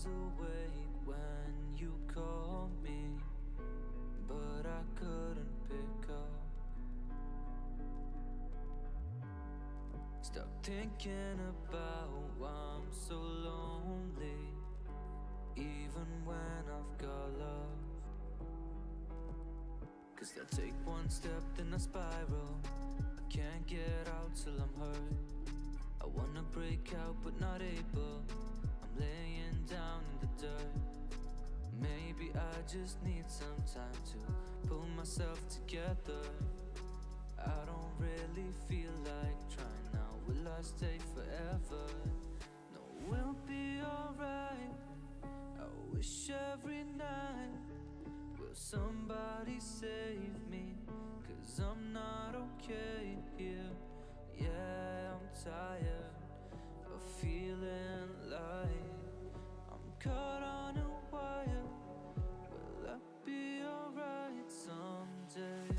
was awake when you called me, but I couldn't pick up. Stuck thinking about why I'm so lonely, even when I've got love. 'Cause I take one step, then I spiral. I can't get out till I'm hurt. I wanna break out but not able. I'm laying down in the dirt. Maybe I just need some time to pull myself together. I don't really feel like trying now. Will I stay forever? No, we'll be alright. I wish every night. Will somebody save me? 'Cause I'm not okay here. Yeah, I'm tired of feeling like I'm caught on a wire. Will I be alright someday?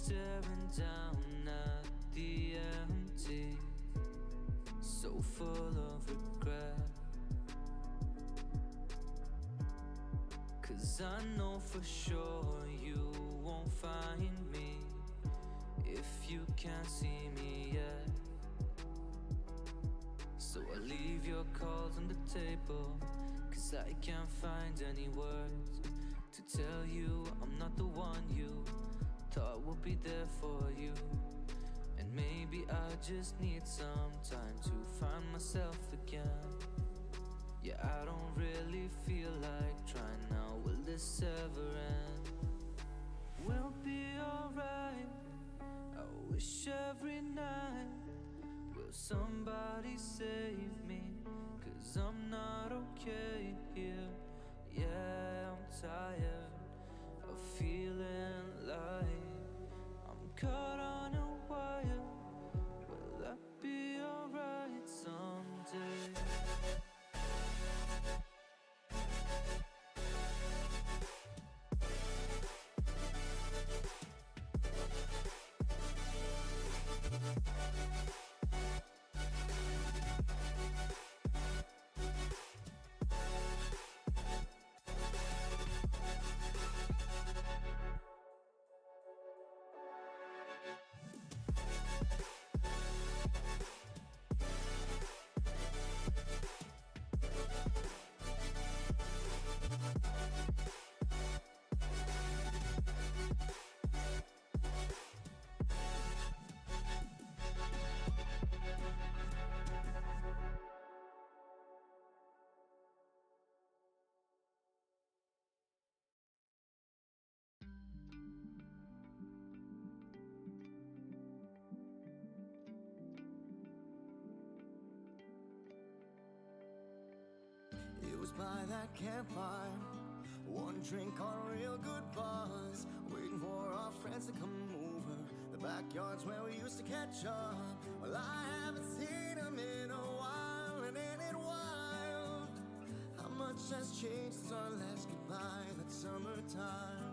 Staring down at the empty, so full of regret. 'Cause I know for sure you won't find me if you can't see me yet. So I leave your calls on the table, 'cause I can't find any words to tell you I'm not the one you thought would be there for you. And maybe I just need some time to find myself again. Yeah, I don't really feel like trying now. Will this ever end? We'll be alright. I wish every night. Will somebody save me? 'Cause I'm not okay here. Yeah, I'm tired of feeling like I'm caught on a wire. Will I be alright someday? By that campfire, one drink on a real good buzz, waiting for our friends to come over. The backyard's where we used to catch up. Well, I haven't seen them in a while, and ain't it wild how much has changed since our last goodbye that summertime.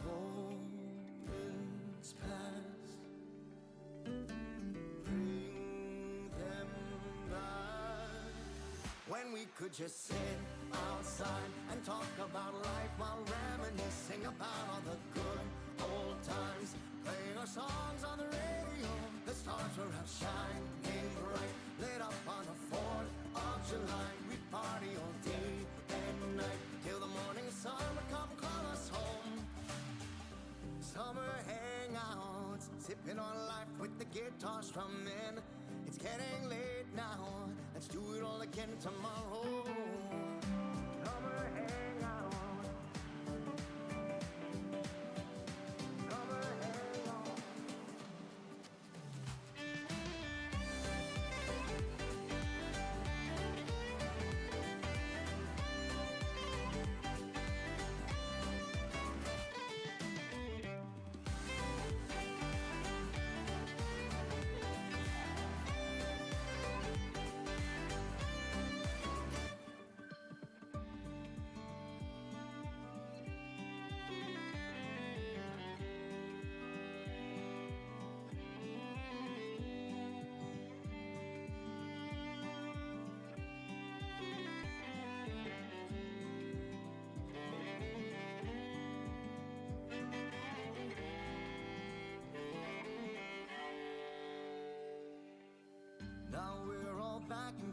Moments pass, when we could just sit outside and talk about life while reminiscing about all the good old times. Playing our songs on the radio, the stars were out shining bright, lit up on the 4th of July. We'd party all day and night till the morning sun would come call us home. Summer hangouts, sipping on life with the guitar strumming. It's getting late now, let's do it all again tomorrow. Summer hangout. Summer hangout.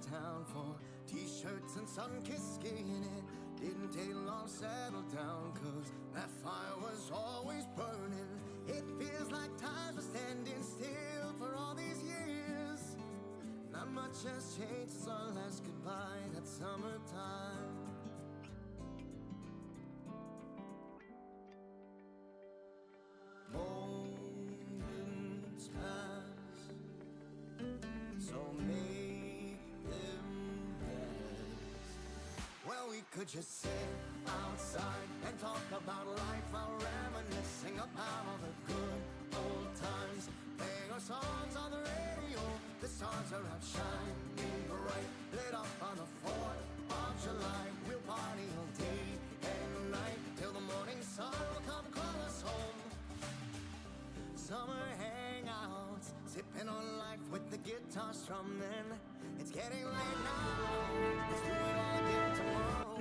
town for t-shirts and sun-kissed skin. It didn't take long to settle down, cause that fire was always burning. It feels like time was standing still for all these years. Not much has changed since our last goodbye that summertime. Moments pass, so make them last. Well, we could just sit outside and talk about life while reminiscing about all the good old times. Playing our songs on the radio, the stars are out shining bright, lit up on the 4th of July. We'll party all day and night till the morning sun will come call us home. Summer hangouts, sipping on life with the guitar strumming. It's getting late now, let's do it all again tomorrow.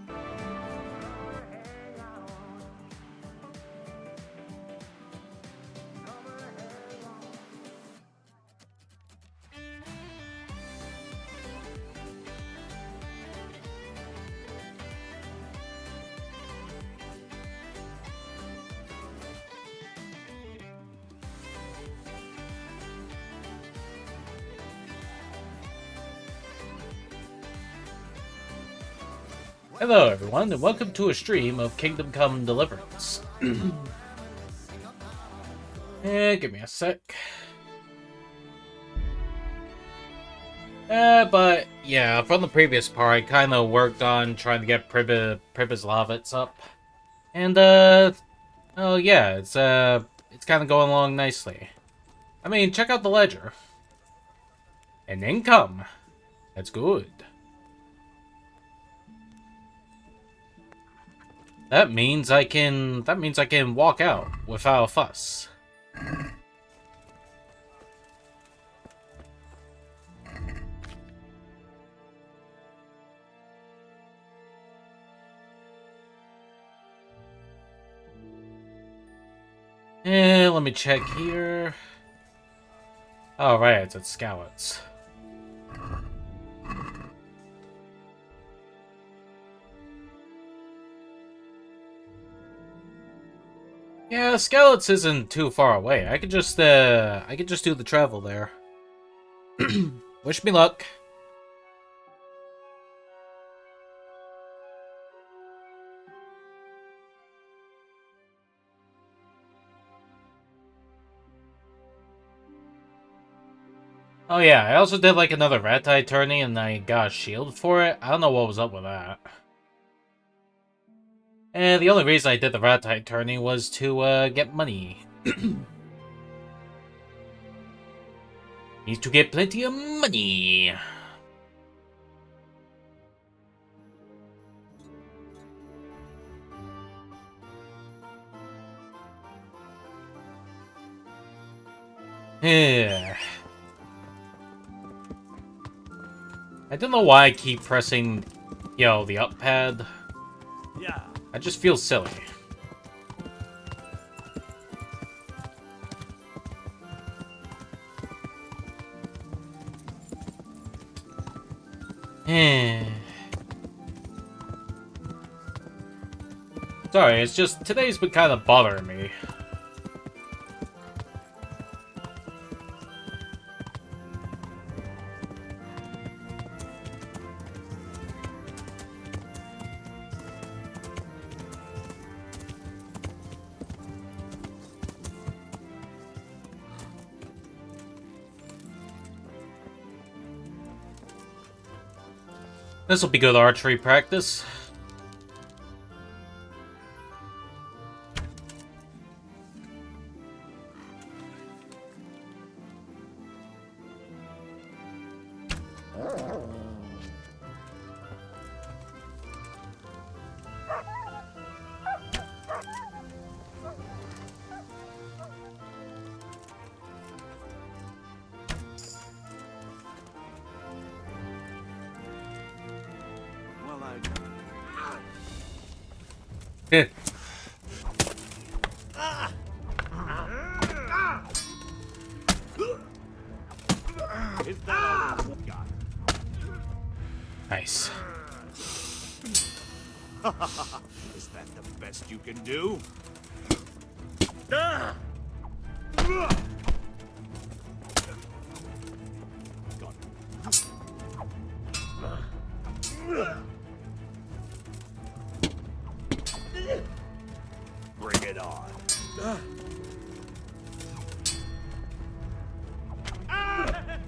Summer hangout, summer hangout. Hello everyone, and welcome to a stream of Kingdom Come Deliverance. Give me a sec. But yeah, from the previous part, I kind of worked on trying to get Pribyslavitz up. And, oh yeah, it's kind of going along nicely. I mean, check out the ledger. An income. That's good. That means I can walk out without a fuss. Let me check here. Oh, right, it's at Scouts. Yeah, Skeleton isn't too far away. I could just do the travel there. Wish me luck. Oh yeah, I also did like another Rattite tourney and I got a shield for it. I don't know what was up with that. And the only reason I did the Rattite tourney was to get money. Need to get plenty of money. Yeah. I don't know why I keep pressing, the up pad. Yeah. I just feel silly. Sorry, it's just today's been kind of bothering me. This will be good archery practice. Nice. Is that the best you can do? Bring it on.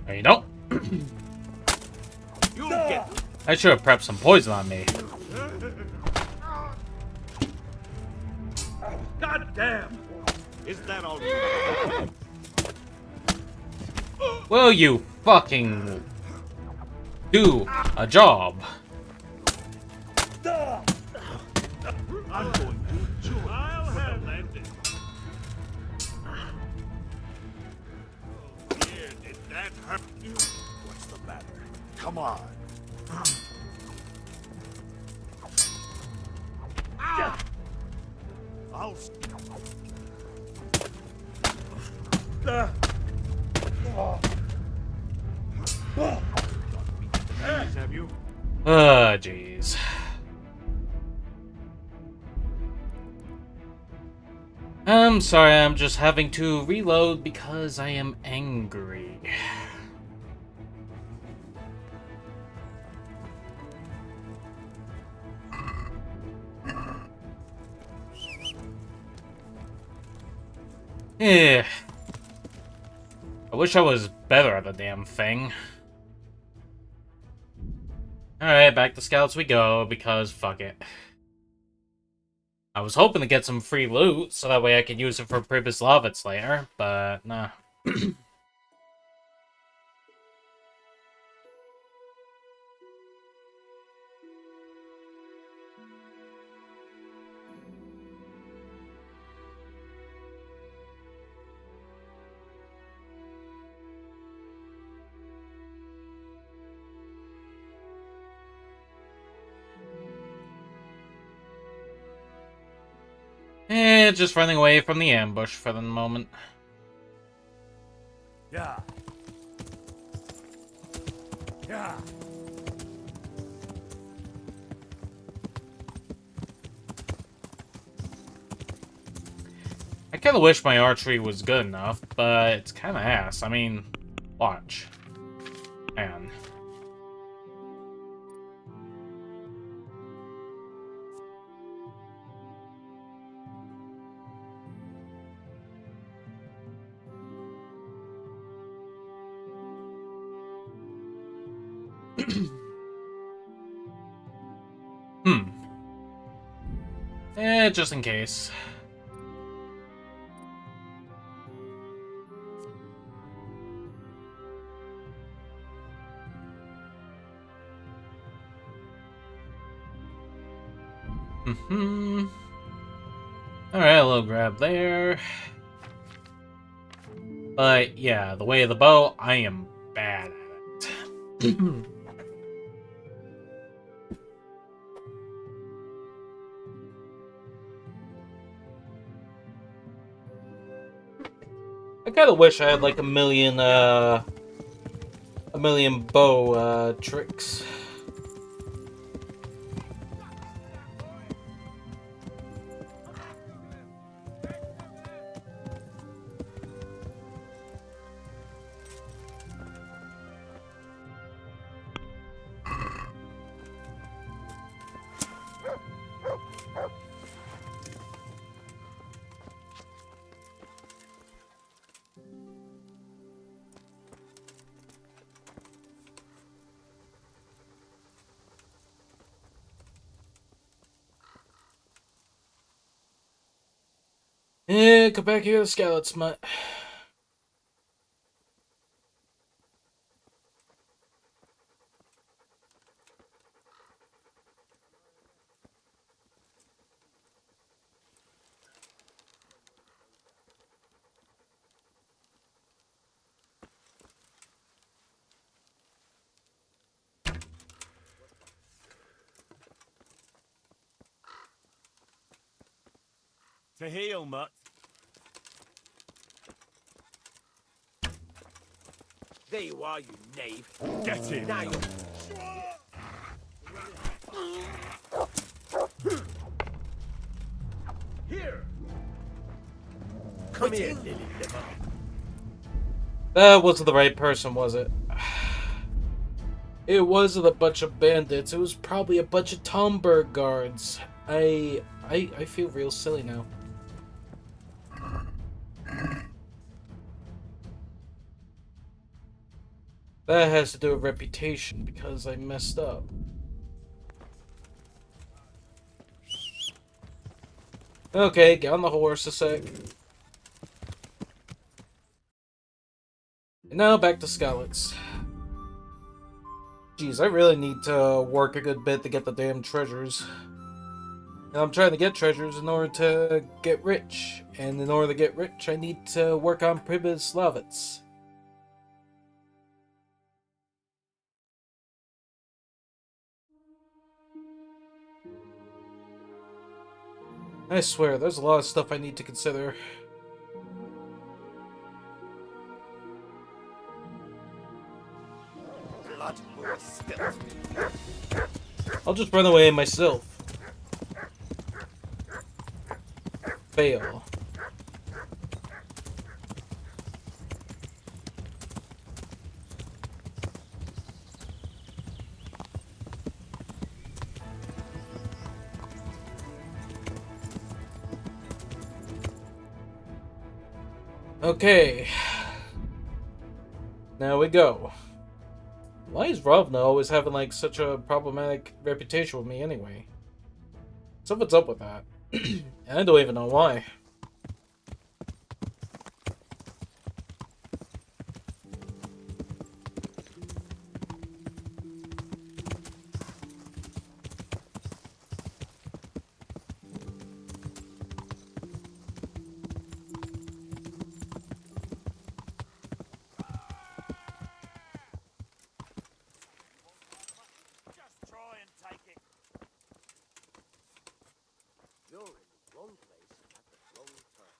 There you go. You'll get I should have prepped some poison on me. God damn! Is that all you Will you fucking do a job? I'm going to chew. I'll have that. Oh, dear, did that hurt you? What's the matter? Come on. I'll. Have you? Jeez. I'm sorry, I'm just having to reload because I am angry. Yeah. I wish I was better at the damn thing. Alright, back to scouts we go, because fuck it. I was hoping to get some free loot, so that way I could use it for Pribyslavitz later, but nah. Just running away from the ambush for the moment. Yeah. Yeah. I kinda wish my archery was good enough, but it's kinda ass. I mean, watch. Man. Just in case. Alright, a little grab there. But yeah, the way of the bow, I am bad at it. I kinda wish I had like a million bow tricks. Yeah, come back here, the scouts, mutt. To heal, mutt. There you are, you knave. Get him. Now you... Come here, Lily Liver. That wasn't the right person, was it? It wasn't a bunch of bandits. It was probably a bunch of Tomberg guards. I feel real silly now. That has to do with reputation because I messed up. Okay, get on the horse a sec. And now back to Skalitz. Jeez, I really need to work a good bit to get the damn treasures. And I'm trying to get treasures in order to get rich. And in order to get rich, I need to work on Pribyslavitz. I swear, there's a lot of stuff I need to consider. Blood will spilt. I'll just run away myself. Fail. Okay. Now we go. Why is Ravna always having like such a problematic reputation with me anyway? Something's up with that. And I don't even know why. Just try and take it. You're in the wrong place at the wrong time.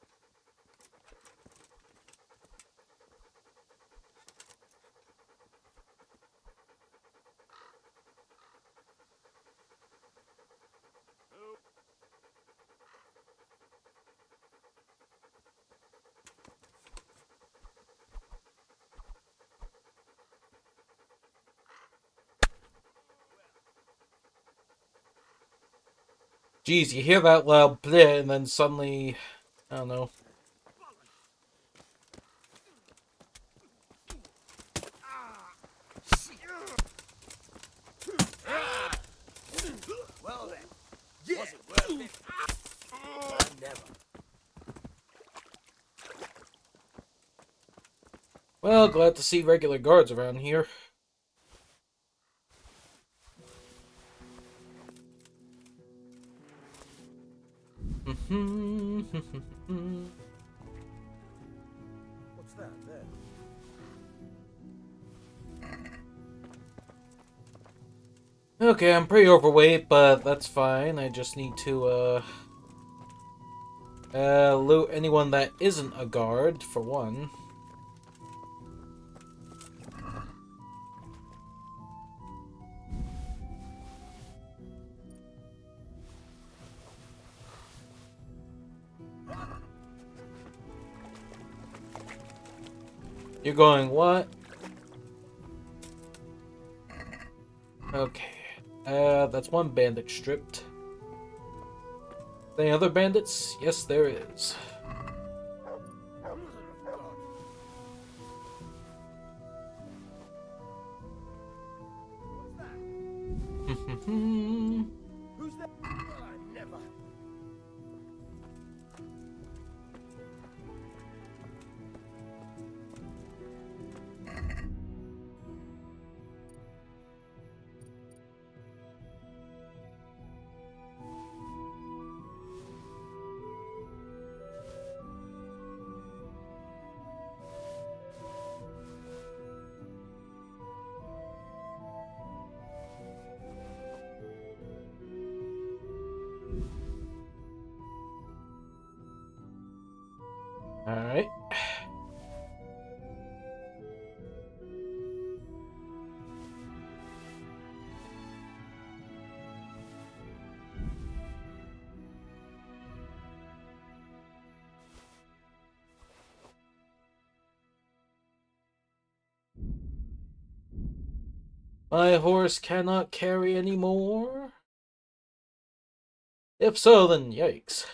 Jeez, you hear that loud bleh and then suddenly, I don't know. Well then, yeah. Was it worth it? Never. Well, glad to see regular guards around here. What's that there? Okay, I'm pretty overweight, but that's fine. I just need to, loot anyone that isn't a guard, for one. You're going, what? Okay. That's one bandit stripped. Any other bandits? Yes, there is. Who's that? Never. Alright. My horse cannot carry anymore? If so, then yikes.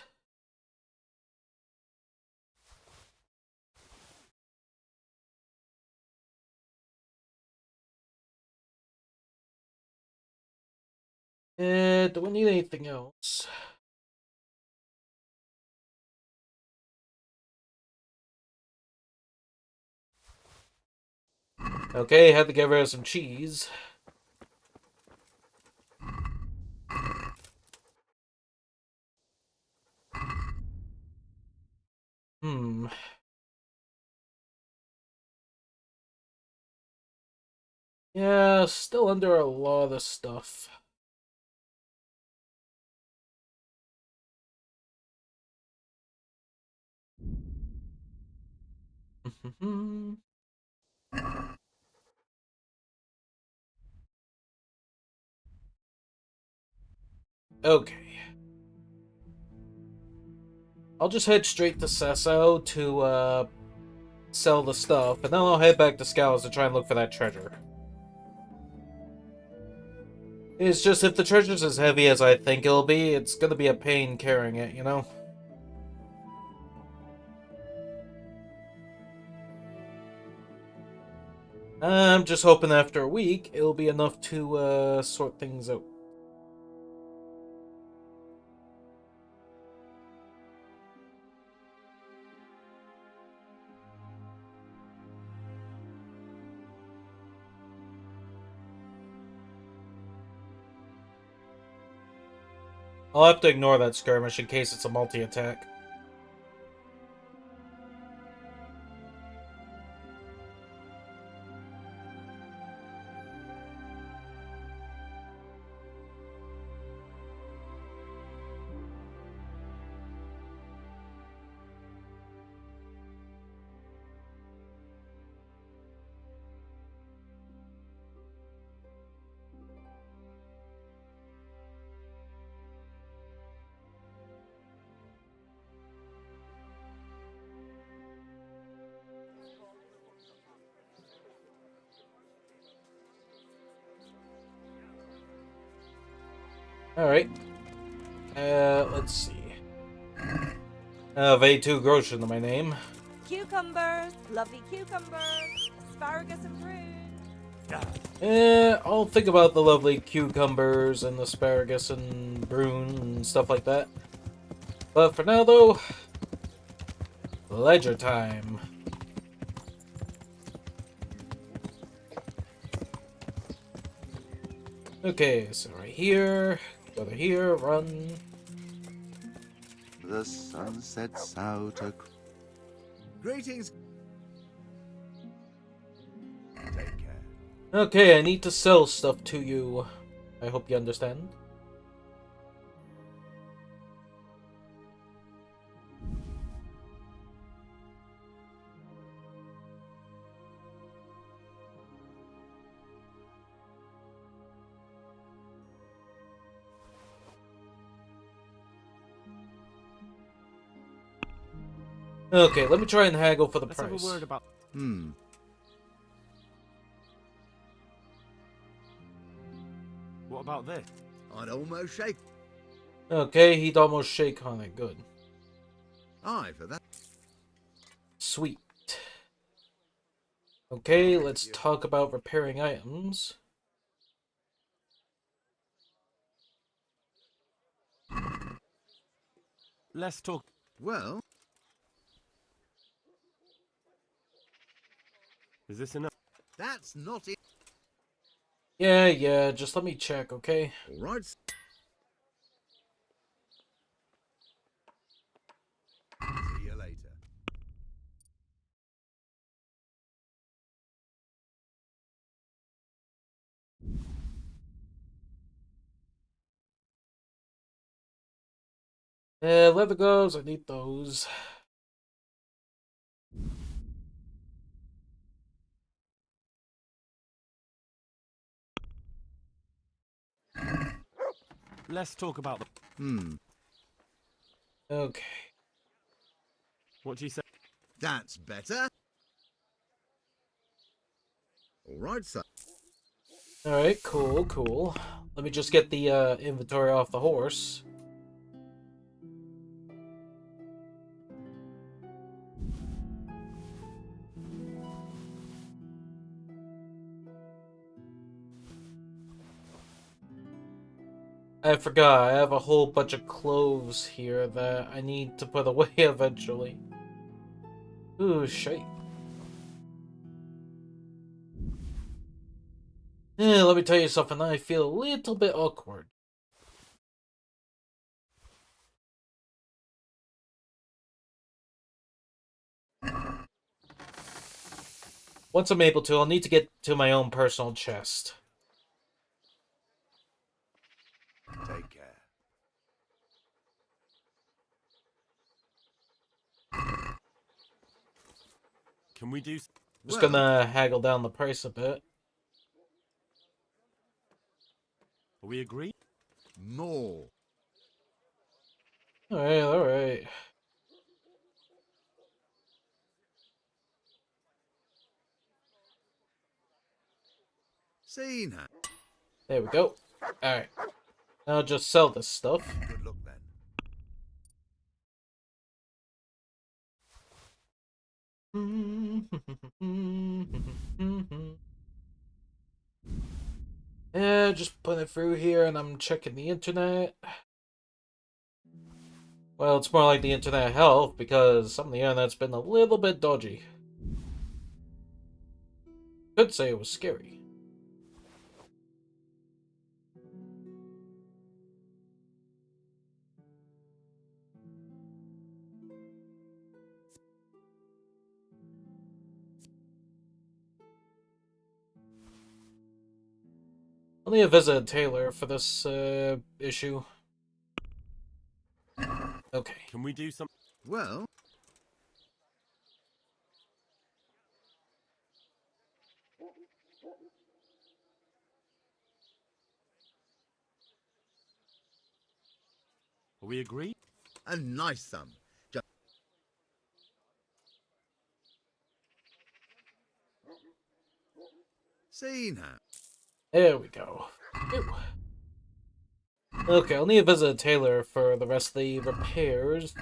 Do we need anything else? Okay, had to get rid of some cheese. Hmm. Yeah, still under a lot of stuff. Okay. I'll just head straight to Sesso to, sell the stuff, and then I'll head back to Scowls to try and look for that treasure. It's just, if the treasure's as heavy as I think it'll be, it's gonna be a pain carrying it, you know? I'm just hoping after a week, it'll be enough to, sort things out. I'll have to ignore that skirmish in case it's a multi-attack. Alright. Let's see. V2 Groschen to my name. Cucumbers, lovely cucumbers, asparagus and prune. I'll think about the lovely cucumbers and asparagus and brune and stuff like that. But for now, though, ledger time. Okay, so right here, go to here, run. The sun sets out a... Greetings. Take care. Okay, I need to sell stuff to you. I hope you understand. Okay, let me try and haggle for the Let's have price. a word about... What about this? I'd almost shake. Okay, he'd almost shake on it. Good. Aye, for that. Sweet. Okay, let's talk about repairing items. Let's talk... Well, Is this enough? that's not it. Yeah, just let me check, okay? All right. See you later. Leather gloves, I need those. Let's talk about the... Okay. What do you say? That's better. All right, sir. Alright, cool, cool. Let me just get the inventory off the horse. I forgot, I have a whole bunch of cloves here that I need to put away eventually. Ooh, shite. Let me tell you something, I feel a little bit awkward. Once I'm able to, I'll need to get to my own personal chest. Take care. Can we do? Just gonna haggle down the price a bit. Are we agree? More. Alright, alright. Seen her. There we go. Alright. Now I'll just sell this stuff. Good luck then. Yeah, just putting it through here and I'm checking the internet. Well, it's more like the internet health because some of the internet's been a little bit dodgy. Could say it was scary. I'll need to visit a tailor for this issue. Okay. Can we do some? Well. Are we agree? A nice sum. Just seen her. There we go. Ew. Okay, I'll need to visit a tailor for the rest of the repairs.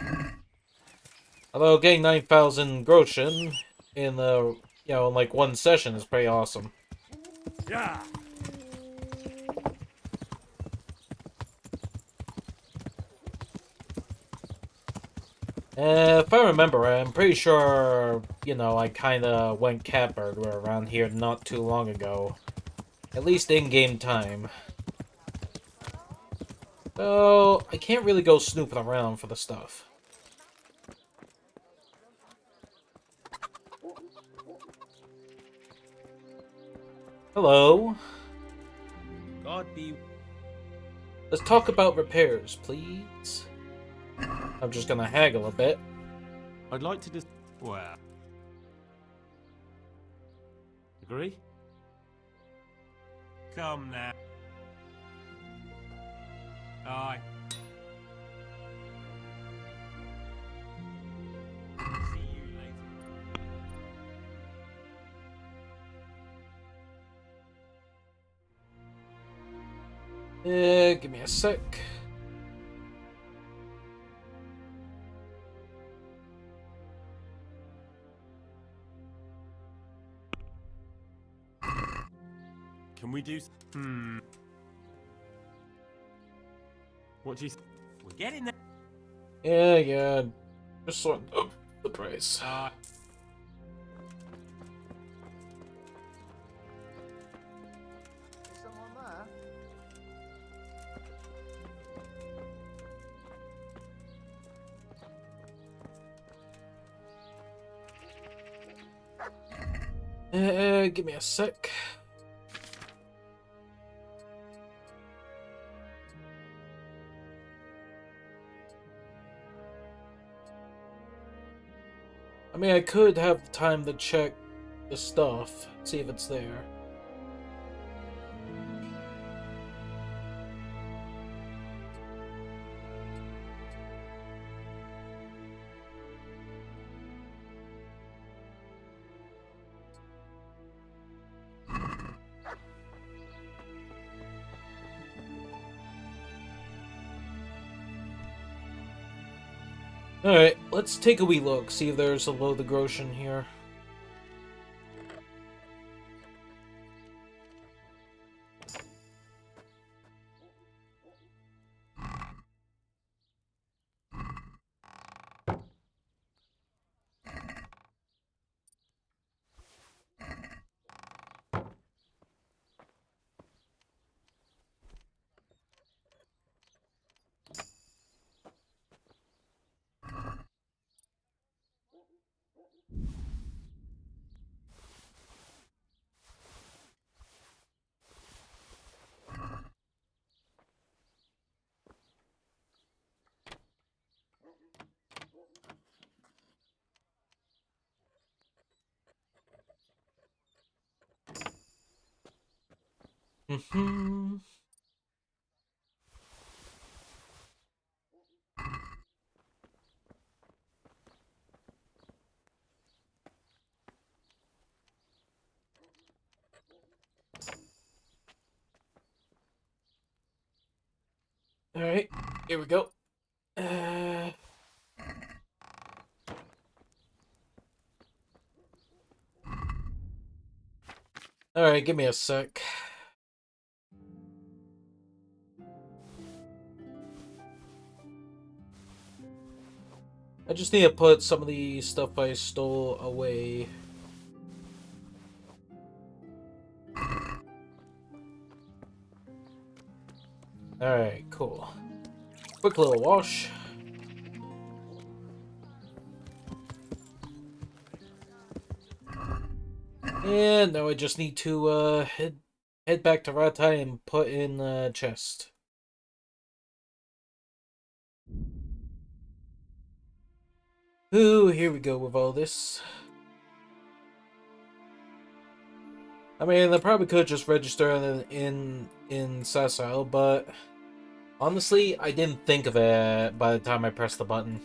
Although getting 9,000 groschen in in like one session is pretty awesome. Yeah. If I remember right, I'm pretty sure, I kinda went catbird around here not too long ago. At least in-game time. So, I can't really go snooping around for the stuff. Hello. God be. Let's talk about repairs, please. I'm just gonna haggle a bit. I'd like to just. Well. Agree? Come now. Aye. See you later. Give me a sec. Can we do? What do you? We're getting there. Yeah. Just sorting up the price. Someone there? Give me a sec. I mean, I could have time to check the stuff, see if it's there. Alright, let's take a wee look, see if there's a load of Groshen here. Alright, here we go. Alright, give me a sec. I just need to put some of the stuff I stole away. Alright, cool. Quick little wash. And now I just need to head back to Ratai and put in the chest. Ooh, here we go with all this. I mean, I probably could just register in Sasile, but honestly, I didn't think of it by the time I pressed the button.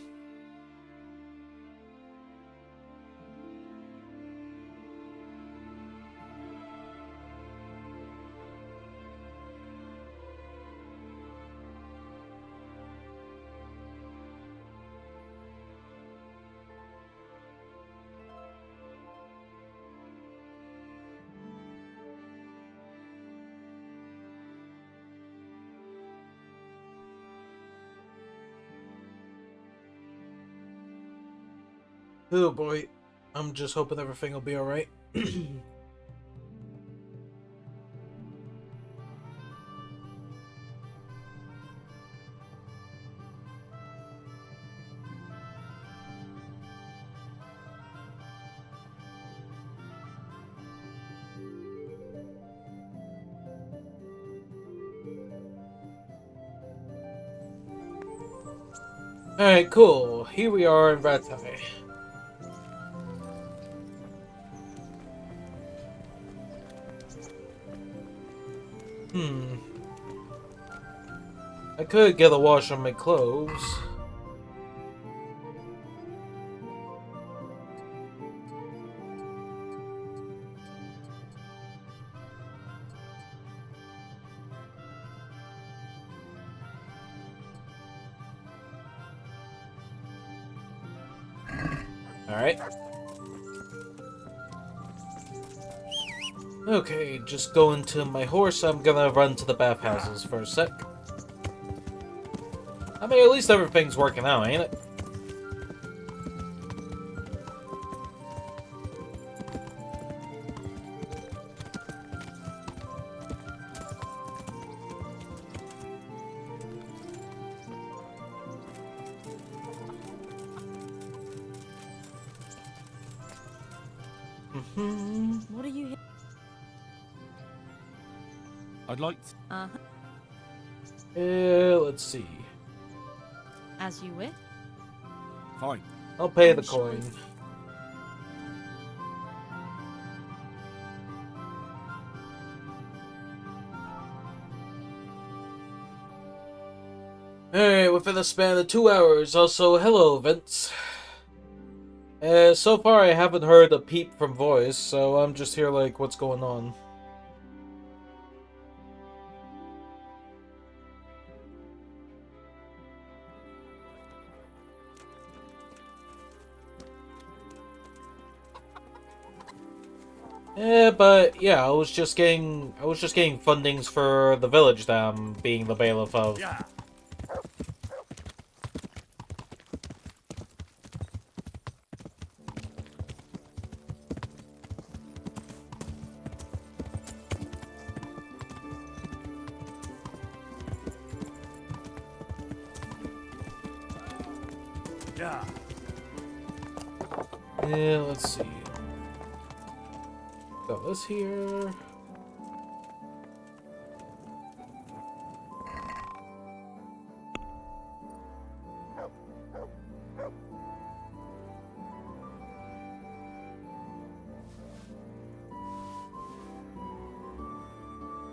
Oh boy, I'm just hoping everything will be alright. Alright, cool. Here we are in Ratai. I could get a wash on my clothes. Alright. Okay, just going to my horse. I'm gonna run to the bathhouses for a sec. I mean, at least everything's working out, ain't it? What are you here? I'd like Let's see. As you wish. Fine. I'll pay the Sure. coin. Alright, within the span of 2 hours. Also, hello, Vince. So far I haven't heard a peep from voice, so I'm just here like, what's going on? Yeah, but yeah, I was just getting fundings for the village that I'm being the bailiff of. Yeah. Yeah. Yeah, let's see. Got this here.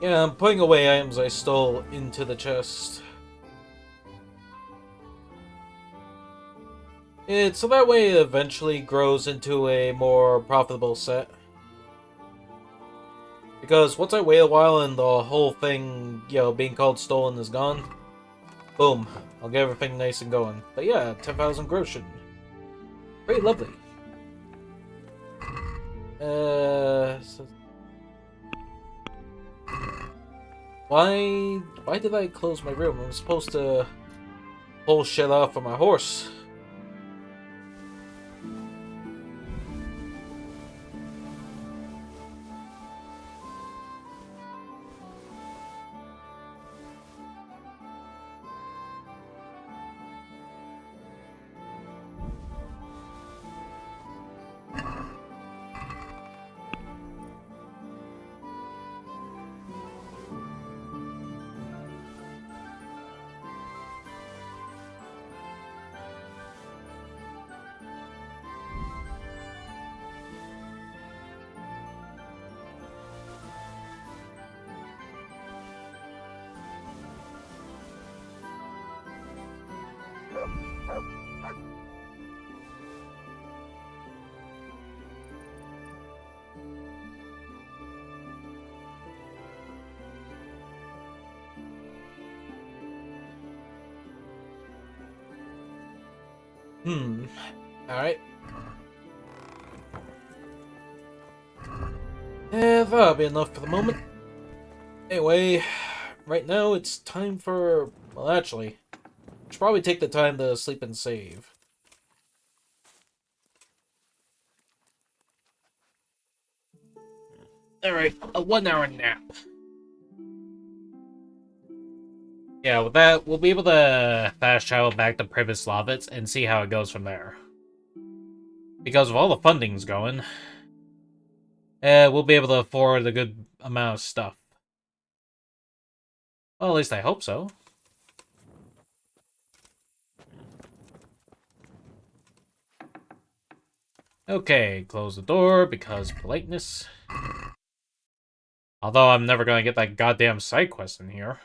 Yeah, I'm putting away items I stole into the chest. It's so that way it eventually grows into a more profitable set. Because once I wait a while and the whole thing, being called stolen is gone, boom, I'll get everything nice and going. But yeah, 10,000 groschen. Very lovely. So why did I close my room? I'm supposed to pull shit off of my horse. Alright. Yeah, that'll be enough for the moment. Anyway, right now it's time for... Well, actually, I should probably take the time to sleep and save. Alright, a 1 hour nap. Yeah, with that, we'll be able to fast travel back to Pribyslavitz and see how it goes from there. Because of all the fundings going, we'll be able to afford a good amount of stuff. Well, at least I hope so. Okay, close the door because politeness. Although I'm never gonna get that goddamn side quest in here.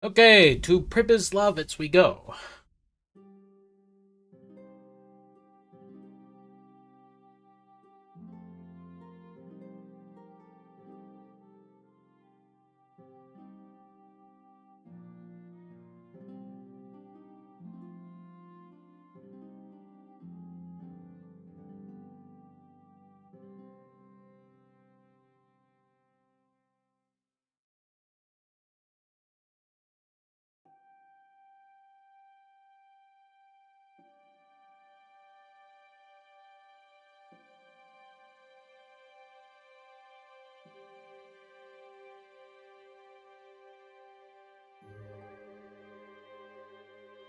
Okay, to Pribyslavitz we go.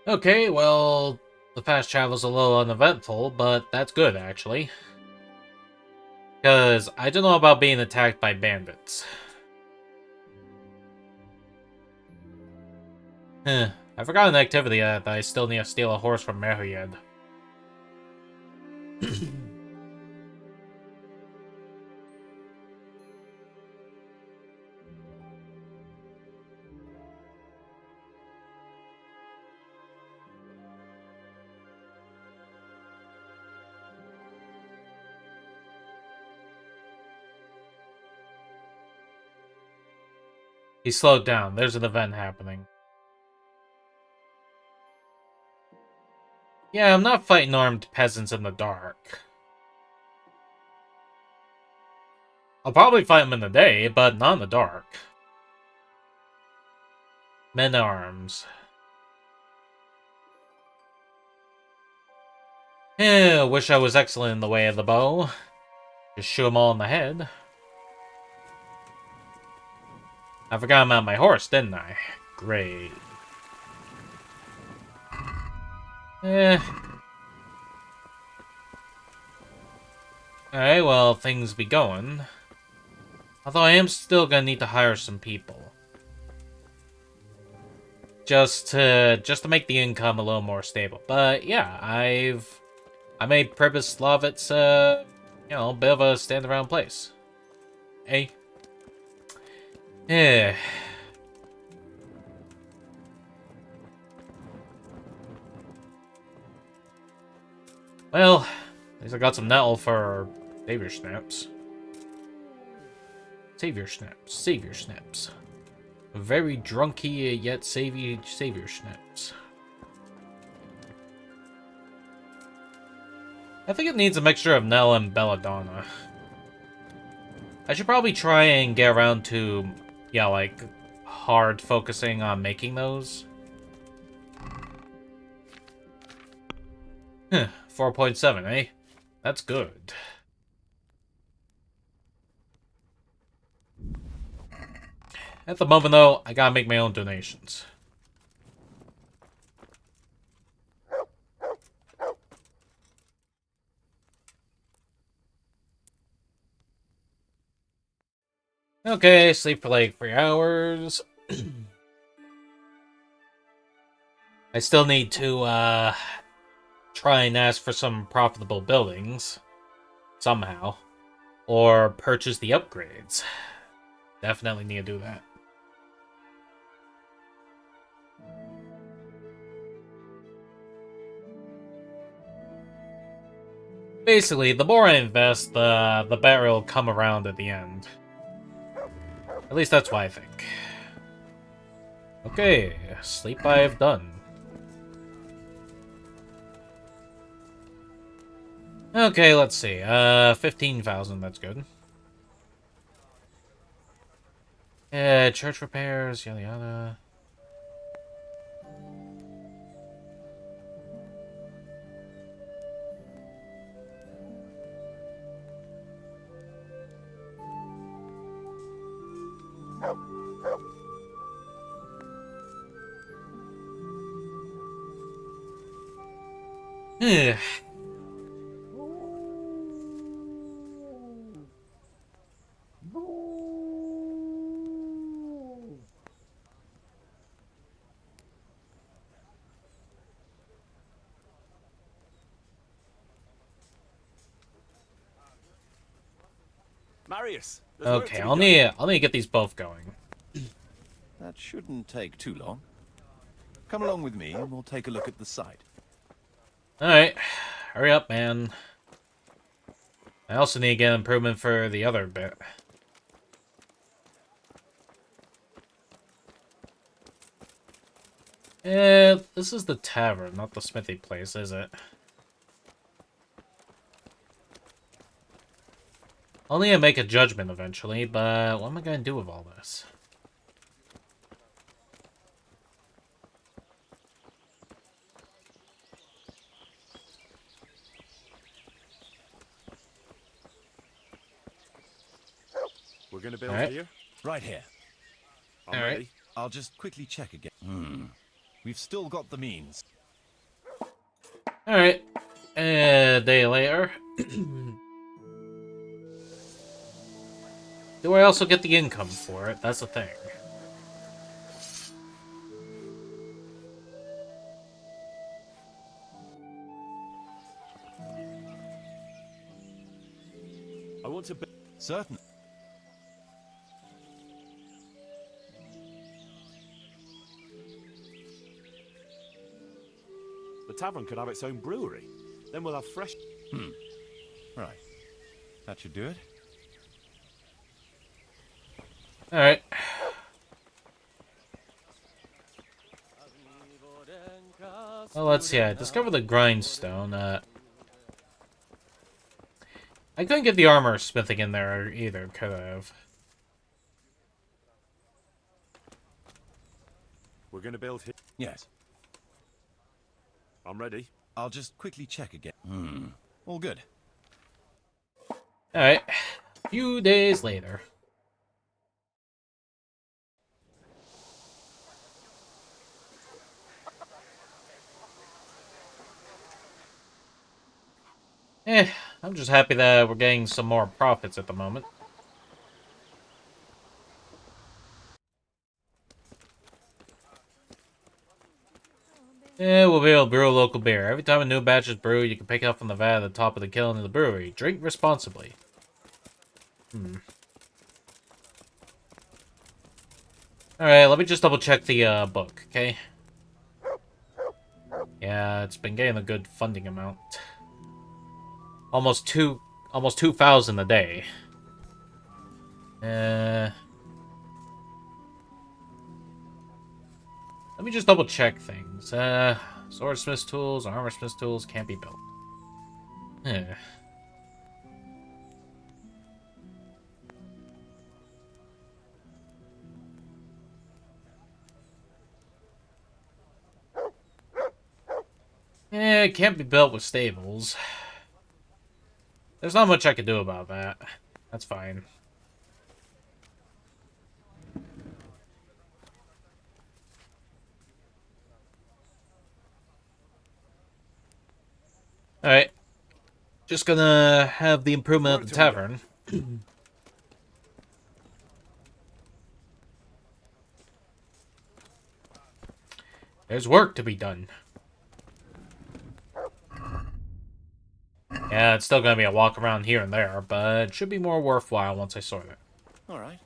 Okay, well, the fast travel's a little uneventful, but that's good, actually. Because I don't know about being attacked by bandits. Huh. I forgot an activity that I still need to steal a horse from Merhyed. He slowed down. There's an event happening. Yeah, I'm not fighting armed peasants in the dark. I'll probably fight them in the day, but not in the dark. Men at arms. Yeah, wish I was excellent in the way of the bow. Just shoot them all in the head. I forgot about my horse, didn't I? Great. Eh. Alright, well, things be going. Although I am still gonna need to hire some people. Just to make the income a little more stable. But yeah, I made Pribyslavitz you know, a bit of a stand around place. Hey. Yeah. Well, at least I got some nettle for savior snaps. Savior snaps. Savior snaps. Very drunky yet savior snaps. I think it needs a mixture of Nell and Belladonna. I should probably try and get around to, yeah, like, hard focusing on making those. 4.7, eh? That's good. At the moment, though, I gotta make my own donations. Okay, sleep for like 3 hours. I still need to, try and ask for some profitable buildings. Somehow. Or purchase the upgrades. Definitely need to do that. Basically, the more I invest, the better it'll come around at the end. At least that's what I think. Okay, sleep I've done. Okay, let's see. 15,000, that's good. Yeah, church repairs, yada yada. Ugh. Marius, there's work Okay, to be I'll done. need to get these both going. That shouldn't take too long. Come along with me and we'll take a look at the site. Alright, hurry up, man. I also need to get improvement for the other bit. This is the tavern, not the smithy place, is it? I'll need to make a judgment eventually, but what am I going to do with all this? We're gonna build Alright. here. Right here. I'm Alright. ready. I'll just quickly check again. We've still got the means. Alright. A day later. Do I also get the income for it? That's the thing. I want to build. Certain. The tavern could have its own brewery. Then we'll have fresh. Right. That should do it. Alright. Well, let's see. I discovered the grindstone. I couldn't get the armor smithing in there either, could I have? We're gonna build here. Yes. I'm ready. I'll just quickly check again. All good. Alright. A few days later. I'm just happy that we're getting some more profits at the moment. Yeah, we'll be able to brew a local beer. Every time a new batch is brewed, you can pick it up from the vat at the top of the kiln in the brewery. Drink responsibly. Alright, let me just double check the book, okay? Yeah, it's been getting a good funding amount. Almost 2,000 a day. Let me just double check things. Swordsmith's tools, armorsmith's tools can't be built. Eh. It can't be built with stables. There's not much I can do about that. That's fine. Alright. Just gonna have the improvement of the tavern. There's work to be done. Yeah, it's still gonna be a walk around here and there, but it should be more worthwhile once I sort it. All right.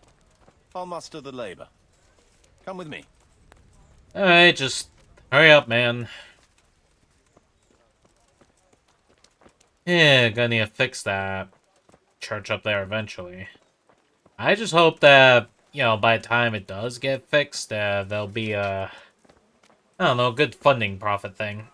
I'll muster the labor. Come with me. Alright, just hurry up, man. Yeah, gonna need to fix that church up there eventually. I just hope that, you know, by the time it does get fixed, there'll be a, I don't know, good funding profit thing.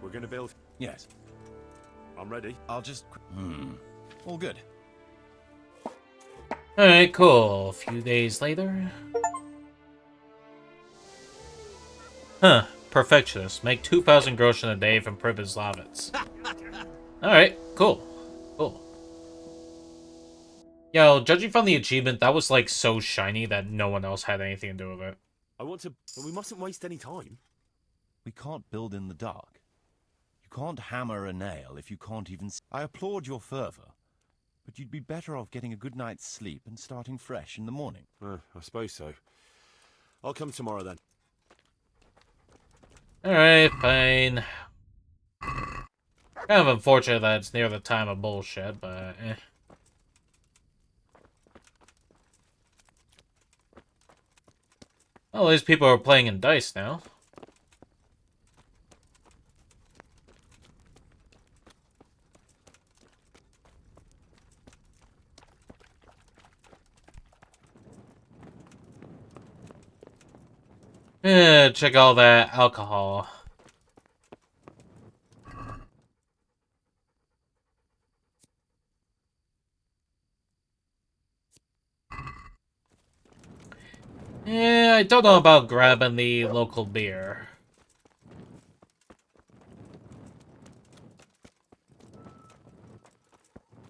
We're gonna build. Yes. I'm ready. I'll just... All good. Alright, cool. A few days later. Huh. Perfectionist. Make 2,000 groschen a day from Pribyslavitz. Alright, cool. Cool. Yo, judging from the achievement, that was like so shiny that no one else had anything to do with it. I want to. But we mustn't waste any time. We can't build in the dark. You can't hammer a nail if you can't even... I applaud your fervor, but you'd be better off getting a good night's sleep and starting fresh in the morning. I suppose so. I'll come tomorrow then. Alright, fine. Kind of unfortunate that it's near the time of bullshit, but eh. Well, at least people are playing in dice now. Check all that alcohol. Yeah, I don't know about grabbing the local beer.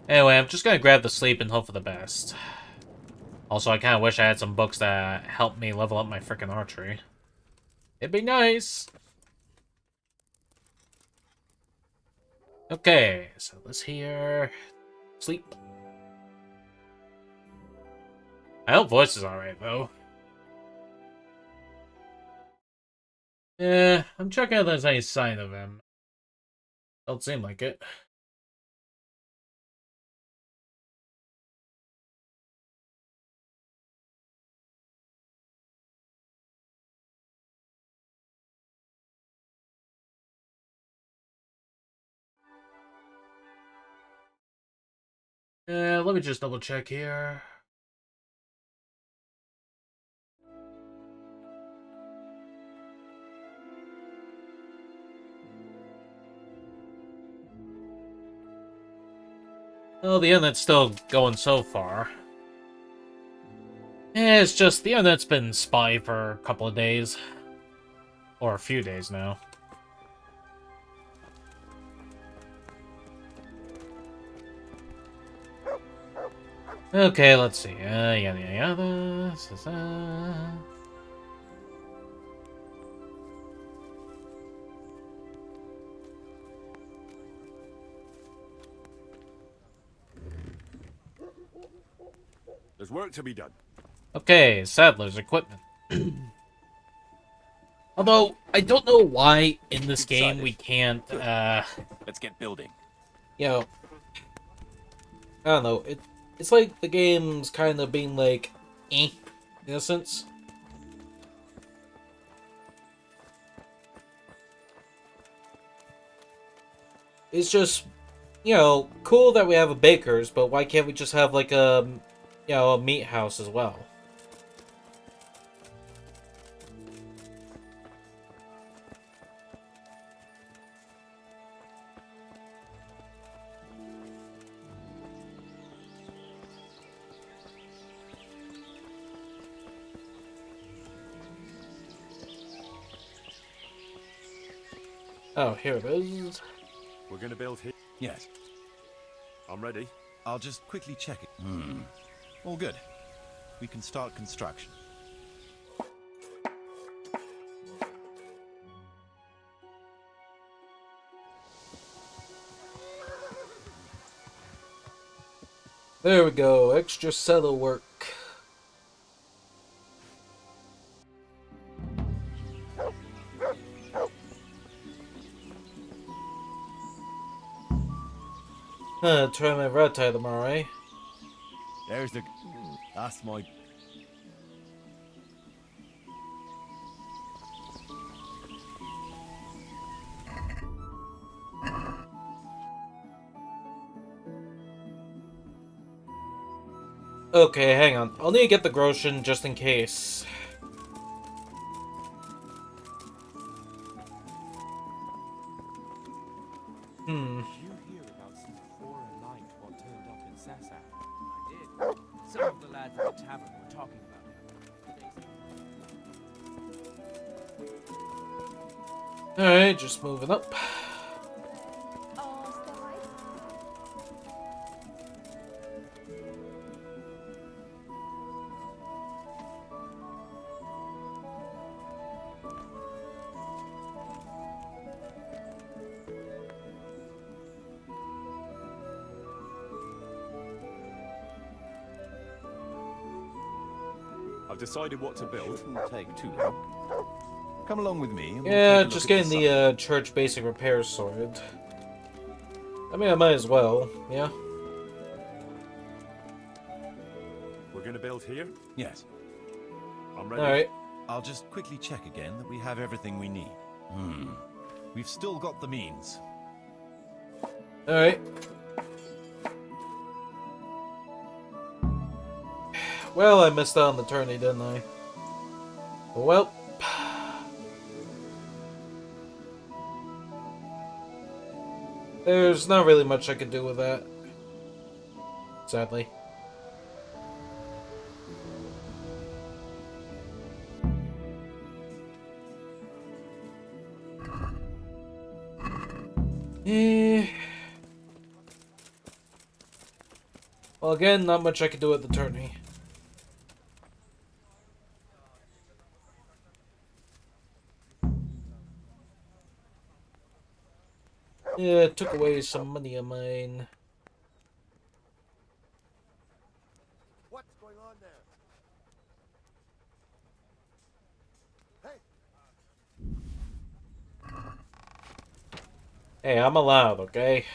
Anyway, I'm just gonna grab the sleep and hope for the best. Also, I kind of wish I had some books that help me level up my frickin' archery. It'd be nice! Okay, so let's hear... Sleep. I hope voice is alright, though. Yeah, I'm checking if there's any sign of him. Don't seem like it. Let me just double check here. Well, the internet's still going so far. It's just the internet's been spotty for a couple of days. Or a few days now. Okay, let's see. Yada yada. There's work to be done. Okay, Sadler's equipment. Although, I don't know why in this game we can't, Let's get building. you know, I don't know, it's like the game's kind of being like, in a sense. It's just, you know, cool that we have a baker's, but why can't we just have like a, you know, a meat house as well? Oh, here it is. We're gonna build here. Yes. I'm ready. I'll just quickly check it. All good. We can start construction. There we go, extra cellar work. Try my red tie tomorrow, eh? There's the... That's my... Okay, hang on. I'll need to get the Groshen just in case. Did you hear about some foreign light what turned up in Sassak? I did. Some of the lads at the tavern were talking about it. Alright, just moving up. I've decided what to build. Shouldn't take too long. Come along with me. And we'll Yeah, take a look just at getting site. the church basic repairs sorted. I mean, I might as well, yeah? We're gonna build here. Yes. I'm ready. Alright. I'll just quickly check again that we have everything we need. We've still got the means. Alright. Well, I missed out on the tourney, didn't I? Well. There's not really much I could do with that. Sadly. Well, again, not much I could do with the tourney. Yeah, it took away some money of mine. What's going on there? Hey, Hey, I'm allowed, okay?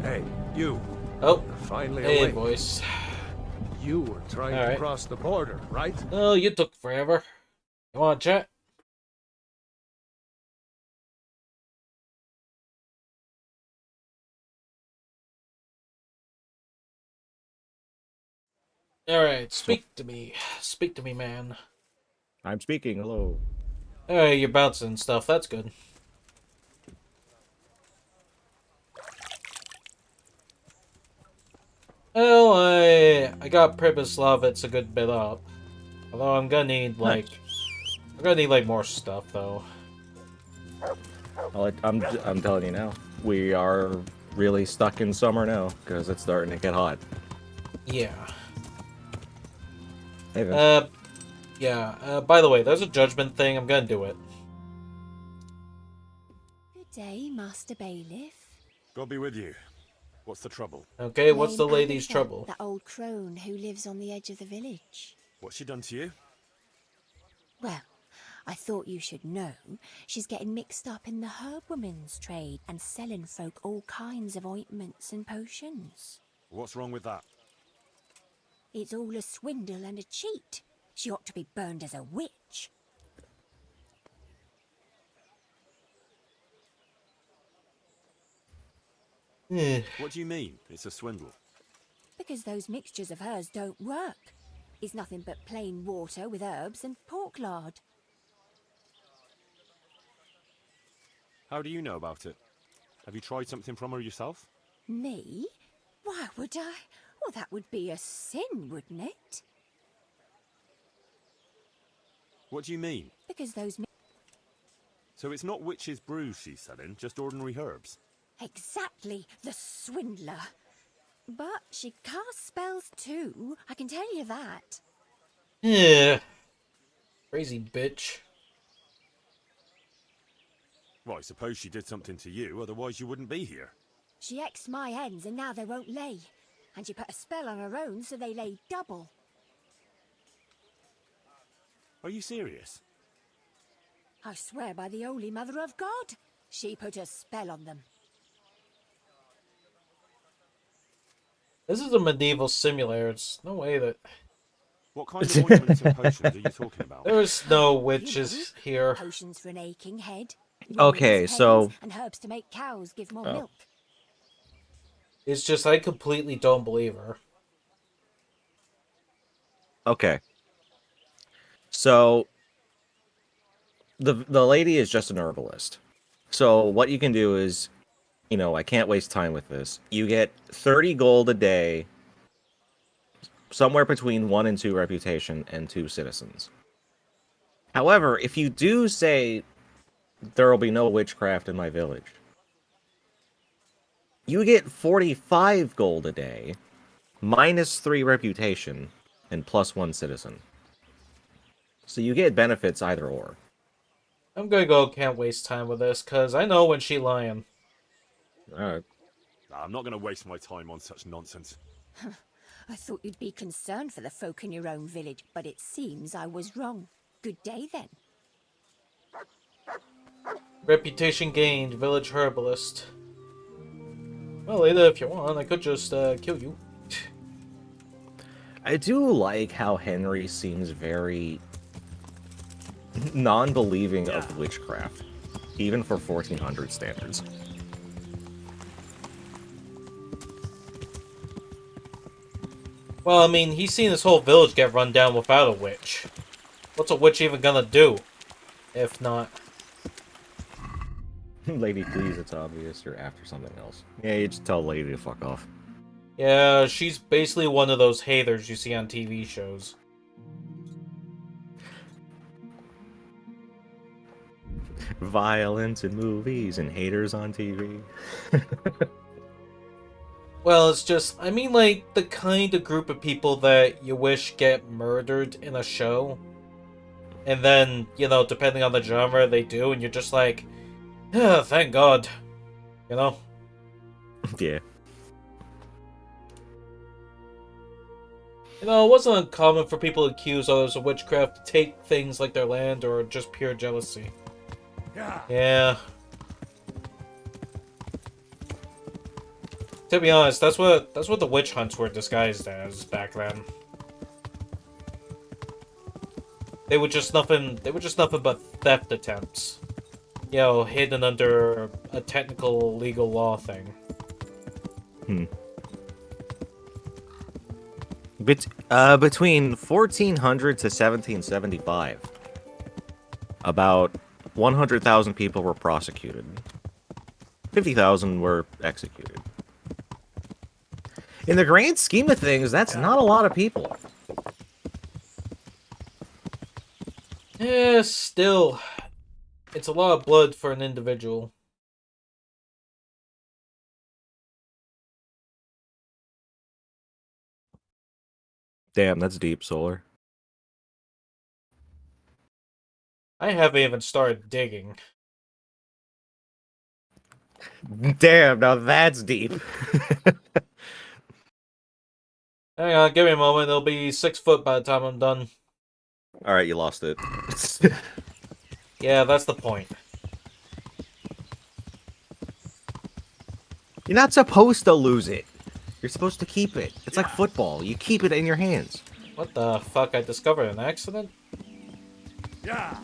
Hey, you. Oh, Finally hey, awake. boys. You were trying All to right. cross the border, right? Oh, you took forever. You want to chat? Alright, speak to me. Speak to me, man. I'm speaking. Hello. Alright, you're bouncing stuff. That's good. Well, I got Pribyslavitz a good bit up. Although I'm gonna need, like... I'm gonna need, like, more stuff, though. I'm telling you now. We are really stuck in summer now, because it's starting to get hot. Yeah. Hey, Vince. Yeah. By the way, there's a judgment thing. I'm gonna do it. Good day, Master Bailiff. God be with you. What's the trouble? Okay, what's Lame the lady's Agatha, trouble? that old crone who lives on the edge of the village. What's she done to you? Well, I thought you should know. She's getting mixed up in the herbwoman's trade and selling folk all kinds of ointments and potions. What's wrong with that? It's all a swindle and a cheat. She ought to be burned as a witch. What do you mean, it's a swindle? Because those mixtures of hers don't work. It's nothing but plain water with herbs and pork lard. How do you know about it? Have you tried something from her yourself? Me? Why would I? Well, that would be a sin, wouldn't it? What do you mean? Because those... So it's not witch's brews she's selling, just ordinary herbs? Exactly, the swindler. But she casts spells too, I can tell you that. Yeah. Crazy bitch. Well, I suppose she did something to you, otherwise you wouldn't be here. She X'd my hens and now they won't lay. And she put a spell on her own so they lay double. Are you serious? I swear by the Holy Mother of God, she put a spell on them. This is a medieval simulator. It's no way that... What kind of ointments and potions are you talking about? There's no witches here. Potions for an aching head. Okay, remedies, so... hens, and herbs to make cows give more milk. It's just I completely don't believe her. Okay. So... The lady is just an herbalist. So what you can do is... You know, I can't waste time with this. You get 30 gold a day, somewhere between 1 and 2 reputation and 2 citizens. However, if you do say there will be no witchcraft in my village, you get 45 gold a day, minus 3 reputation, and plus 1 citizen. So you get benefits either or. I'm gonna go can't waste time with this, because I know when she lying. Alright. I'm not going to waste my time on such nonsense. I thought you'd be concerned for the folk in your own village, but it seems I was wrong. Good day, then. Reputation gained, village herbalist. Well, Ada, if you want, I could just kill you. I do like how Henry seems very non-believing of witchcraft, even for 1400 standards. Well, I mean, he's seen his whole village get run down without a witch. What's a witch even gonna do? If not... Lady, please, it's obvious you're after something else. Yeah, you just tell the lady to fuck off. Yeah, she's basically one of those haters you see on TV shows. Violence in movies and haters on TV. Well, it's just, I mean, like, the kind of group of people that you wish get murdered in a show. And then, you know, depending on the genre, they do, and you're just like, yeah, thank God. You know? Yeah. You know, it wasn't uncommon for people to accuse others of witchcraft to take things like their land or just pure jealousy. Yeah. To be honest, that's what the witch hunts were disguised as back then. They were just nothing but theft attempts. You know, hidden under a technical legal law thing. But Between 1400 to 1775, about 100,000 people were prosecuted. 50,000 were executed. In the grand scheme of things, that's not a lot of people. Yeah, still, it's a lot of blood for an individual. Damn, that's deep, Solar. I haven't even started digging. Damn, now that's deep. Hang on, give me a moment. It'll be 6 foot by the time I'm done. Alright, you lost it. Yeah, that's the point. You're not supposed to lose it. You're supposed to keep it. It's like football. You keep it in your hands. What the fuck? I discovered an accident? Yeah.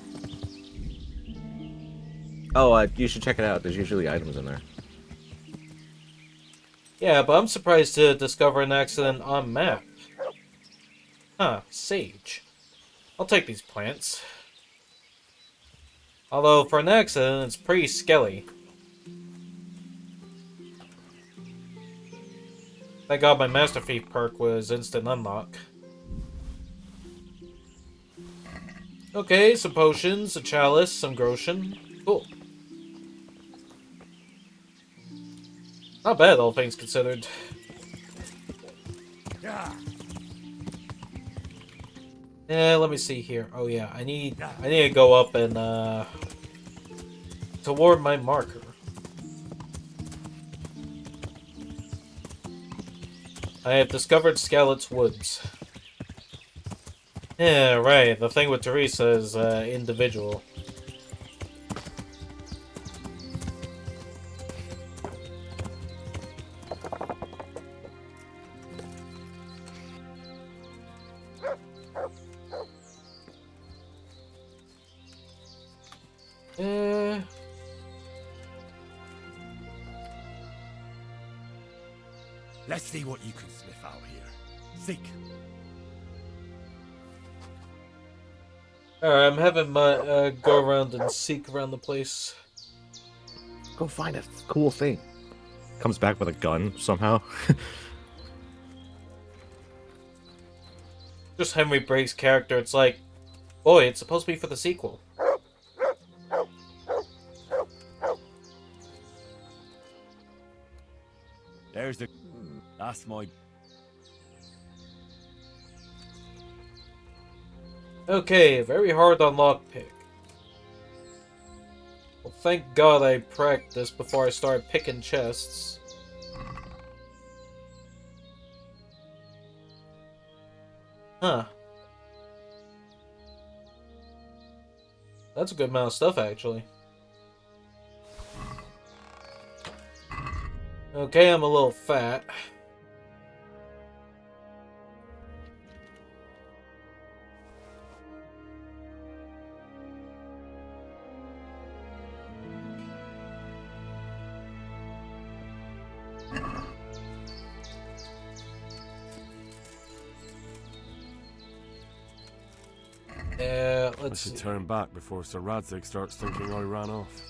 Oh, you should check it out. There's usually items in there. Yeah, but I'm surprised to discover an accident on map. Huh, sage. I'll take these plants. Although, for an accident, it's pretty skelly. Thank God my Master Thief perk was instant unlock. Okay, some potions, a chalice, some groschen. Cool. Not bad, all things considered. Yeah. Let me see here. Oh yeah, I need to go up and toward my marker. I have discovered Skelet's Woods. Yeah, right. The thing with Teresa is individual. Let's see what you can sniff out here. Seek. Alright, I'm having my go around and seek around the place. Go find a cool thing. Comes back with a gun somehow. Just Henry Brake's character, it's like, boy, it's supposed to be for the sequel. There's the... That's my... Okay, very hard on lockpick. Well, thank God I practiced before I started picking chests. Huh. That's a good amount of stuff, actually. Okay, I'm a little fat. Yeah, I should turn back before Sir Radzig starts thinking I ran off.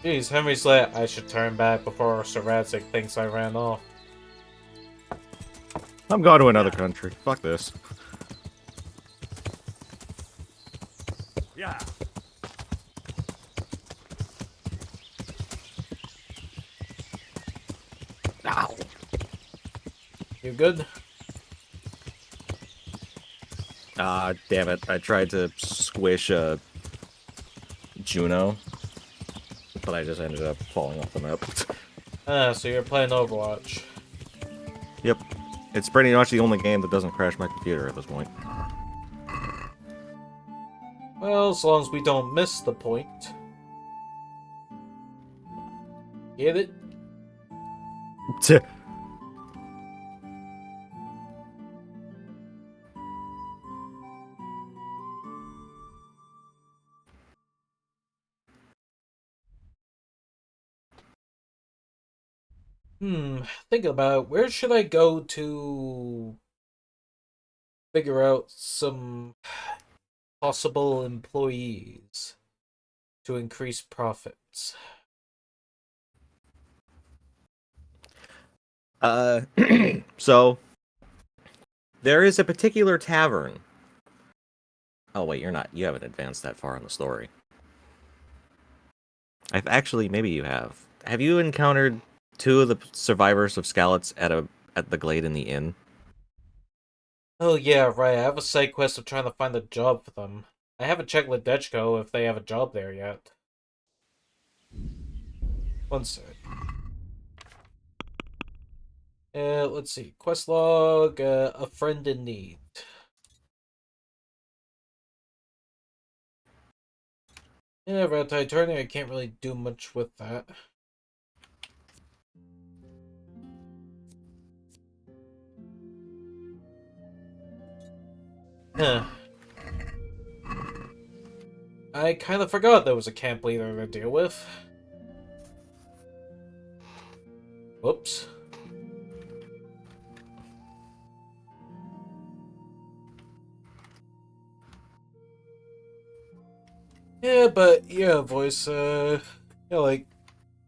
Jeez, Henry's like, I should turn back before Sir Radzig thinks I ran off. I'm going to another country. Fuck this. Yeah. Ow. You good? Ah, damn it. I tried to squish Juno, but I just ended up falling off the map. So you're playing Overwatch. Yep. It's pretty much the only game that doesn't crash my computer at this point. Well, as long as we don't miss the point. Get it? Thinking about where should I go to figure out some possible employees to increase profits. So there is a particular tavern. Oh wait, you're not. You haven't advanced that far in the story. I've actually, maybe you have. Have you encountered two of the survivors of Scallots at the Glade in the inn? Oh yeah, right. I have a side quest of trying to find a job for them. I haven't checked Ledechko if they have a job there yet. One sec. Let's see. Quest log, a friend in need. Yeah, Red Tide Turning, I can't really do much with that. Huh. I kind of forgot there was a camp leader to deal with. Whoops. Yeah, but yeah, voice, like,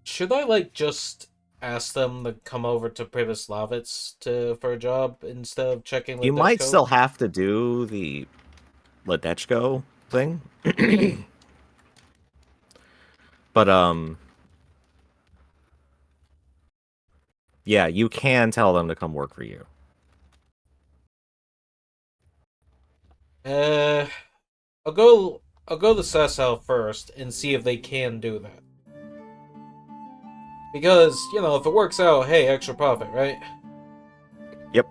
should I, like, just ask them to come over to Privislavitz for a job instead of checking You might Ledechko? still have to do the Ledechko thing. But yeah, you can tell them to come work for you. Uh, I'll go to Sessel first and see if they can do that. Because, if it works out, hey, extra profit, right? Yep.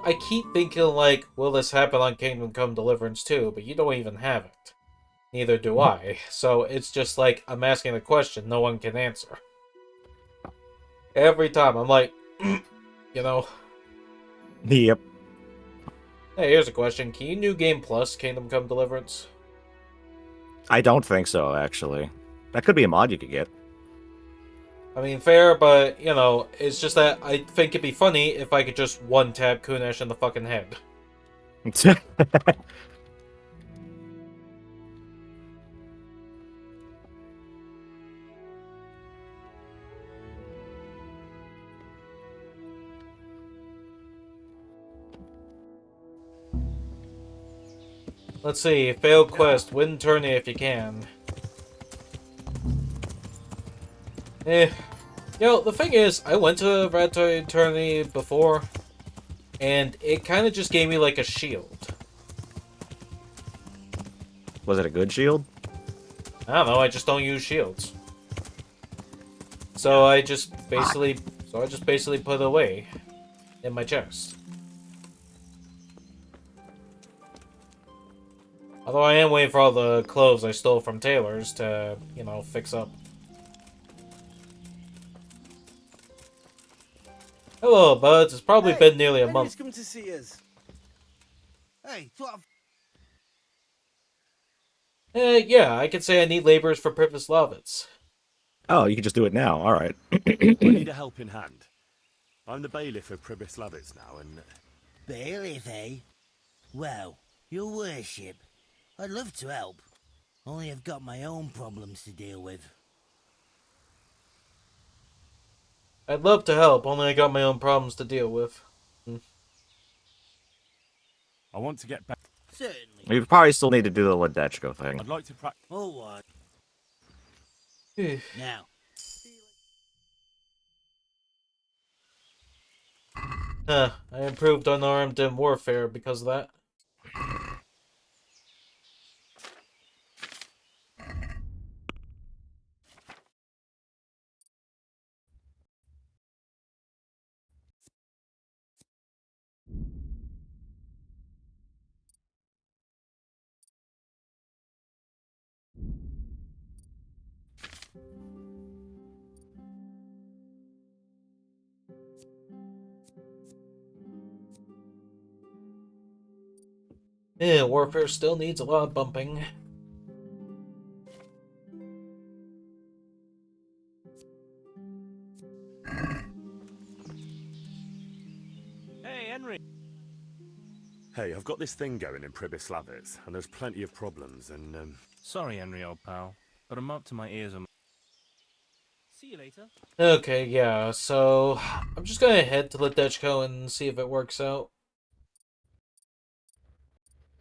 I keep thinking, like, will this happen on Kingdom Come Deliverance too? But you don't even have it. Neither do I. So it's just like, I'm asking a question no one can answer. Every time, I'm like, you know... Yep. Hey, here's a question. Can you New Game Plus Kingdom Come Deliverance? I don't think so, actually. That could be a mod you could get. I mean, fair, but, it's just that I think it'd be funny if I could just one-tap Kunesh in the fucking head. Let's see. Failed quest. Win tourney if you can. The thing is, I went to Red Toy tourney before, and it kind of just gave me, like, a shield. Was it a good shield? I don't know, I just don't use shields. So I just basically put it away in my chest. Although I am waiting for all the clothes I stole from tailors to, fix up. Hello, buds. It's probably been nearly a month. Come to see us. Hey, thought Yeah, I could say I need laborers for Privislavitz. Oh, you can just do it now. All right. I need a helping hand. I'm the bailiff of Pribyslavitz now, and bailiff, eh? Well, your worship, I'd love to help. Only I've got my own problems to deal with. I'd love to help, only I got my own problems to deal with. I want to get back. Certainly. You probably still need to do the Ledechko thing. I'd like to practice. Oh, now. I improved unarmed in warfare because of that. Yeah, warfare still needs a lot of bumping. Hey, Henry. Hey, I've got this thing going in Pribyslavitz, and there's plenty of problems, and, Sorry, Henry, old pal, but I'm up to my ears on. See you later. Okay, yeah, so I'm just gonna head to Ledechko and see if it works out.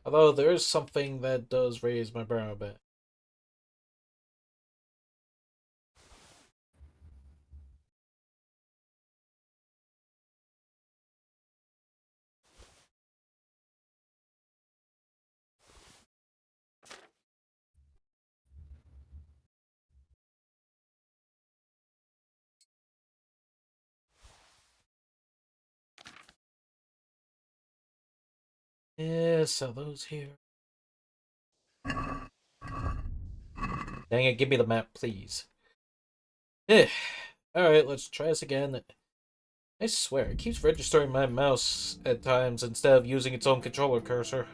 Although there is something that does raise my brow a bit. Yeah, sell those here. Dang it, give me the map, please. Eh. Alright, let's try this again. I swear, it keeps registering my mouse at times instead of using its own controller cursor.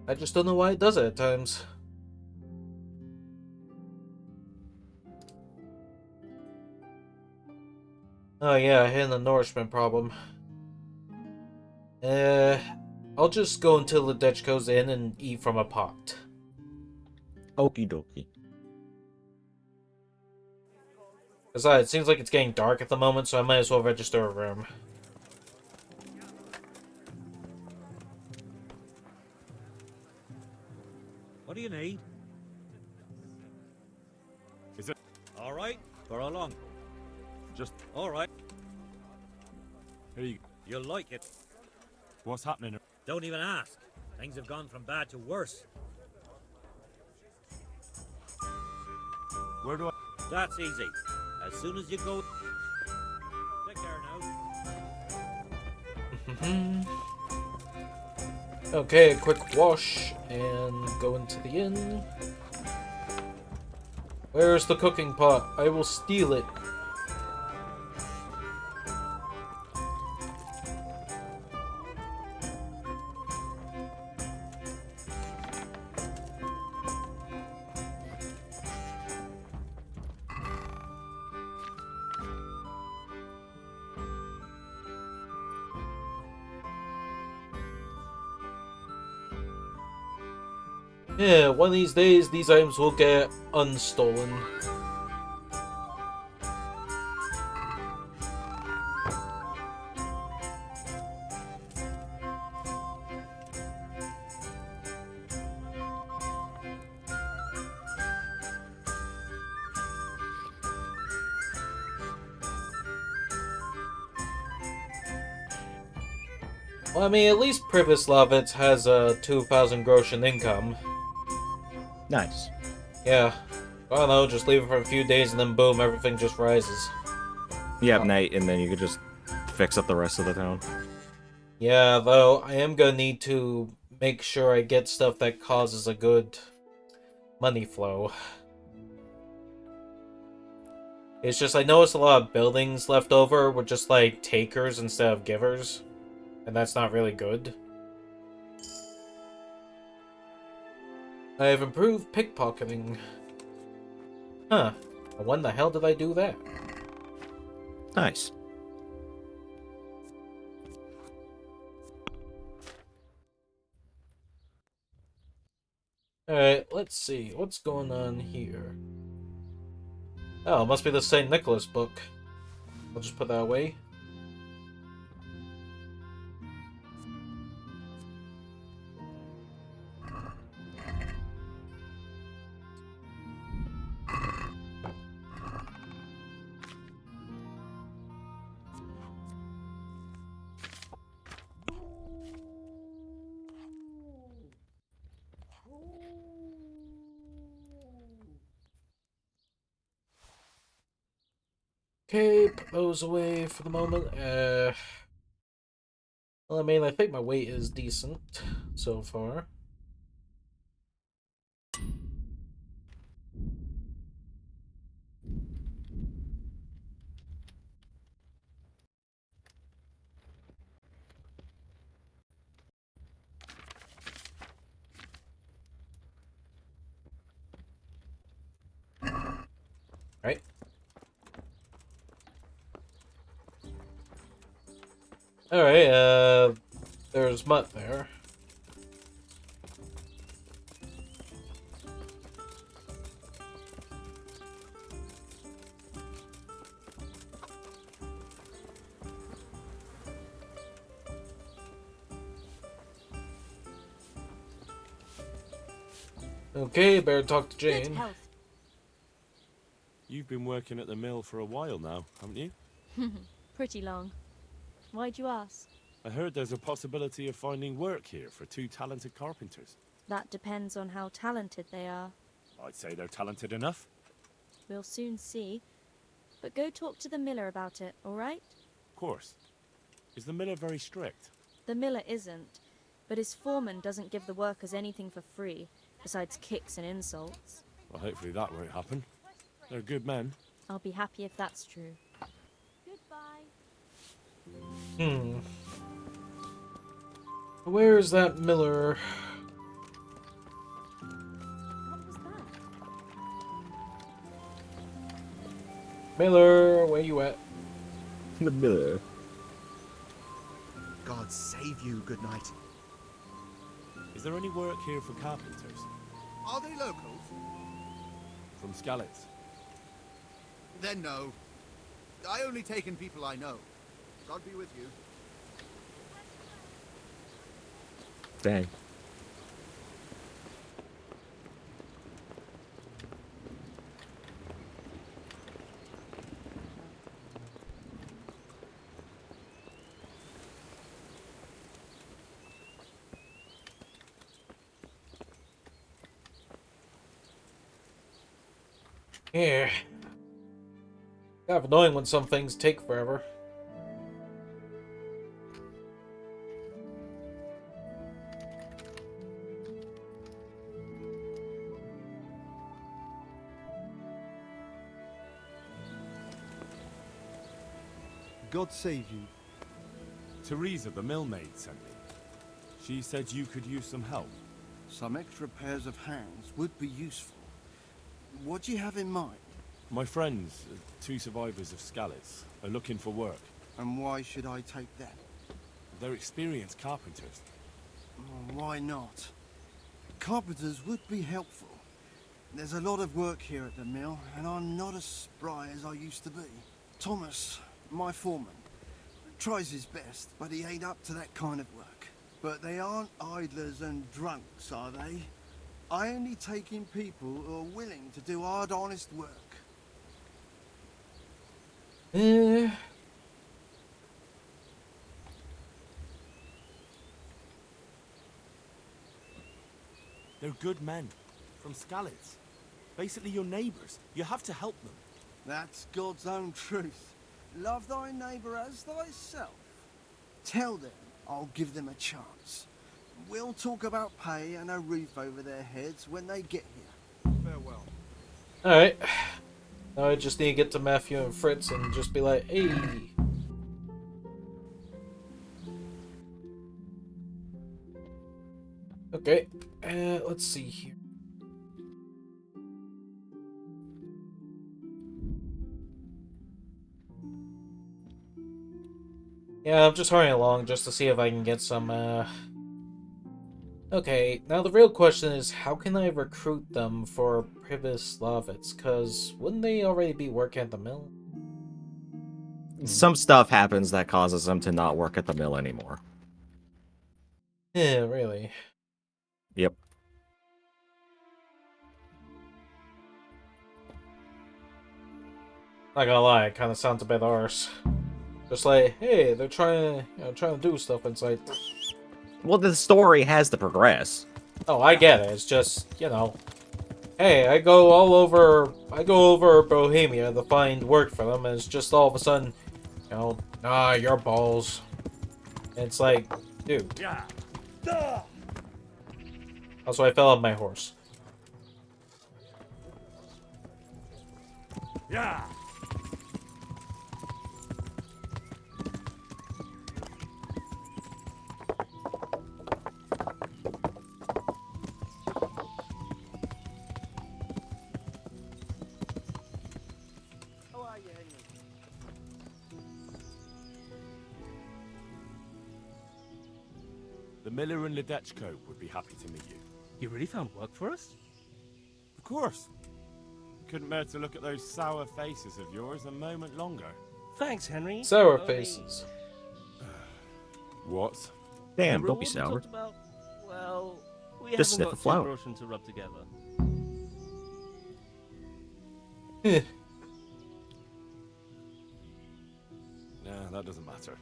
I just don't know why it does it at times. Oh yeah, I hit the nourishment problem. I'll just go until the Dutchko's in and eat from a pot. Okie dokie. Besides, it seems like it's getting dark at the moment, so I might as well register a room. What do you need? is it All right, for how long? just... All right, Here you... you'll like it. What's happening? Don't even ask. Things have gone from bad to worse. Where do I... That's easy. As soon as you go... Take care now. Okay, a quick wash and go into the inn. Where's the cooking pot? I will steal it. Yeah, one of these days, these items will get unstolen. Well, I mean, at least Pribyslavitz has a 2,000 groschen income. Nice. Yeah. I don't know, just leave it for a few days and then boom, everything just rises. You have night, and then you could just fix up the rest of the town. Yeah, though, I am gonna need to make sure I get stuff that causes a good money flow. It's just I noticed a lot of buildings left over were just like takers instead of givers. And that's not really good. I have improved pickpocketing. Huh. When the hell did I do that? Nice. Alright, let's see. What's going on here? Oh, it must be the St. Nicholas book. I'll just put that away. Okay, put those away for the moment. Well, I mean, I think my weight is decent so far. Right? Alright, there's Mutt there. Okay, better talk to Good Jane. health. You've been working at the mill for a while now, haven't you? Pretty long. Why'd you ask? I heard there's a possibility of finding work here for 2 talented carpenters. That depends on how talented they are. I'd say they're talented enough. We'll soon see. But go talk to the miller about it, all right? Of course. Is the miller very strict? The miller isn't, but his foreman doesn't give the workers anything for free, besides kicks and insults. Well, hopefully that won't happen. They're good men. I'll be happy if that's true. Goodbye. Where's that miller? What was that? Miller, where you at? The miller. God save you, good night. Is there any work here for carpenters? Are they locals? From Skalitz? Then no. I only take in people I know. God be with you. Dang. Yeah. Kind of annoying when some things take forever. God save you. Teresa, the millmaid, sent me. She said you could use some help. Some extra pairs of hands would be useful. What do you have in mind? My friends, 2 survivors of Skalitz, are looking for work. And why should I take them? They're experienced carpenters. Oh, why not? Carpenters would be helpful. There's a lot of work here at the mill, and I'm not as spry as I used to be. Thomas, my foreman, tries his best, but he ain't up to that kind of work. But they aren't idlers and drunks, are they? I only take in people who are willing to do hard, honest work. Eh. They're good men. From Skalitz. Basically your neighbours. You have to help them. That's God's own truth. Love thy neighbour as thyself. Tell them I'll give them a chance. We'll talk about pay and a roof over their heads when they get here. Farewell. Alright. Now I just need to get to Matthew and Fritz and just be like, hey. Okay. Let's see here. Yeah, I'm just hurrying along just to see if I can get some, Okay, now the real question is, how can I recruit them for Pribyslavitz? Because wouldn't they already be working at the mill? Some stuff happens that causes them to not work at the mill anymore. Yeah, really. Yep. Not gonna lie, it kind of sounds a bit arse. Just like, hey, they're trying to do stuff, and it's like... Well, the story has to progress. Oh, I get it. It's just, hey, I go over Bohemia to find work for them, and it's just all of a sudden, your balls. And it's like, dude. Yeah. Also, I fell off my horse. Yeah. The miller in Ledechko would be happy to meet you. You really found work for us? Of course. Couldn't bear to look at those sour faces of yours a moment longer. Thanks, Henry. Sour Only- faces. What? Damn, The don't be reward we sour. talked about, well, we Just haven't sniff a got flower. 2 groschen to rub together. Nah, that doesn't matter.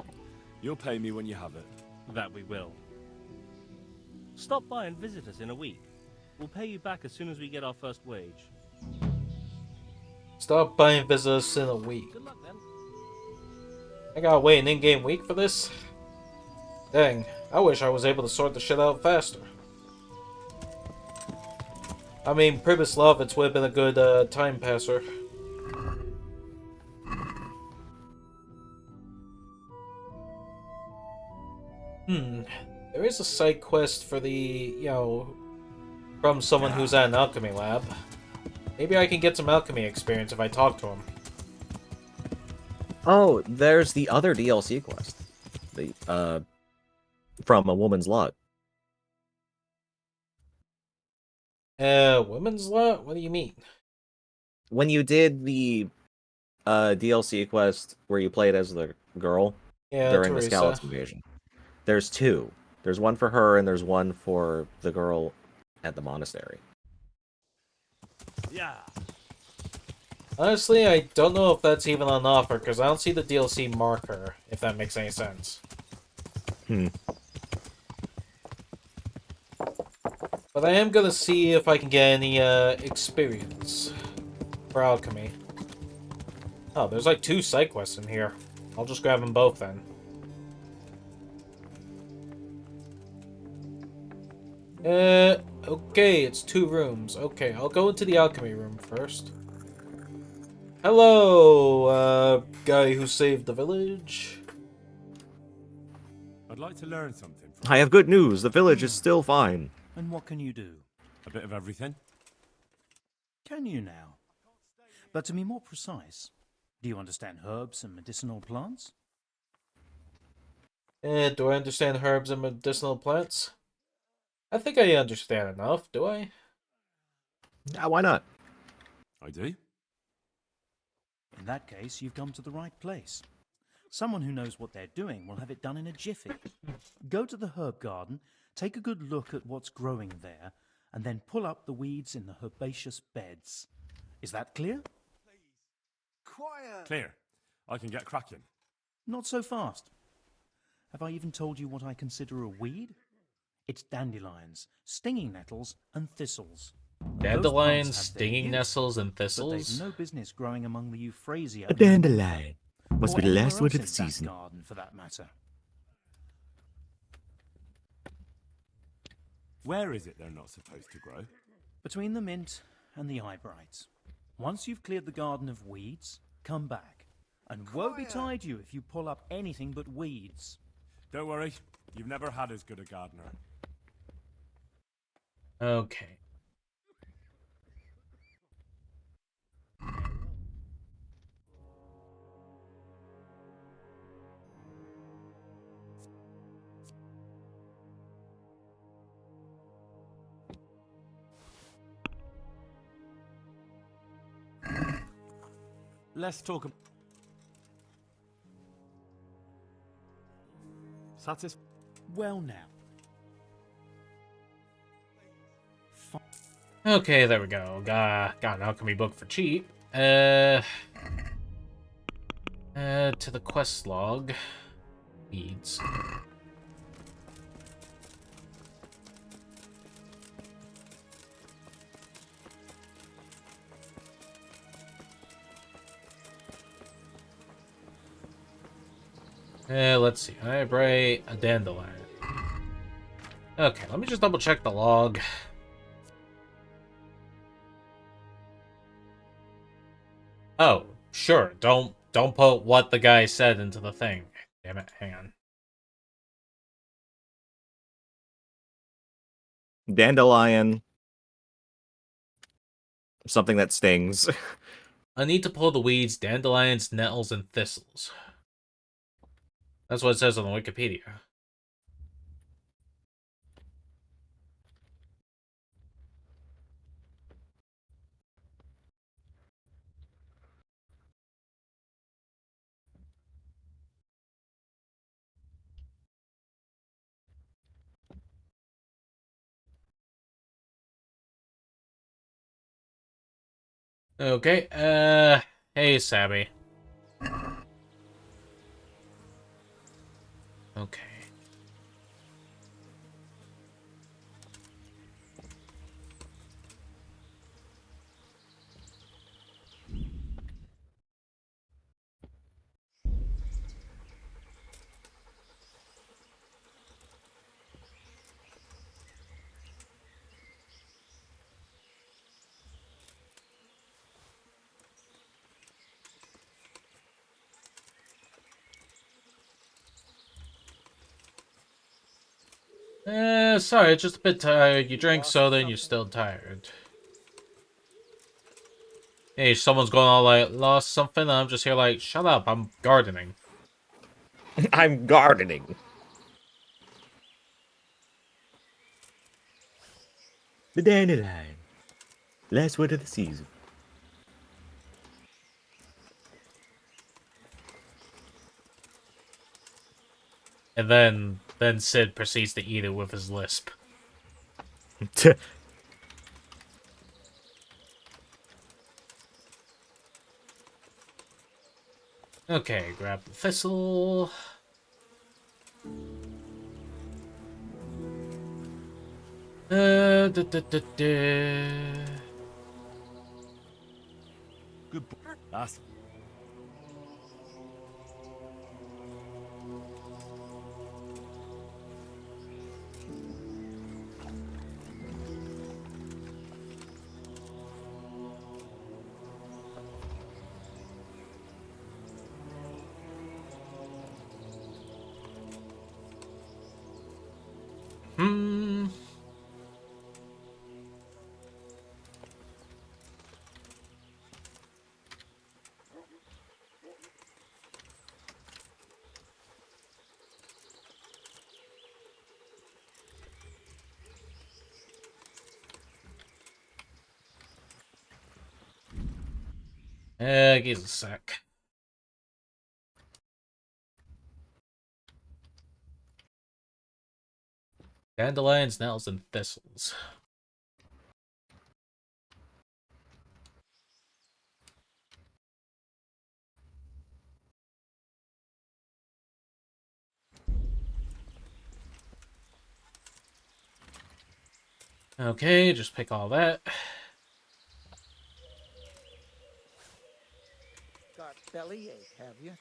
You'll pay me when you have it. That we will. Stop by and visit us in a week. We'll pay you back as soon as we get our first wage. Stop by and visit us in a week. Good luck then. I gotta wait an in-game week for this? Dang, I wish I was able to sort the shit out faster. I mean, Pribyslavitz would have been a good time passer. There is a side quest for the, from someone who's at an alchemy lab. Maybe I can get some alchemy experience if I talk to him. Oh, there's the other DLC quest. The from A Woman's Lot. Women's lot? What do you mean? When you did the DLC quest where you played as the girl during the Teresa. Skalitz invasion. There's 2. There's one for her and there's one for the girl at the monastery. Yeah. Honestly, I don't know if that's even on offer, because I don't see the DLC marker, if that makes any sense. But I am gonna see if I can get any experience for alchemy. Oh, there's like 2 side quests in here. I'll just grab them both then. Okay, it's 2 rooms. Okay, I'll go into the alchemy room first. Hello, guy who saved the village. I'd like to learn something from I have good news. The village is still fine. And what can you do? a bit of everything. Can you now? But to be more precise, do you understand herbs and medicinal plants? Do I understand herbs and medicinal plants? I think I understand enough, do I? Why not? I do. In that case, you've come to the right place. Someone who knows what they're doing will have it done in a jiffy. Go to the herb garden, take a good look at what's growing there, and then pull up the weeds in the herbaceous beds. Is that clear? Quiet! Clear. I can get cracking. Not so fast. Have I even told you what I consider a weed? It's dandelions, stinging nettles, and thistles. Dandelions, Those plants have their stinging use, nettles, and but they've thistles? no business growing among the Euphrasia. A dandelion. Must or be the anywhere last one else of in the that season. garden, for that matter. Where is it they're not supposed to grow? Between the mint and the eyebrights. Once you've cleared the garden of weeds, come back. And woe betide you if you pull up anything but weeds. Don't worry. You've never had as good a gardener. Okay. Let's talk. Well now. Okay, there we go. Got an alchemy book for cheap. To the quest log. Weeds. Let's see. Eyebright, a dandelion. Okay, let me just double check the log. Oh, sure. Don't put what the guy said into the thing. Damn it, hang on. Dandelion. Something that stings. I need to pull the weeds, dandelions, nettles, and thistles. That's what it says on the Wikipedia. Okay, hey, Sabby. Okay. Sorry, just a bit tired. You drank soda and you're still tired. Hey, someone's going all like, lost something, and I'm just here like, shut up, I'm gardening. I'm gardening. The dandelion. Last word of the season. And then Sid proceeds to eat it with his lisp. Okay, grab the thistle. Da, da, da, da. Good boy. That's Hmm. Give us a sec. Dandelions, nails, and thistles. Okay, just pick all that. Got bellyache, have you?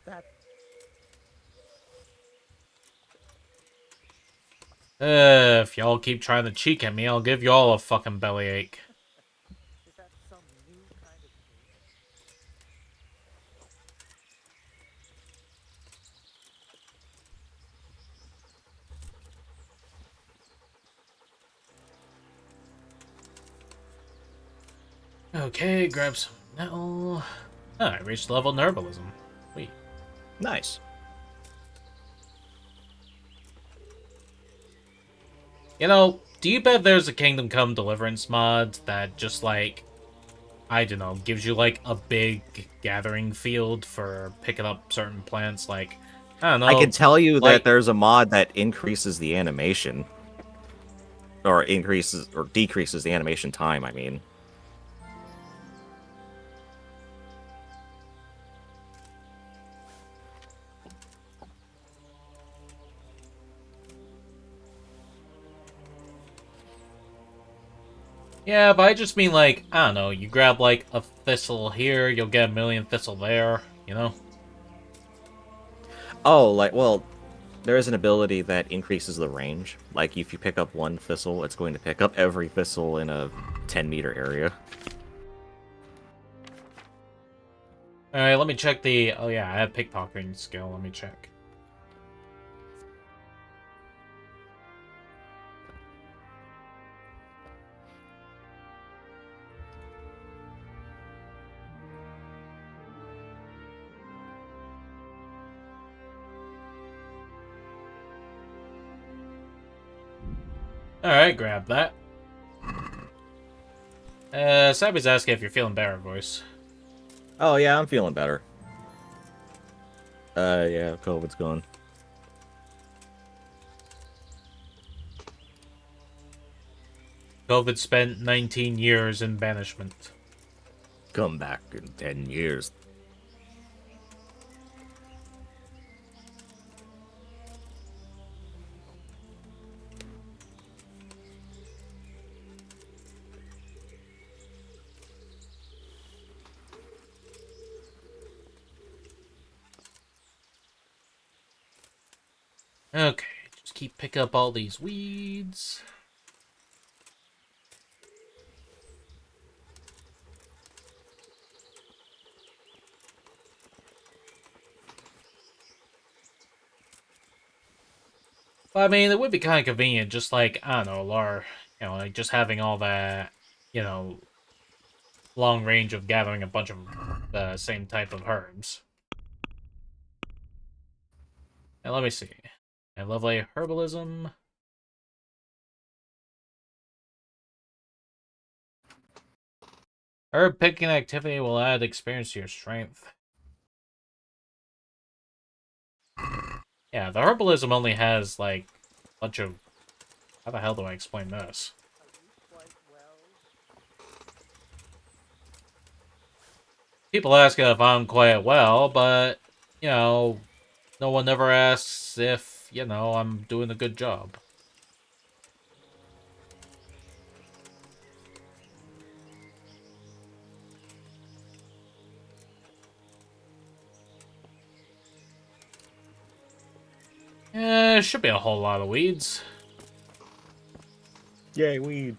That If y'all keep trying to cheek at me, I'll give y'all a fucking bellyache. is that some new kind of Okay, grab some metal. Oh, I reached level in herbalism. Wait. Nice. You know, do you bet there's a Kingdom Come Deliverance mod that just like, I don't know, gives you like a big gathering field for picking up certain plants? Like, I don't know. I can tell you that like, there's a mod that increases the animation. Or increases or decreases the animation time, I mean. Yeah, but I just mean like, I don't know, you grab like a thistle here, you'll get a million thistle there, you know? Oh, like, well, there is an ability that increases the range. Like, if you pick up one thistle, it's going to pick up every thistle in a 10-meter area. Alright, let me check the... Oh yeah, I have pickpocketing skill, let me check. Alright, grab that. Sabby's asking if you're feeling better, voice. Oh, yeah, I'm feeling better. Yeah, COVID's gone. COVID spent 19 years in banishment. come back in 10 years. Okay, just keep picking up all these weeds. But I mean, it would be kind of convenient, just like, I don't know, like just having all that, you know, long range of gathering a bunch of the same type of herbs. And let me see. And lovely herbalism. Herb picking activity will add experience to your strength. Yeah, the herbalism only has, like, a bunch of... How the hell do I explain this? People ask if I'm quite well, but, you know, no one ever asks if, you know, I'm doing a good job. Should be a whole lot of weeds. Yay, weed.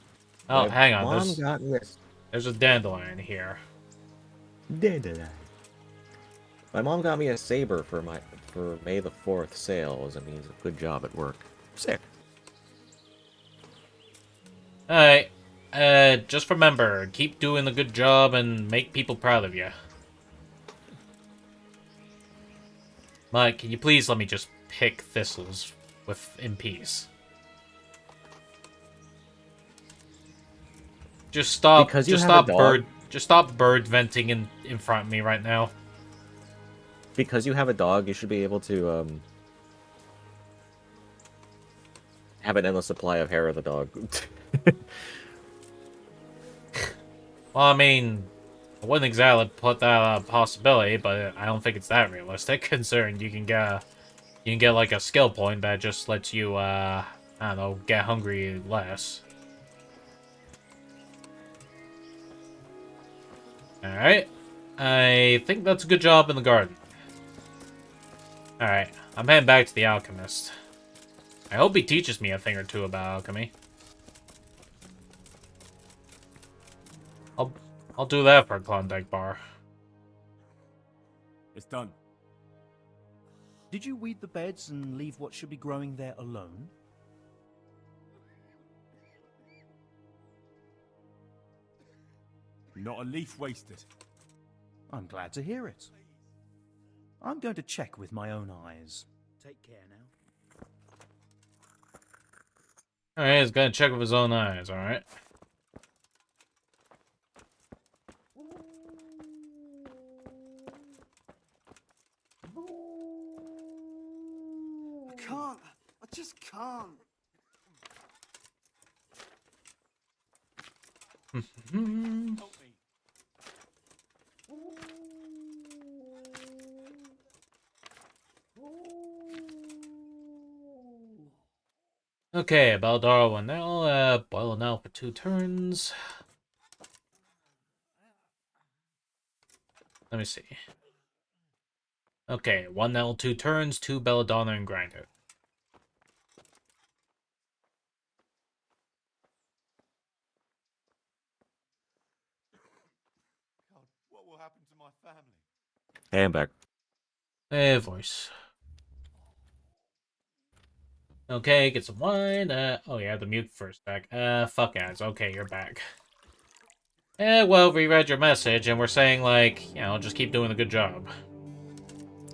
Oh, My hang on. mom got this. There's a dandelion here. Dandelion. My mom got me a saber for May the 4th sale as it means a good job at work. Sick. Alright. Just remember, keep doing the good job and make people proud of you. Mike, can you please let me just pick thistles in peace? Just stop. Because you have a dog? Just stop bird venting in front of me right now. Because you have a dog, you should be able to have an endless supply of hair of the dog. Well, I mean, I wouldn't exactly put that a possibility, but I don't think it's that realistic. Considering you can get like a skill point that just lets you I don't know, get hungry less. Alright. I think that's a good job in the garden. Alright, I'm heading back to the alchemist. I hope he teaches me a thing or two about alchemy. I'll do that for a Klondike bar. It's done. Did you weed the beds and leave what should be growing there alone? Not a leaf wasted. I'm glad to hear it. I'm going to check with my own eyes. Take care now. Alright, he's gonna check with his own eyes, alright? I can't. I just can't. Okay, Baldar one now. Boil now for 2 turns. Let me see. Okay, 1 L, 2 turns, 2 Belladonna, and grind it. God, what will happen to my family? Hey, I'm back. Hey, voice. Okay, get some wine. Oh yeah, the mute first back. Fuck ads. Okay, you're back. Well, we read your message, and we're saying, like, you know, just keep doing a good job.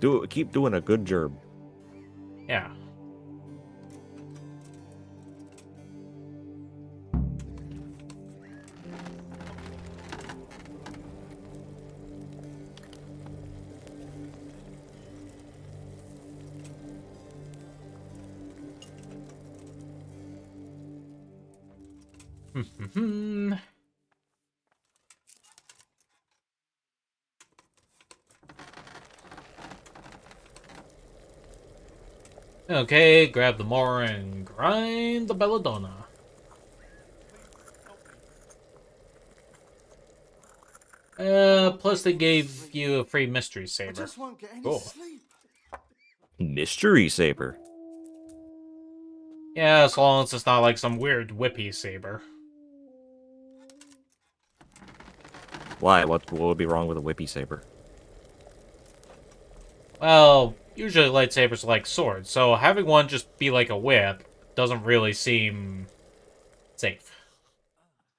Keep doing a good job. Yeah. Okay, grab the mower and grind the belladonna. Plus they gave you a free mystery I saber. just won't get any Cool. sleep. Mystery saber. Yeah, as long as it's not like some weird whippy saber. Why? What would be wrong with a whippy saber? Well, usually lightsabers are like swords, so having one just be like a whip doesn't really seem safe.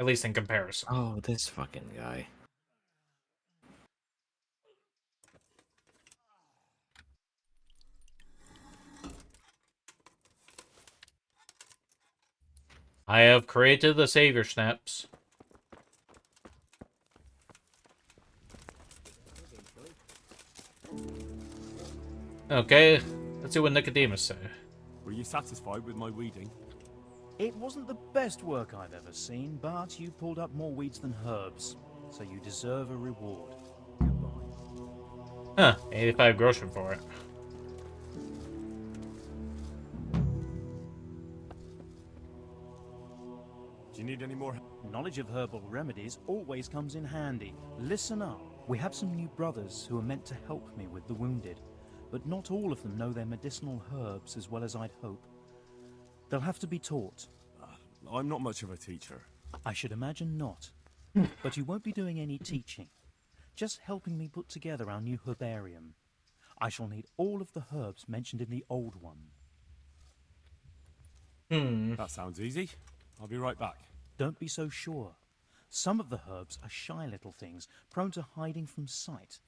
At least in comparison. Oh, this fucking guy. I have created the savior snaps. Okay, let's see what Nicodemus said. Were you satisfied with my weeding? It wasn't the best work I've ever seen, but you pulled up more weeds than herbs, so you deserve a reward. Huh, 85 groschen for it. Do you need any more? Knowledge of herbal remedies always comes in handy. Listen up. We have some new brothers who are meant to help me with the wounded, but not all of them know their medicinal herbs as well as I'd hope. They'll have to be taught. I'm not much of a teacher. I should imagine not. But you won't be doing any teaching. Just helping me put together our new herbarium. I shall need all of the herbs mentioned in the old one. That sounds easy. I'll be right back. Don't be so sure. Some of the herbs are shy little things, prone to hiding from sight.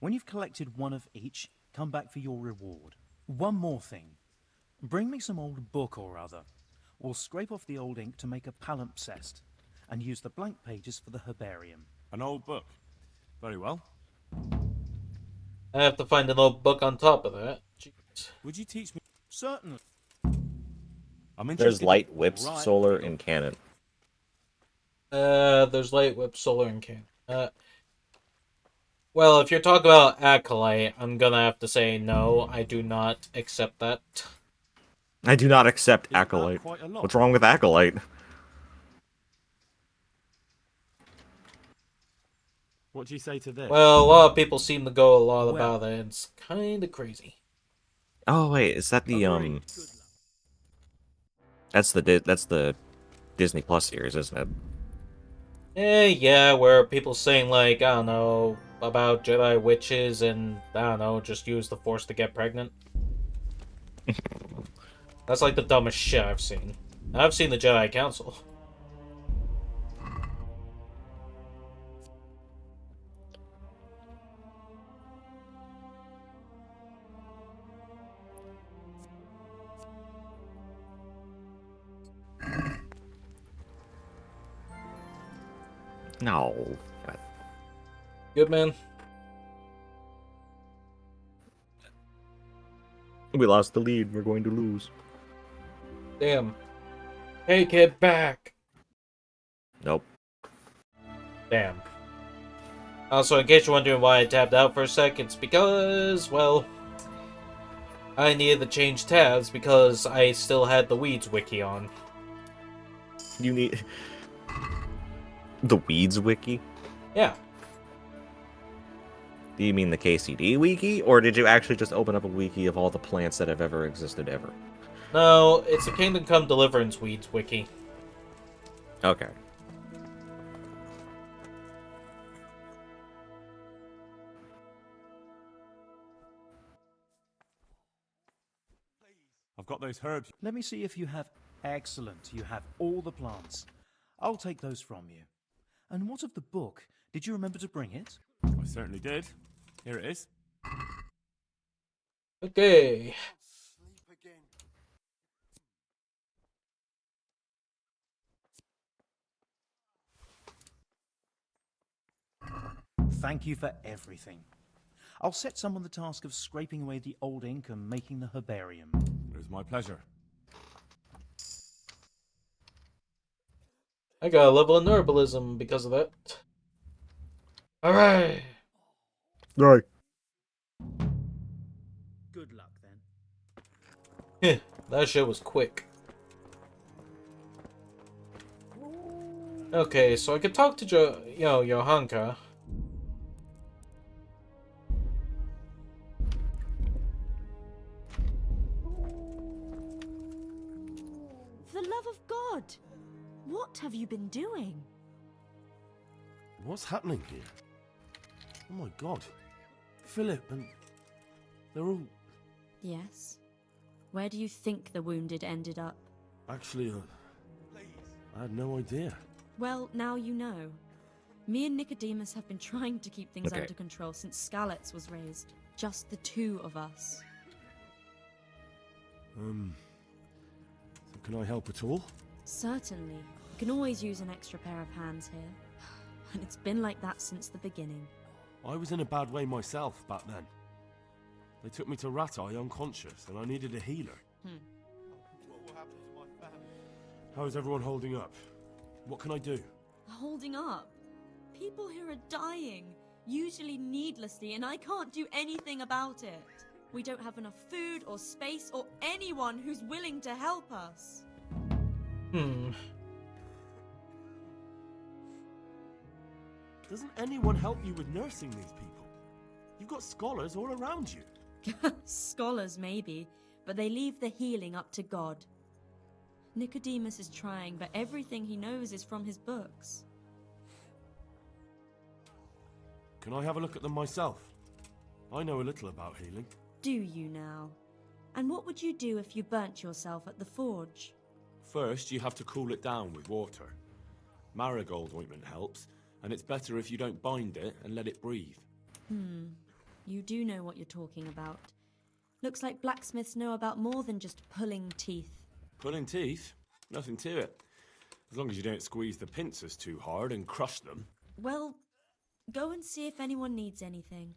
When you've collected one of each, come back for your reward. One more thing. Bring me some old book or other. We'll scrape off the old ink to make a palimpsest, and use the blank pages for the herbarium. An old book. Very well. I have to find an old book on top of that. Jeez. Would you teach me? Certainly. I'm interested. There's light whips, Right. solar, and cannon. There's light whip, solar, and cannon. Well, if you're talking about Acolyte, I'm gonna have to say no, I do not accept that. I do not accept Isn't that Acolyte. quite a lot? What's wrong with Acolyte? What do you say to this? Well, a lot of people seem to go a lot about it, and it's kinda crazy. Oh wait, is that the That's the Disney Plus series, isn't it? Yeah, where people saying like, I don't know, about Jedi witches and, I don't know, just use the Force to get pregnant. That's like the dumbest shit I've seen. I've seen the Jedi Council. No. Good man. We lost the lead. We're going to lose. Damn. Take it back. Nope. Damn. Also, in case you're wondering why I tabbed out for a sec, it's because, well, I needed to change tabs because I still had the Weeds wiki on. You need the Weeds wiki? Yeah. Do you mean the KCD wiki, or did you actually just open up a wiki of all the plants that have ever existed ever? No, it's a Kingdom Come Deliverance Weeds wiki. Okay. I've got those herbs. Let me see if you have... Excellent. You have all the plants. I'll take those from you. And what of the book? Did you remember to bring it? I certainly did. Here it is. Okay. Sleep again. Thank you for everything. I'll set someone the task of scraping away the old ink and making the herbarium. It was my pleasure. I got a level in herbalism because of that. Alright. Right. Good luck then. That shit was quick. Okay, so I could talk to Johanka. For the love of God! What have you been doing? What's happening here? Oh my god. Philip and... they're all... Yes. Where do you think the wounded ended up? Actually, I had no idea. Well, now you know. Me and Nicodemus have been trying to keep things Okay. under control since Skalitz was raised. Just the two of us. So can I help at all? Certainly. You can always use an extra pair of hands here. And it's been like that since the beginning. I was in a bad way myself back then. They took me to Ratai unconscious, and I needed a healer. What will happen to my family? How is everyone holding up? What can I do? Holding up? People here are dying, usually needlessly, and I can't do anything about it. We don't have enough food or space or anyone who's willing to help us. Doesn't anyone help you with nursing these people? You've got scholars all around you. Scholars, maybe, but they leave the healing up to God. Nicodemus is trying, but everything he knows is from his books. Can I have a look at them myself? I know a little about healing. Do you now? And what would you do if you burnt yourself at the forge? First, you have to cool it down with water. Marigold ointment helps, and it's better if you don't bind it and let it breathe. You do know what you're talking about. Looks like blacksmiths know about more than just pulling teeth. Pulling teeth? Nothing to it. As long as you don't squeeze the pincers too hard and crush them. Well, go and see if anyone needs anything.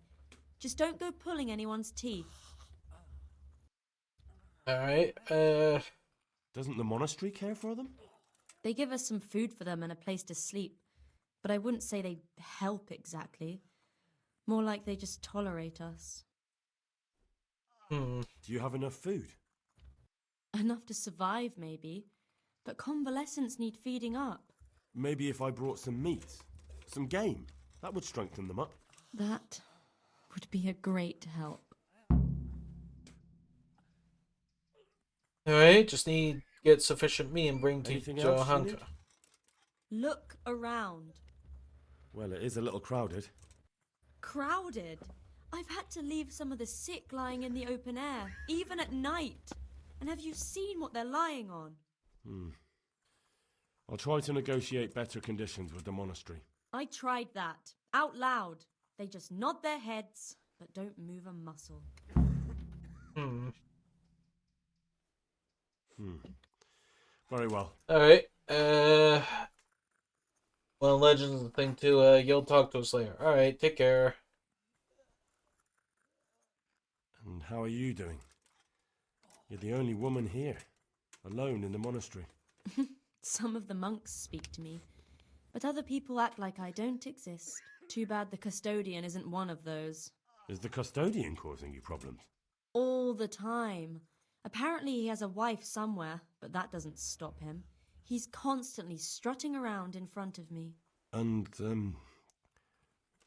Just don't go pulling anyone's teeth. Alright, Doesn't the monastery care for them? They give us some food for them and a place to sleep, but I wouldn't say they help exactly. More like they just tolerate us. Do you have enough food? Enough to survive, maybe, but convalescents need feeding up. Maybe if I brought some meat, some game, that would strengthen them up. That would be a great help. alright, just need to get sufficient meat and bring to Anything else you Johanka. need? Look around. Well, it is a little crowded. Crowded. I've had to leave some of the sick lying in the open air, even at night. And have you seen what they're lying on? I'll try to negotiate better conditions with the monastery. I tried that, out loud. They just nod their heads, but don't move a muscle. Very well. Alright, well, Legends the thing too, you'll talk to us later. Alright, take care. And how are you doing? You're the only woman here, alone in the monastery. Some of the monks speak to me, but other people act like I don't exist. Too bad the custodian isn't one of those. Is the custodian causing you problems? All the time. Apparently he has a wife somewhere, but that doesn't stop him. He's constantly strutting around in front of me. And,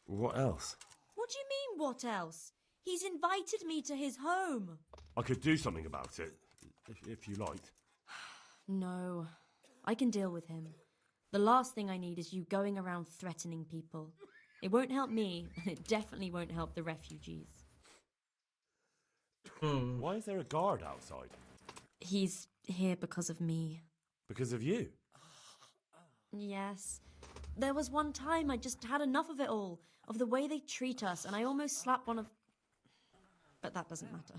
what else? What do you mean, what else? He's invited me to his home. I could do something about it, if you liked. No, I can deal with him. The last thing I need is you going around threatening people. It won't help me, and it definitely won't help the refugees. Why is there a guard outside? He's here because of me. Because of you? Yes. There was one time I just had enough of it all, of the way they treat us, and I almost slapped one of... But that doesn't matter.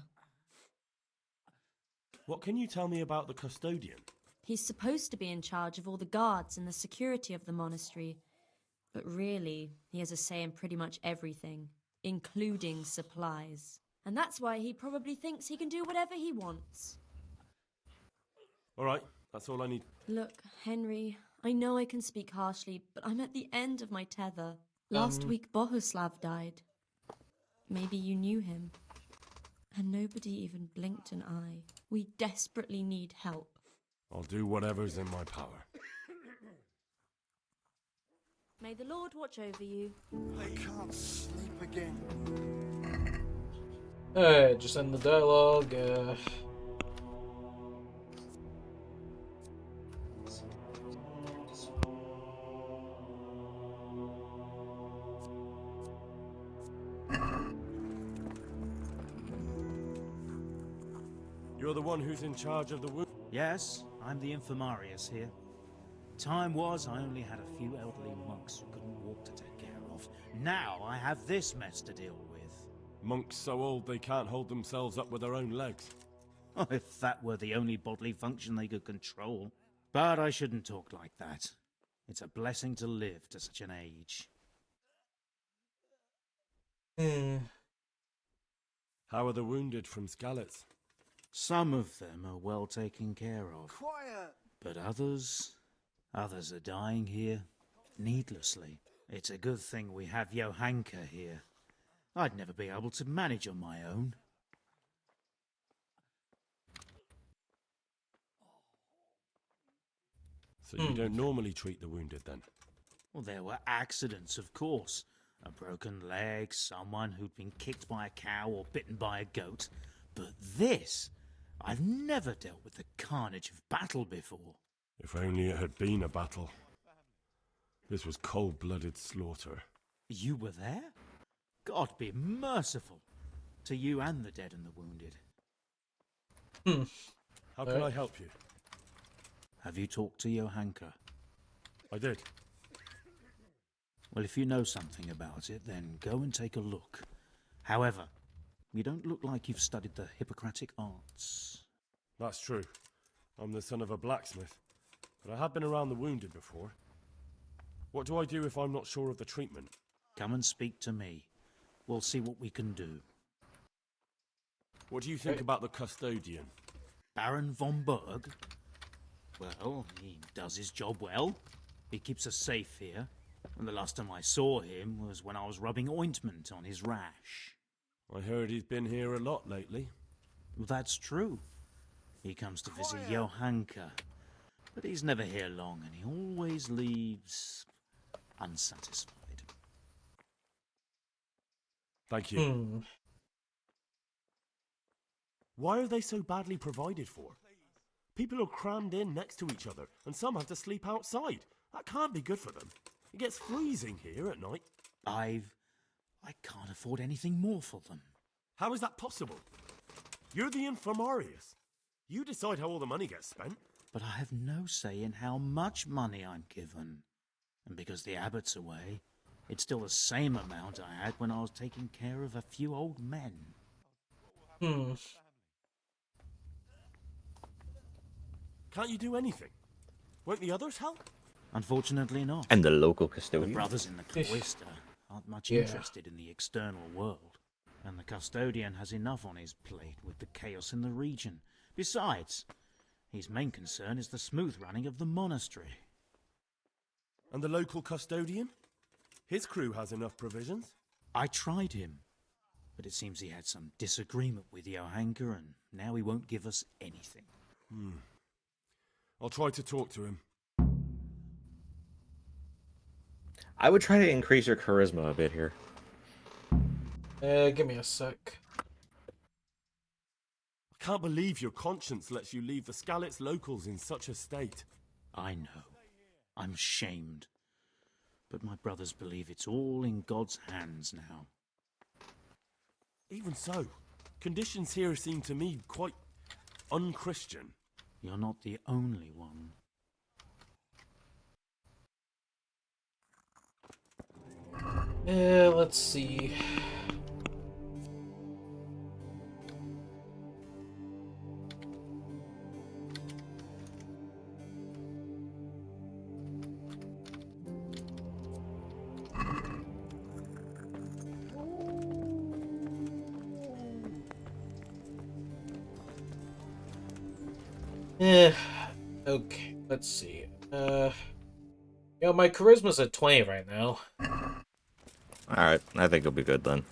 What can you tell me about the custodian? He's supposed to be in charge of all the guards and the security of the monastery. But really, he has a say in pretty much everything, including supplies. And that's why he probably thinks he can do whatever he wants. All right, that's all I need. Look, Henry, I know I can speak harshly, but I'm at the end of my tether. Last week, Bohuslav died. Maybe you knew him. And nobody even blinked an eye. We desperately need help. I'll do whatever's in my power. May the Lord watch over you. I can't sleep again. Alright, just end the dialogue. You're the one who's in charge of the wound? Yes, I'm the infirmarius here. Time was I only had a few elderly monks who couldn't walk to take care of. Now I have this mess to deal with. Monks so old they can't hold themselves up with their own legs. Oh, if that were the only bodily function they could control. But I shouldn't talk like that. It's a blessing to live to such an age. How are the wounded from Skalitz? Some of them are well taken care of. Quiet! But others are dying here, needlessly. It's a good thing we have Johanka here. I'd never be able to manage on my own. So you don't normally treat the wounded then? Well, there were accidents, of course. A broken leg, someone who'd been kicked by a cow or bitten by a goat. But this, I've never dealt with the carnage of battle before. If only it had been a battle. This was cold-blooded slaughter. You were there? God be merciful to you and the dead and the wounded. How can I help you? Have you talked to Johanka? I did. Well, if you know something about it, then go and take a look. However, you don't look like you've studied the Hippocratic arts. That's true. I'm the son of a blacksmith, but I have been around the wounded before. What do I do if I'm not sure of the treatment? Come and speak to me. We'll see what we can do. What do you think about the custodian? Baron von Berg? Well, he does his job well. He keeps us safe here. And the last time I saw him was when I was rubbing ointment on his rash. I heard he's been here a lot lately. Well, that's true. He comes to visit Johanka. But he's never here long, and he always leaves unsatisfied. Thank you. Why are they so badly provided for? People are crammed in next to each other, and some have to sleep outside. That can't be good for them. It gets freezing here at night. I can't afford anything more for them. How is that possible? You're the infirmarius. You decide how all the money gets spent. But I have no say in how much money I'm given. And because the abbot's away, it's still the same amount I had when I was taking care of a few old men. Can't you do anything? Won't the others help? Unfortunately not. And the local The custodian. brothers in the cloister aren't much interested in the external world. And the custodian has enough on his plate with the chaos in the region. Besides, his main concern is the smooth running of the monastery. And the local custodian? His crew has enough provisions. I tried him, but it seems he had some disagreement with Johanka, and now he won't give us anything. I'll try to talk to him. I would try to increase your charisma a bit here. Give me a sec. I can't believe your conscience lets you leave the Skalitz locals in such a state. I know. I'm shamed. But my brothers believe it's all in God's hands now. Even so, conditions here seem to me quite unchristian. You're not the only one. Let's see. Okay, let's see. My charisma's at 20 right now. Alright, I think it'll be good then.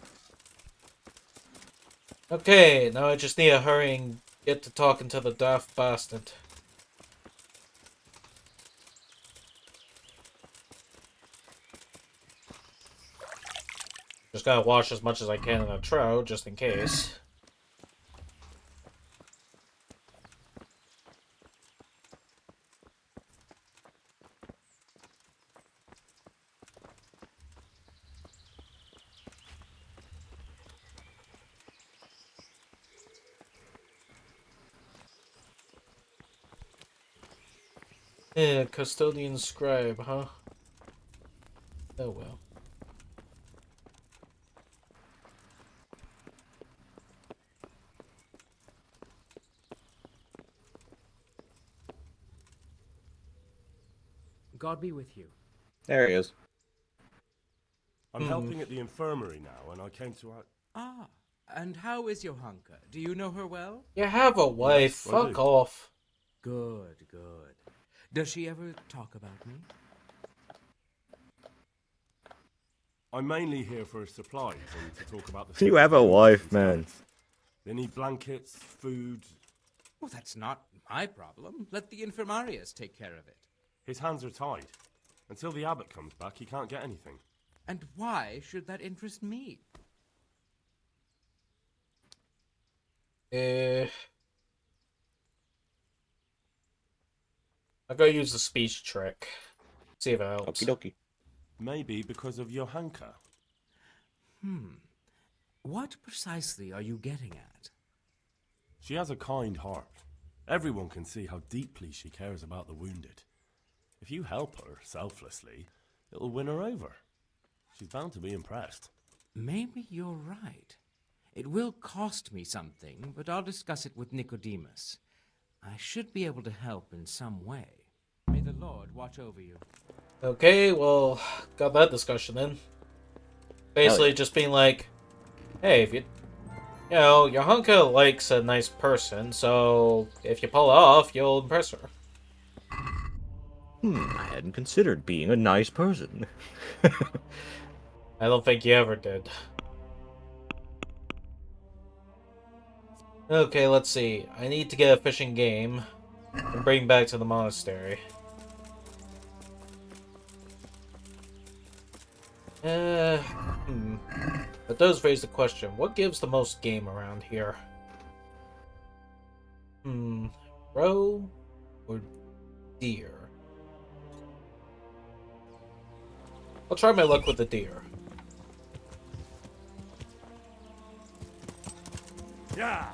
Okay, now I just need a hurrying Get to talking to the daft bastard. Just gotta wash as much as I can in a trout, just in case. Yeah, custodian scribe, huh? Oh well. God be with you. There he is. I'm helping at the infirmary now, and I came to... Ah, and how is Johanka? Do you know her well? You have a wife. Yes, I Fuck do. off. Good, good. Does she ever talk about me? I'm mainly here for supplies and to talk about the... You have a wife, man. They need blankets, food... Well, that's not my problem. Let the infirmarius take care of it. His hands are tied. Until the abbot comes back, he can't get anything. And why should that interest me? I'll go use the speech trick. See if it helps. Okie dokie. Maybe because of Johanka. What precisely are you getting at? She has a kind heart. Everyone can see how deeply she cares about the wounded. If you help her selflessly, it'll win her over. She's bound to be impressed. Maybe you're right. It will cost me something, but I'll discuss it with Nicodemus. I should be able to help in some way. May the Lord watch over you. Okay, well, got that discussion then. Basically just being like, hey, if you know, Johanka likes a nice person, so if you pull it off, you'll impress her. I hadn't considered being a nice person. I don't think you ever did. Okay, let's see. I need to get a fishing game and bring back to the monastery. That does raise the question, what gives the most game around here? Roe or deer? I'll try my luck with the deer. Yeah.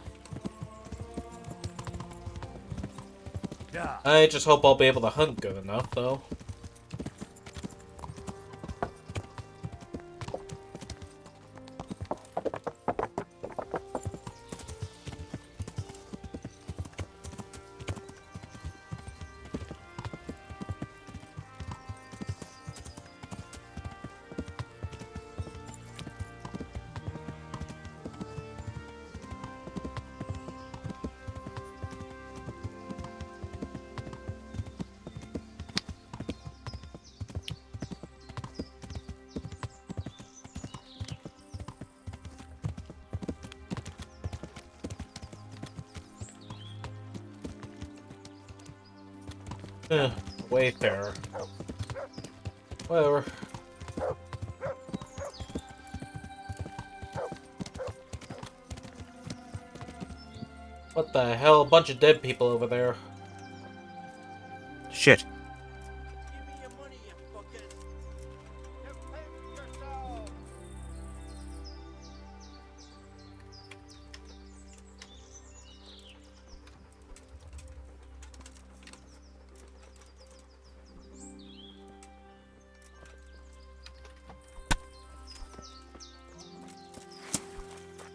Yeah. I just hope I'll be able to hunt good enough, though. Wayfarer. Whatever. What the hell? A bunch of dead people over there. Shit.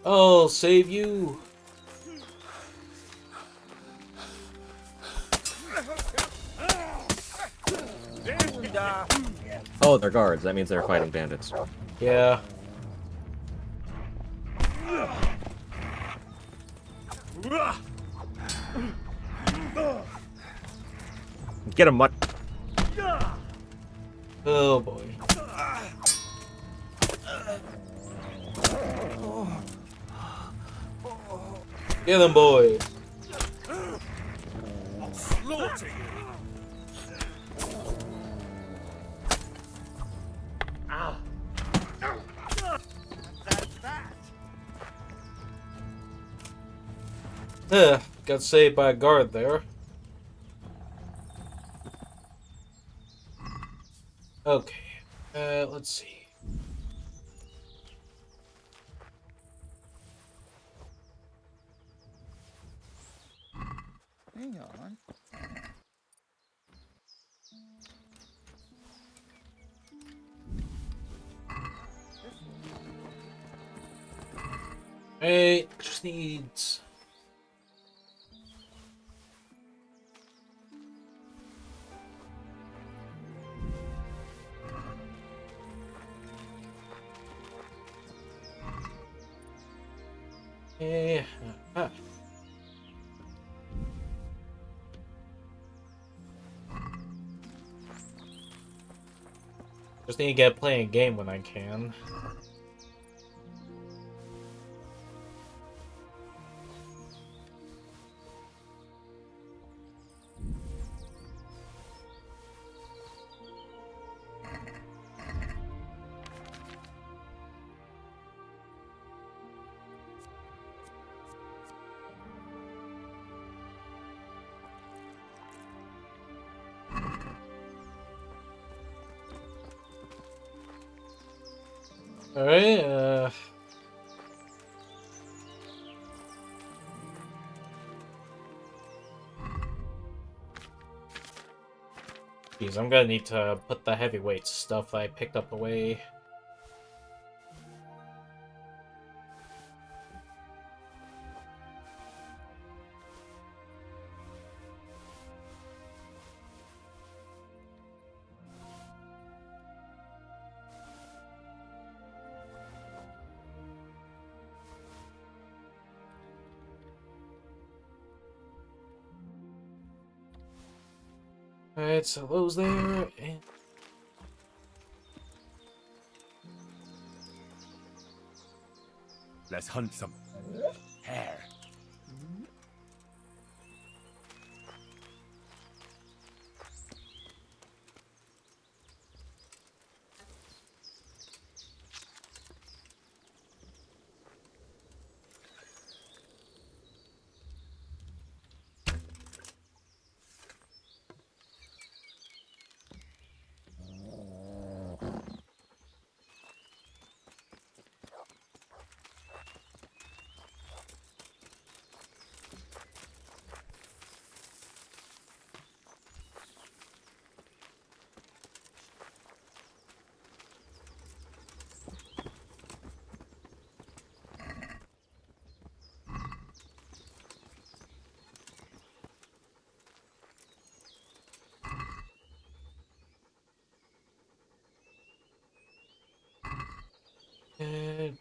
I'll save you. Oh, they're guards. That means they're fighting bandits. Yeah. Get him, mutt. Oh boy. Get him, boy. Got saved by a guard there. Okay, let's see. Hang on. Hey, just needs. Hey, just need to get playing a game when I can. Alright, geez, I'm gonna need to put the heavyweight stuff I picked up away. Alright, so those there, and... Let's hunt some hare.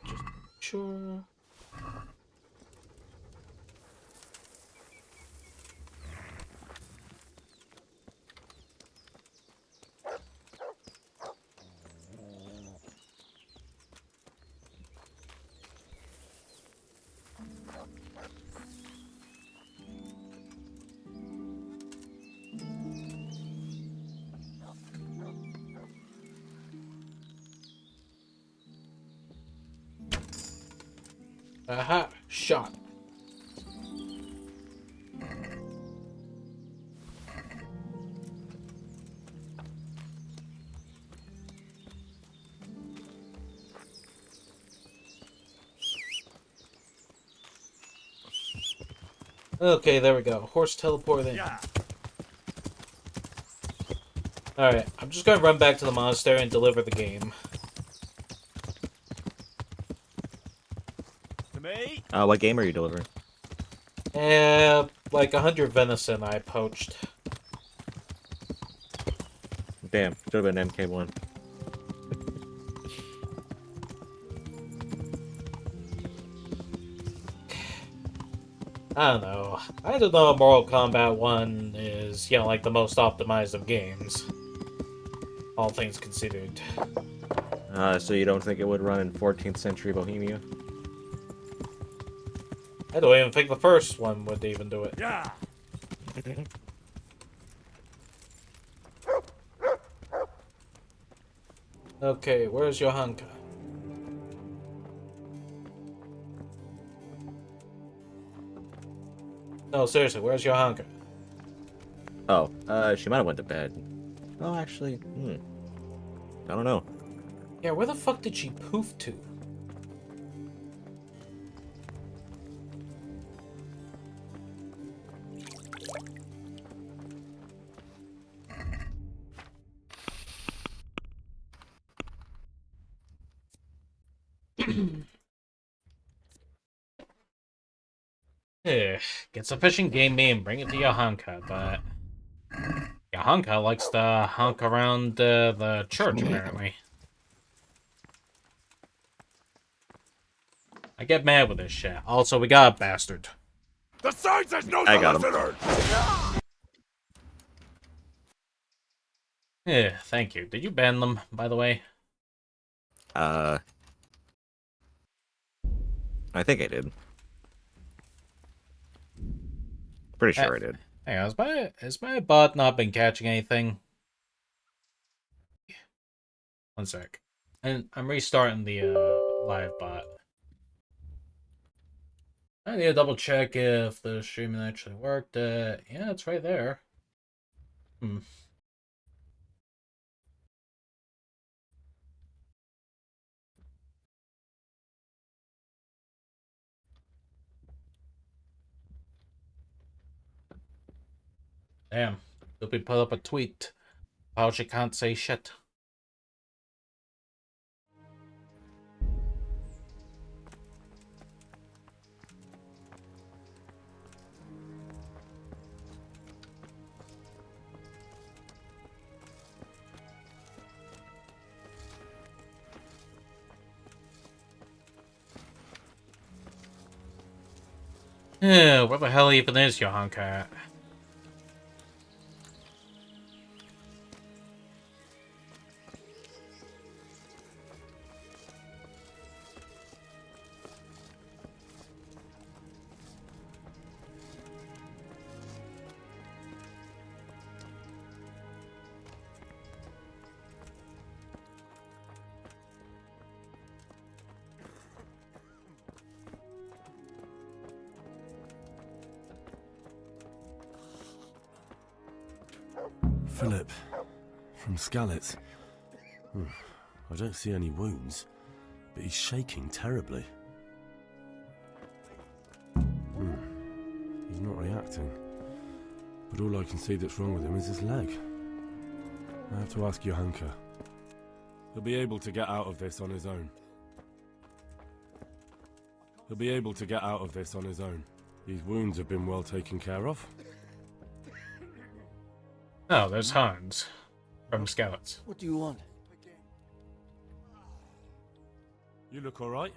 just sure. Aha! Shot. Okay, there we go. Horse teleport in. Yeah. Alright, I'm just gonna run back to the monastery and deliver the game. To me? What game are you delivering? Like 100 venison I poached. Damn, should have been MK1. I don't know. I don't know if Mortal Kombat 1 is, you know, like the most optimized of games. All things considered. So you don't think it would run in 14th century Bohemia? I don't even think the first one would even do it. Yeah. Okay, where's Johanka? No, seriously, where's Johanka? Oh, she might have went to bed. Oh, actually, I don't know. Yeah, where the fuck did she poof to? Ugh, get some fishing game me and bring it to Johanka, but Johanka likes to honk around the church, apparently. I get mad with this shit. Also, we got a bastard. The sign says no I got him. solicitors! Yeah, thank you. Did you ban them, by the way? I think I did. Pretty sure I did. Hang on, has my bot not been catching anything? One sec. And I'm restarting the live bot. I need to double check if the streaming actually worked. Yeah, it's right there. Damn. Dopey put up a tweet. How she can't say shit. Yeah, where the hell even is Johanka at? Philip, from Skalitz. I don't see any wounds, but he's shaking terribly. He's not reacting. But all I can see that's wrong with him is his leg. I have to ask Johanka. He'll be able to get out of this on his own. He'll be able to get out of this on his own. These wounds have been well taken care of. Oh, there's Hans. From Skalitz. What do you want? You look alright?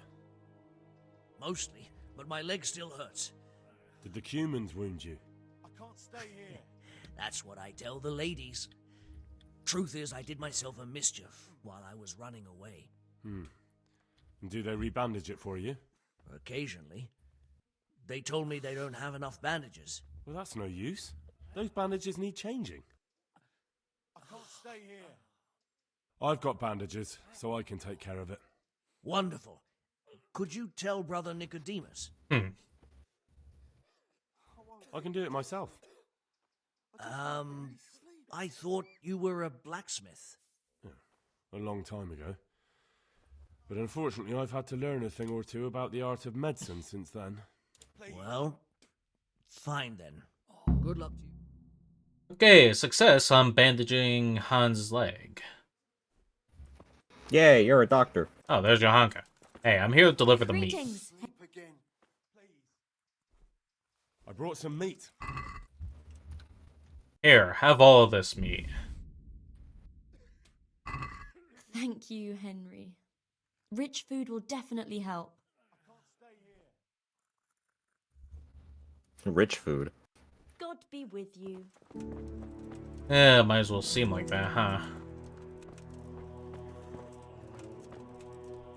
Mostly, but my leg still hurts. Did the humans wound you? I can't stay here. That's what I tell the ladies. Truth is, I did myself a mischief while I was running away. And do they rebandage it for you? Occasionally. They told me they don't have enough bandages. Well, that's no use. Those bandages need changing. I can't stay here. I've got bandages, so I can take care of it. Wonderful. Could you tell Brother Nicodemus? I can do it myself. I thought you were a blacksmith. A long time ago. But unfortunately, I've had to learn a thing or two about the art of medicine since then. Well, fine then. Good luck to you. Okay, success on bandaging Hans' leg. Yay, you're a doctor. Oh, there's Johanka. Hey, I'm here to deliver the meat. Greetings. I brought some meat. Here, have all of this meat. Thank you, Henry. Rich food will definitely help. Rich food. God be with you. Yeah, might as well seem like that, huh?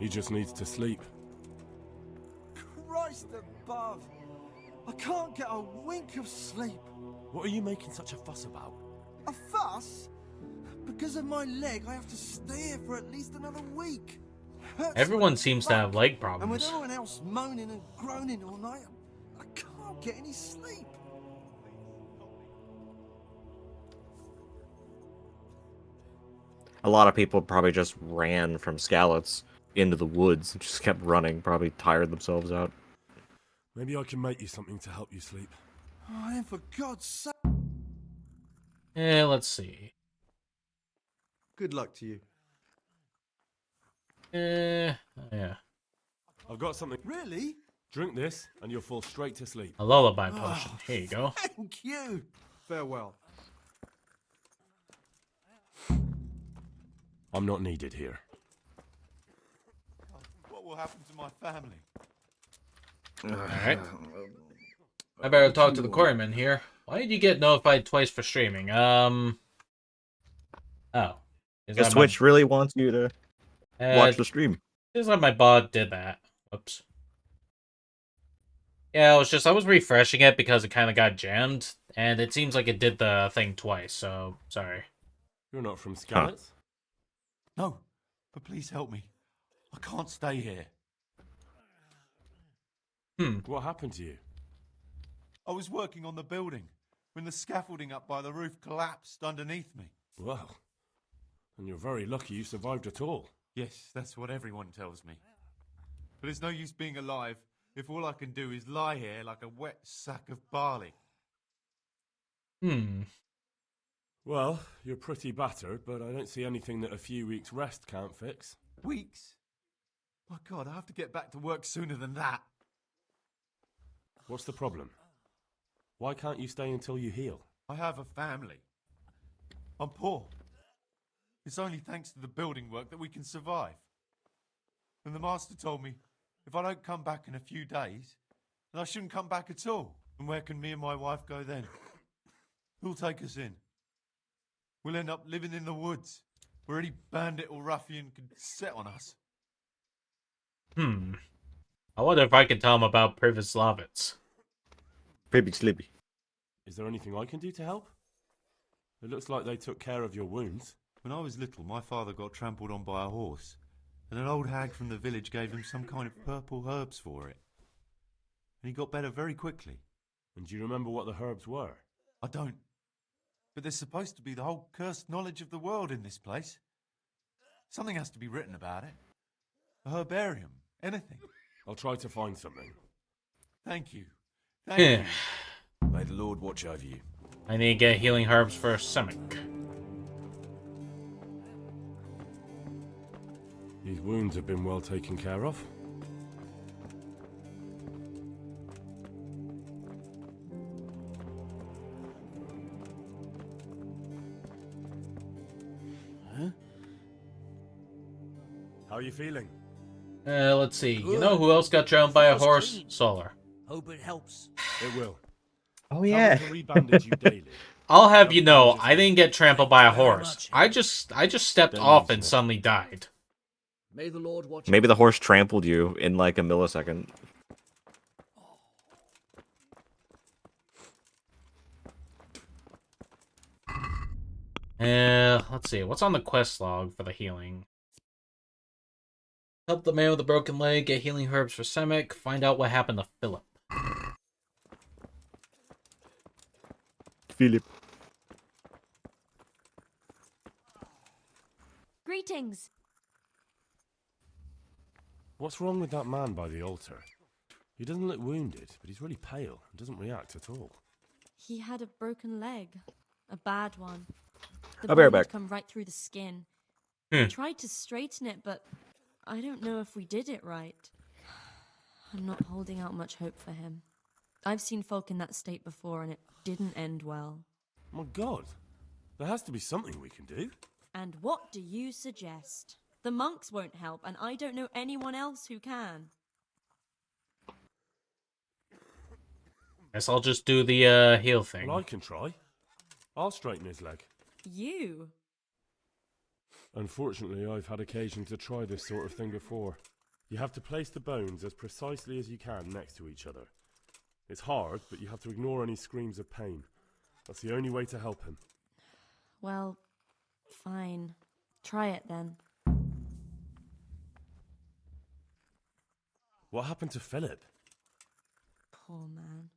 He just needs to sleep. Christ above! I can't get a wink of sleep. What are you making such a fuss about? A fuss? Because of my leg, I have to stay here for at least another week. Hurts Everyone like seems to have fuck. leg And with problems. everyone else moaning and groaning all night, I can't get any sleep. A lot of people probably just ran from Skalitz into the woods and just kept running, probably tired themselves out. Maybe I can make you something to help you sleep. Oh, then for God's sake. Let's see. Good luck to you. Yeah. I've got something. Really? Drink this, and you'll fall straight to sleep. A lullaby potion. Here you go. Thank you. Farewell. I'm not needed here. What will happen to my family? Alright. I better talk to the quarryman here. Why did you get notified twice for streaming? Oh. Is Because that Twitch really wants you to watch the stream. Seems like my bot did that. Whoops. Yeah, I was refreshing it because it kind of got jammed, and it seems like it did the thing twice, so sorry. You're not from Skalitz? No, but please help me. I can't stay here. What happened to you? I was working on the building when the scaffolding up by the roof collapsed underneath me. Well, and you're very lucky you survived at all. Yes, that's what everyone tells me. But it's no use being alive if all I can do is lie here like a wet sack of barley. Well, you're pretty battered, but I don't see anything that a few weeks' rest can't fix. Weeks? My God, I have to get back to work sooner than that. What's the problem? Why can't you stay until you heal? I have a family. I'm poor. It's only thanks to the building work that we can survive. And the master told me if I don't come back in a few days, then I shouldn't come back at all. And where can me and my wife go then? Who'll take us in? We'll end up living in the woods, where any bandit or ruffian can set on us. I wonder if I can tell him about Privislavitz. Privislavitz. Is there anything I can do to help? It looks like they took care of your wounds. When I was little, my father got trampled on by a horse, and an old hag from the village gave him some kind of purple herbs for it. And he got better very quickly. And do you remember what the herbs were? I don't. But there's supposed to be the whole cursed knowledge of the world in this place. Something has to be written about it. A herbarium. Anything. I'll try to find something. Thank you. Thank you. May the Lord watch over you. I need to get healing herbs for Semic. These wounds have been well taken care of. How are you feeling? Let's see. You know who else got drowned by a horse? Solar. Hope it helps. It will. Oh yeah. Rebandage you daily. I'll have you know, I didn't get trampled by a horse. I just stepped off and suddenly died. May the Lord watch. Maybe the horse trampled you in like a millisecond. Let's see. What's on the quest log for the healing? Help the man with the broken leg, get healing herbs for Semic, find out what happened to Philip. Philip. Greetings. What's wrong with that man by the altar? He doesn't look wounded, but he's really pale and doesn't react at all. He had a broken leg. A bad one. The I'll be right blade had back. come right through the skin. I tried to straighten it, but I don't know if we did it right. I'm not holding out much hope for him. I've seen folk in that state before, and it didn't end well. My God, there has to be something we can do. And what do you suggest? The monks won't help, and I don't know anyone else who can. Guess I'll just do the heal thing. Well, I can try. I'll straighten his leg. You? Unfortunately, I've had occasion to try this sort of thing before. You have to place the bones as precisely as you can next to each other. It's hard, but you have to ignore any screams of pain. That's the only way to help him. Well, Fine. Try it then. What happened to Philip? Poor man.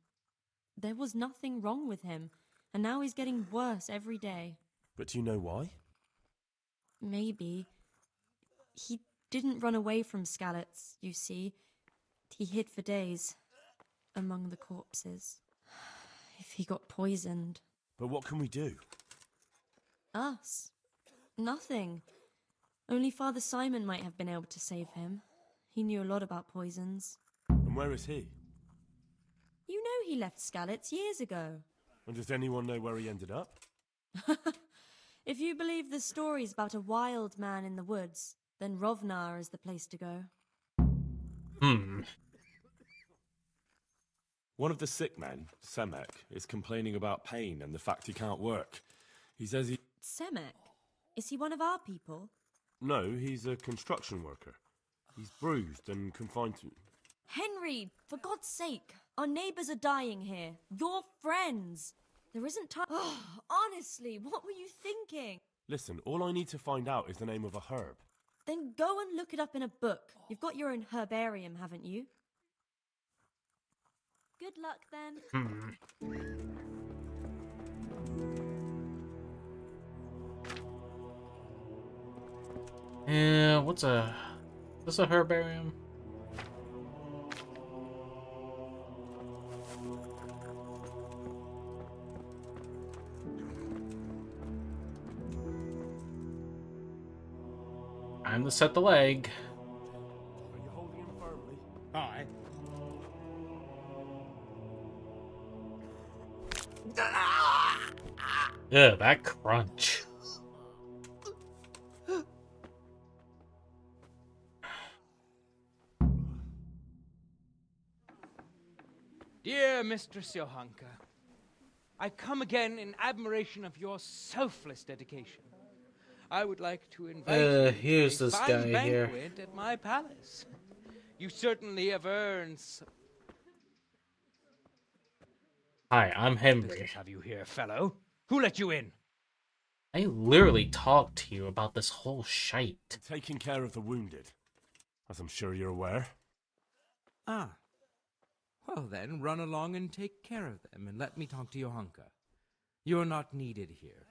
There was nothing wrong with him, and now he's getting worse every day. But do you know why? Maybe. He didn't run away from Skalitz, you see. He hid for days, among the corpses. If he got poisoned. But what can we do? Us? Nothing. Only Father Simon might have been able to save him. He knew a lot about poisons. And where is he? You know he left Skalitz years ago. And does anyone know where he ended up? If you believe the stories about a wild man in the woods, then Rovnar is the place to go. One of the sick men, Semek, is complaining about pain and the fact he can't work. He says he... Semek? Is he one of our people? No, he's a construction worker. He's bruised and confined to... Henry, for God's sake, our neighbours are dying here. Your friends. There isn't time... Oh, honestly, what were you thinking? Listen, all I need to find out is the name of a herb. Then go and look it up in a book. You've got your own herbarium, haven't you? Good luck, then. Yeah, what's a... Is this a herbarium? Time to set the leg. Are you holding him firmly? Aye. Ugh, that crunch. Dear Mistress Johanka, I come again in admiration of your selfless dedication. I would like to invite you here's to a this fine guy here. banquet at my palace. You certainly have earned Hi, I'm Henry. business have you here, fellow? Who let you in? I literally talked to you about this whole shite. Taking care of the wounded, as I'm sure you're aware. Ah. Well then, run along and take care of them, and let me talk to Johanka. You're not needed here.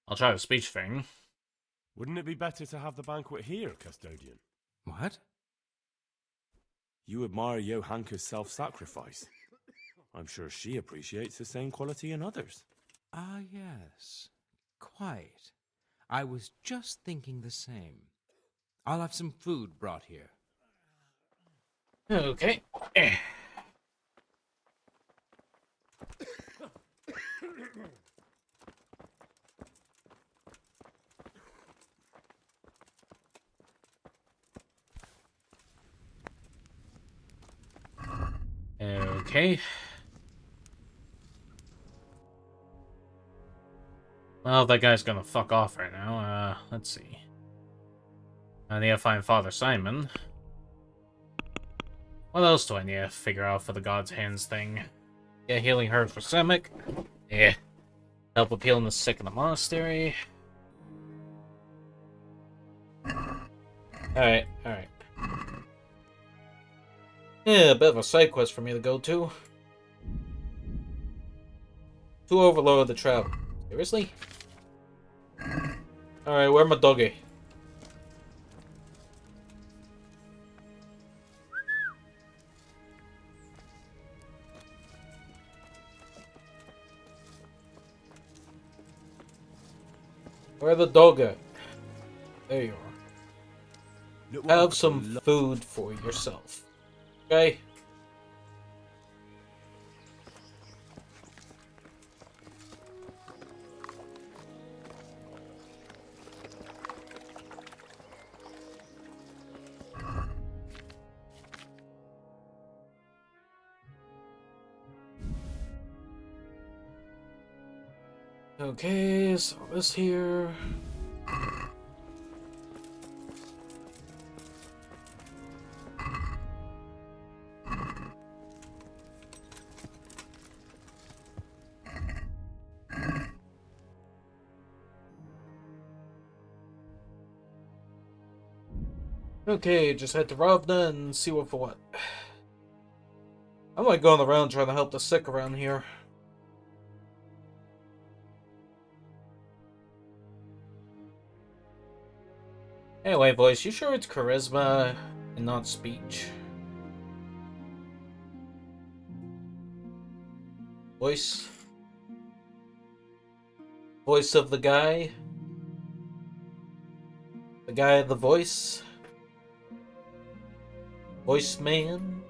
I'll try the speech thing. Wouldn't it be better to have the banquet here, custodian? What? You admire Johanka's self-sacrifice. I'm sure she appreciates the same quality in others. Ah, yes. Quite. I was just thinking the same. I'll have some food brought here. Okay. Okay. Well, that guy's gonna fuck off right now. Let's see. I need to find Father Simon. What else do I need to figure out for the God's Hands thing? Yeah, healing herb for Semek. Yeah. Help with healing the sick in the monastery. Alright. Yeah, a bit of a side quest for me to go to. To overload the travel. Seriously? Alright, where's my doggy? Where the dog at? There you are. Have some food for yourself. Okay? Okay, so this here. Okay, just head to Ravna and see what for what. I'm like going around trying to help the sick around here. Anyway, voice, you sure it's charisma and not speech? Voice? Voice of the guy? The guy of the voice? Voice man?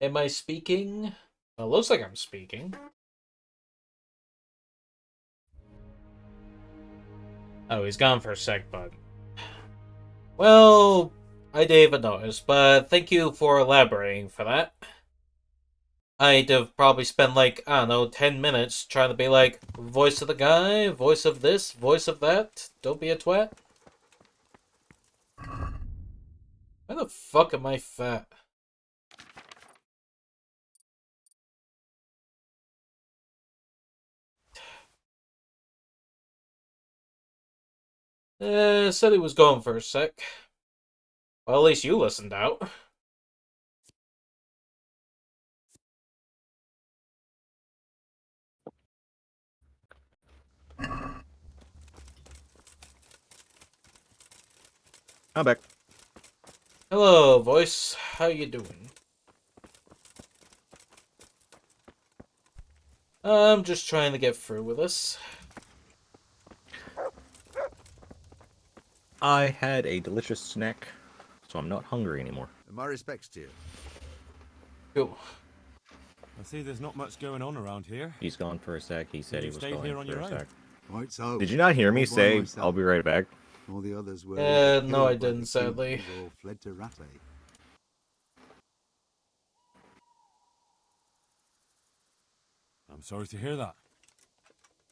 Am I speaking? Well, it looks like I'm speaking. Oh, he's gone for a sec, bud. Well, I didn't even notice, but thank you for elaborating for that. I'd have probably spent like, I don't know, 10 minutes trying to be like, voice of the guy, voice of this, voice of that, don't be a twat. Why the fuck am I fat? Said he was going for a sec. Well, at least you listened out. I'm back. Hello, voice. How you doing? I'm just trying to get through with this. I had a delicious snack, so I'm not hungry anymore. My respects to you. Cool. I see there's not much going on around here. He's gone for a sec. He said he was stayed going here on for your a own? sec. Right, so. Did you not hear me all by say, myself. I'll be right back? All the others were No, killed I by didn't, the sadly. humans or fled to Rattay. I'm sorry to hear that.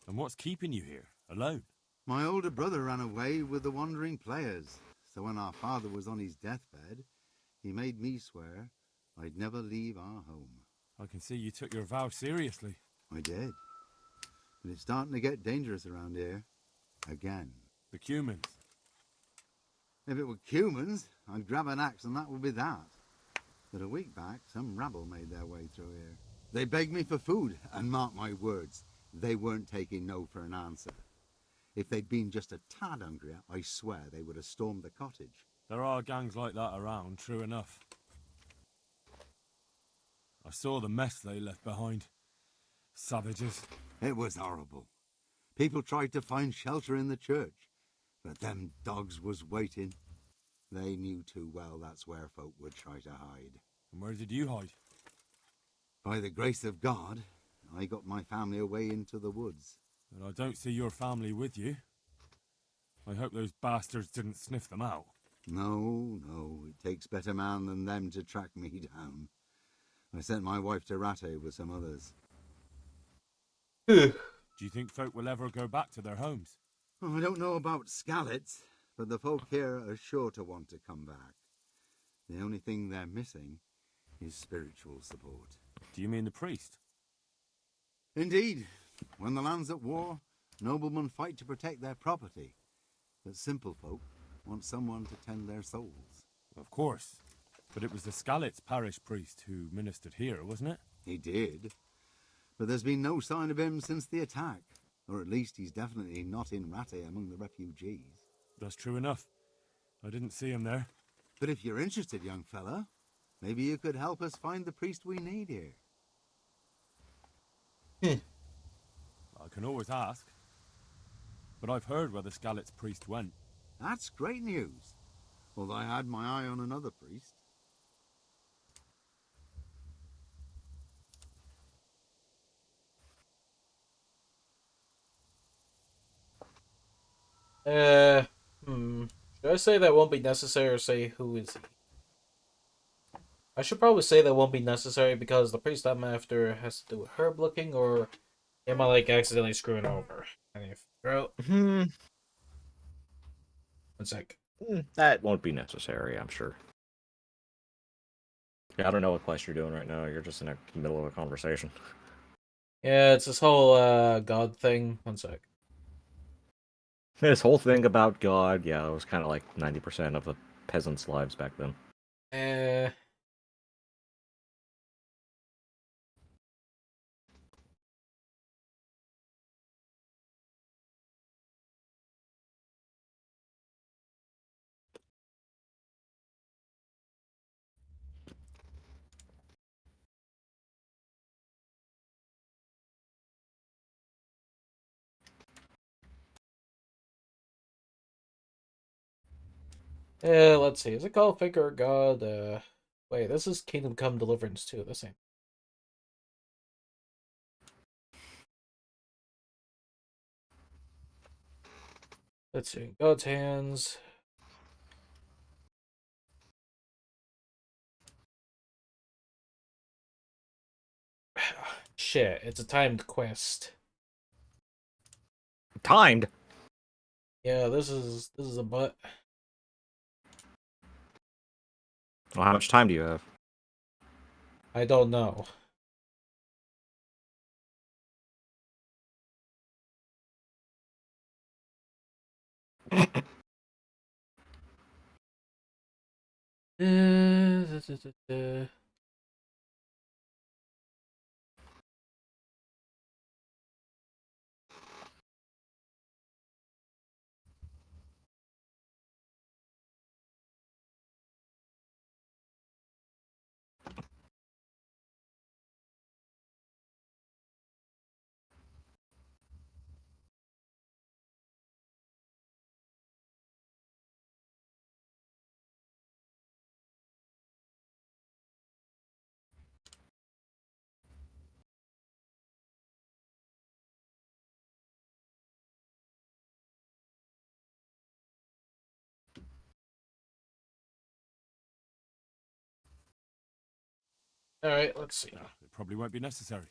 And what's keeping you here, alone? My older brother ran away with the wandering players. So when our father was on his deathbed, he made me swear I'd never leave our home. I can see you took your vow seriously. I did. But it's starting to get dangerous around here. Again. The humans. If it were humans, I'd grab an axe and that would be that. But a week back, some rabble made their way through here. They begged me for food, and mark my words, they weren't taking no for an answer. If they'd been just a tad hungrier, I swear they would have stormed the cottage. There are gangs like that around, true enough. I saw the mess they left behind. Savages. It was horrible. People tried to find shelter in the church, but them dogs was waiting. They knew too well that's where folk would try to hide. And where did you hide? By the grace of God, I got my family away into the woods. But I don't see your family with you. I hope those bastards didn't sniff them out. No, it takes better man than them to track me down. I sent my wife to Rattay with some others. Do you think folk will ever go back to their homes? Oh, I don't know about Scallets, but the folk here are sure to want to come back. The only thing they're missing is spiritual support. Do you mean the priest? Indeed. When the land's at war, noblemen fight to protect their property. But simple folk want someone to tend their souls. Of course. But it was the Scallets parish priest who ministered here, wasn't it? He did. But there's been no sign of him since the attack. Or at least he's definitely not in Rattay among the refugees. That's true enough. I didn't see him there. But if you're interested, young fella, maybe you could help us find the priest we need here. I can always ask. But I've heard where the Scallets priest went. That's great news. Although I had my eye on another priest. Should I say that won't be necessary or say who is he? I should probably say that won't be necessary because the priest I'm after has to do with herb looking, or am I like accidentally screwing over? I need to figure out. One sec. That won't be necessary, I'm sure. Yeah, I don't know what quest you're doing right now. You're just in the middle of a conversation. Yeah, it's this whole god thing. One sec. This whole thing about God, yeah, it was kind of like 90% of the peasants' lives back then. Let's see. Is it called Figure of God? Wait, this is Kingdom Come Deliverance too. This ain't. Let's see. God's hands. Shit, it's a timed quest. Timed? Yeah, this is a butt. Well, how much time do you have? I don't know. Alright, let's see. It probably won't be necessary.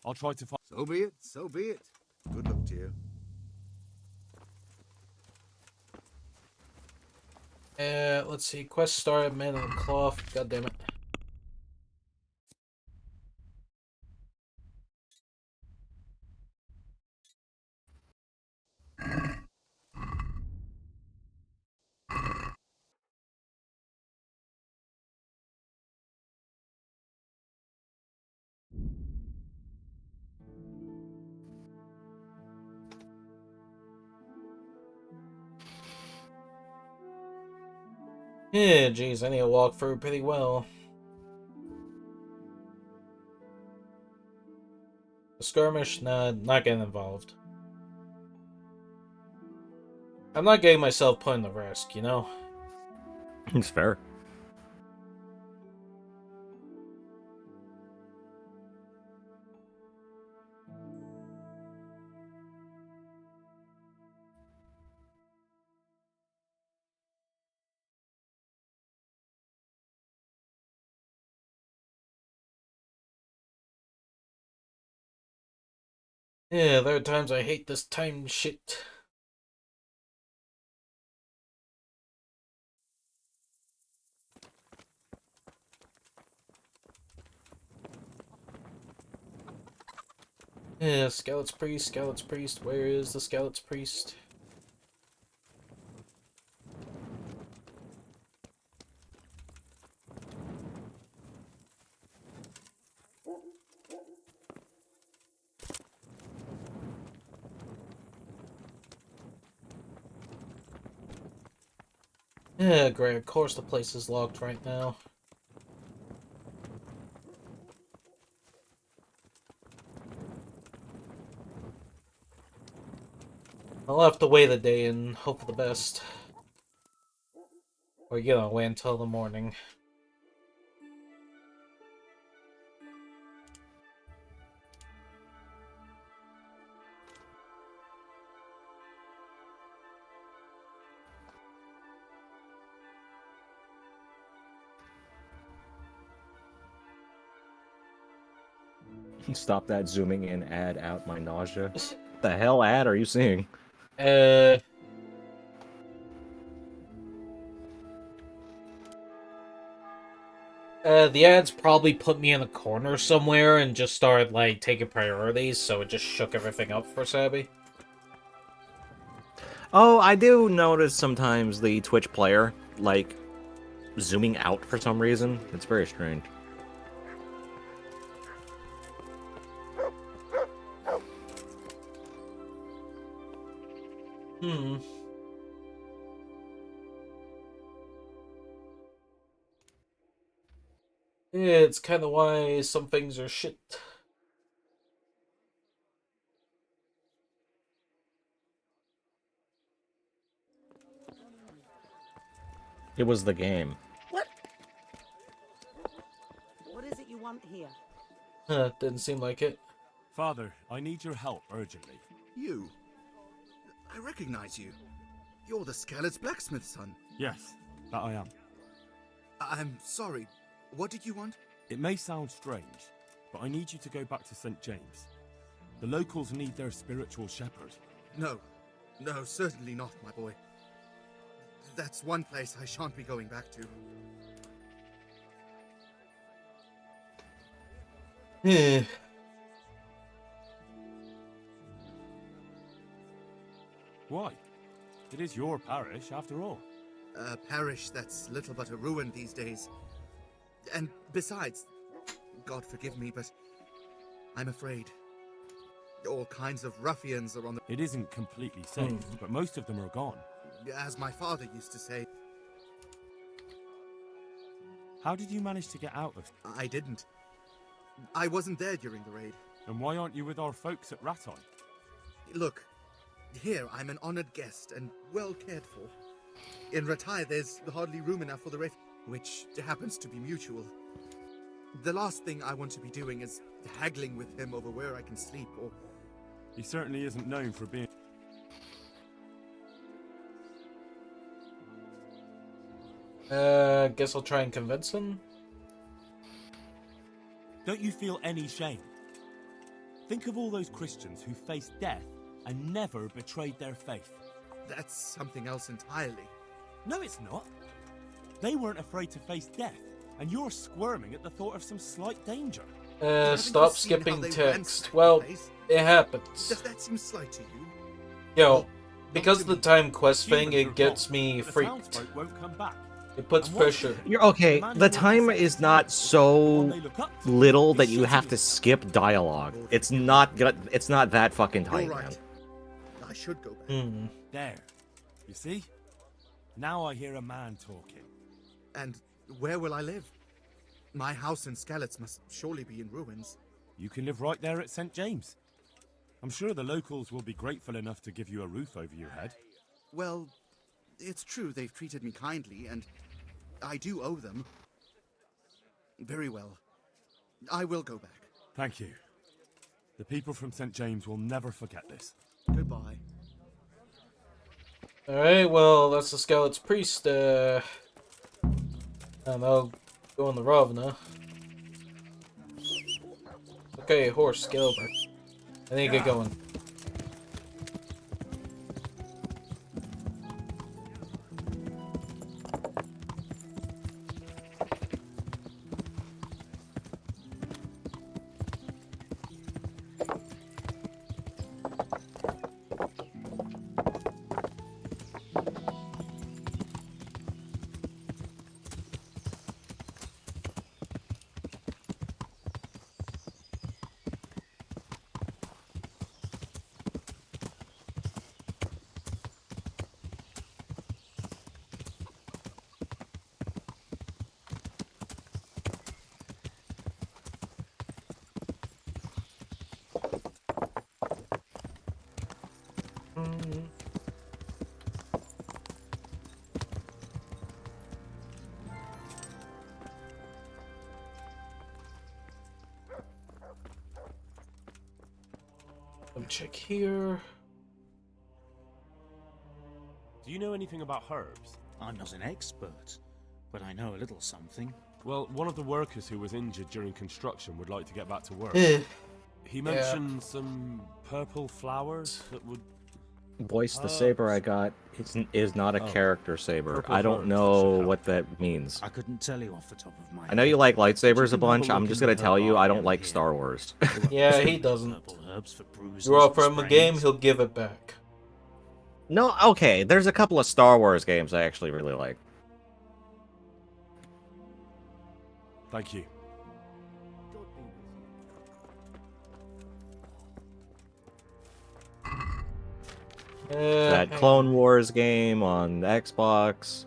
I'll try to find... So be it, so be it. Good luck to you. Let's see. Quest started, Man in the Cloth. God damn it. Yeah, jeez, I need to walk through pretty well. The skirmish? Nah, not getting involved. I'm not getting myself put in the risk, you know? It's fair. Yeah, there are times I hate this time shit. Yeah, Skeleton Priest, Skeleton Priest. Where is the Skeleton Priest? Yeah, great. Of course the place is locked right now. I'll have to wait a day and hope for the best. Or, you know, wait until the morning. Stop that zooming in ad out my nausea. What the hell ad are you seeing? The ads probably put me in a corner somewhere and just started, like, taking priorities, so it just shook everything up for Sabby. Oh, I do notice sometimes the Twitch player, like, zooming out for some reason. It's very strange. Hmm. Yeah, it's kind of why some things are shit. It was the game. What? What is it you want here? Huh, didn't seem like it. Father, I need your help urgently. You? I recognize you. You're the Scarlet's blacksmith's son. Yes, that I am. I'm sorry. What did you want? It may sound strange, but I need you to go back to St. James. The locals need their spiritual shepherd. No. No, certainly not, my boy. That's one place I shan't be going back to. Yeah. Why? It is your parish, after all. A parish that's little but a ruin these days. And besides, God forgive me, but I'm afraid all kinds of ruffians are on the... It isn't completely safe, but most of them are gone. As my father used to say. How did you manage to get out of... I didn't. I wasn't there during the raid. And why aren't you with our folks at Ratai? Look, here I'm an honored guest and well cared for. In Ratai there's hardly room enough for the ref, which happens to be mutual. The last thing I want to be doing is haggling with him over where I can sleep or... He certainly isn't known for being... Guess I'll try and convince him. Don't you feel any shame? Think of all those Christians who faced death and never betrayed their faith. That's something else entirely. No, it's not. They weren't afraid to face death, and you're squirming at the thought of some slight danger. Stop skipping text. Well, it happens. Does that seem slight to you? Yo, because of the time quest thing, it gets me freaked. Townsfolk won't come back. It puts pressure. You're okay. The time is not so little that you have to skip dialogue. It's not that fucking tight, man. I should go back. There. You see? Now I hear a man talking. And where will I live? My house in Skalitz must surely be in ruins. You can live right there at St. James. I'm sure the locals will be grateful enough to give you a roof over your head. Well, it's true they've treated me kindly, and I do owe them. Very well. I will go back. Thank you. The people from St. James will never forget this. Goodbye. Alright, well, that's the Skeleton's priest, and I'll go on the Ravna. Okay, horse, get over. I need to get going. Let me check here. Do you know anything about herbs? I'm not an expert, but I know a little something. Well, one of the workers who was injured during construction would like to get back to work. He Yeah. mentioned some purple flowers that would... Boyce, the saber I got is not a character saber. Purple I don't herbs know should what that means. I couldn't tell you off the top of my I know you like lightsabers a bunch. I'm just gonna tell you I don't like Star Wars. Yeah, he doesn't. Purple herbs for bruises You offer and him a game, sprains. he'll give it back. No, okay. There's a couple of Star Wars games I actually really like. Thank you. That Clone Wars game on the Xbox.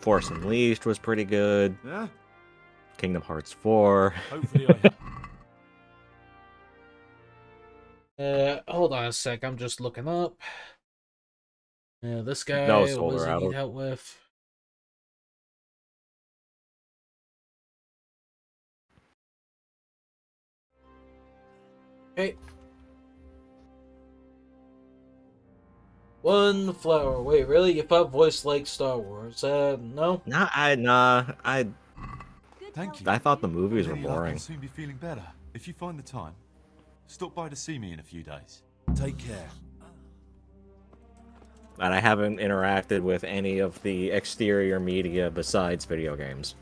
Force Unleashed was pretty good. Yeah? Kingdom Hearts 4. Hopefully I Hold on a sec. I'm just looking up. This guy, No, what Solar does he out need of. help with? Okay. One flower. Wait, really? You thought voice like Star Wars? No? I Thank you. I thought the movies were Maybe I boring. can soon be feeling better. If you find the time, stop by to see me in a few days. Take care. And I haven't interacted with any of the exterior media besides video games.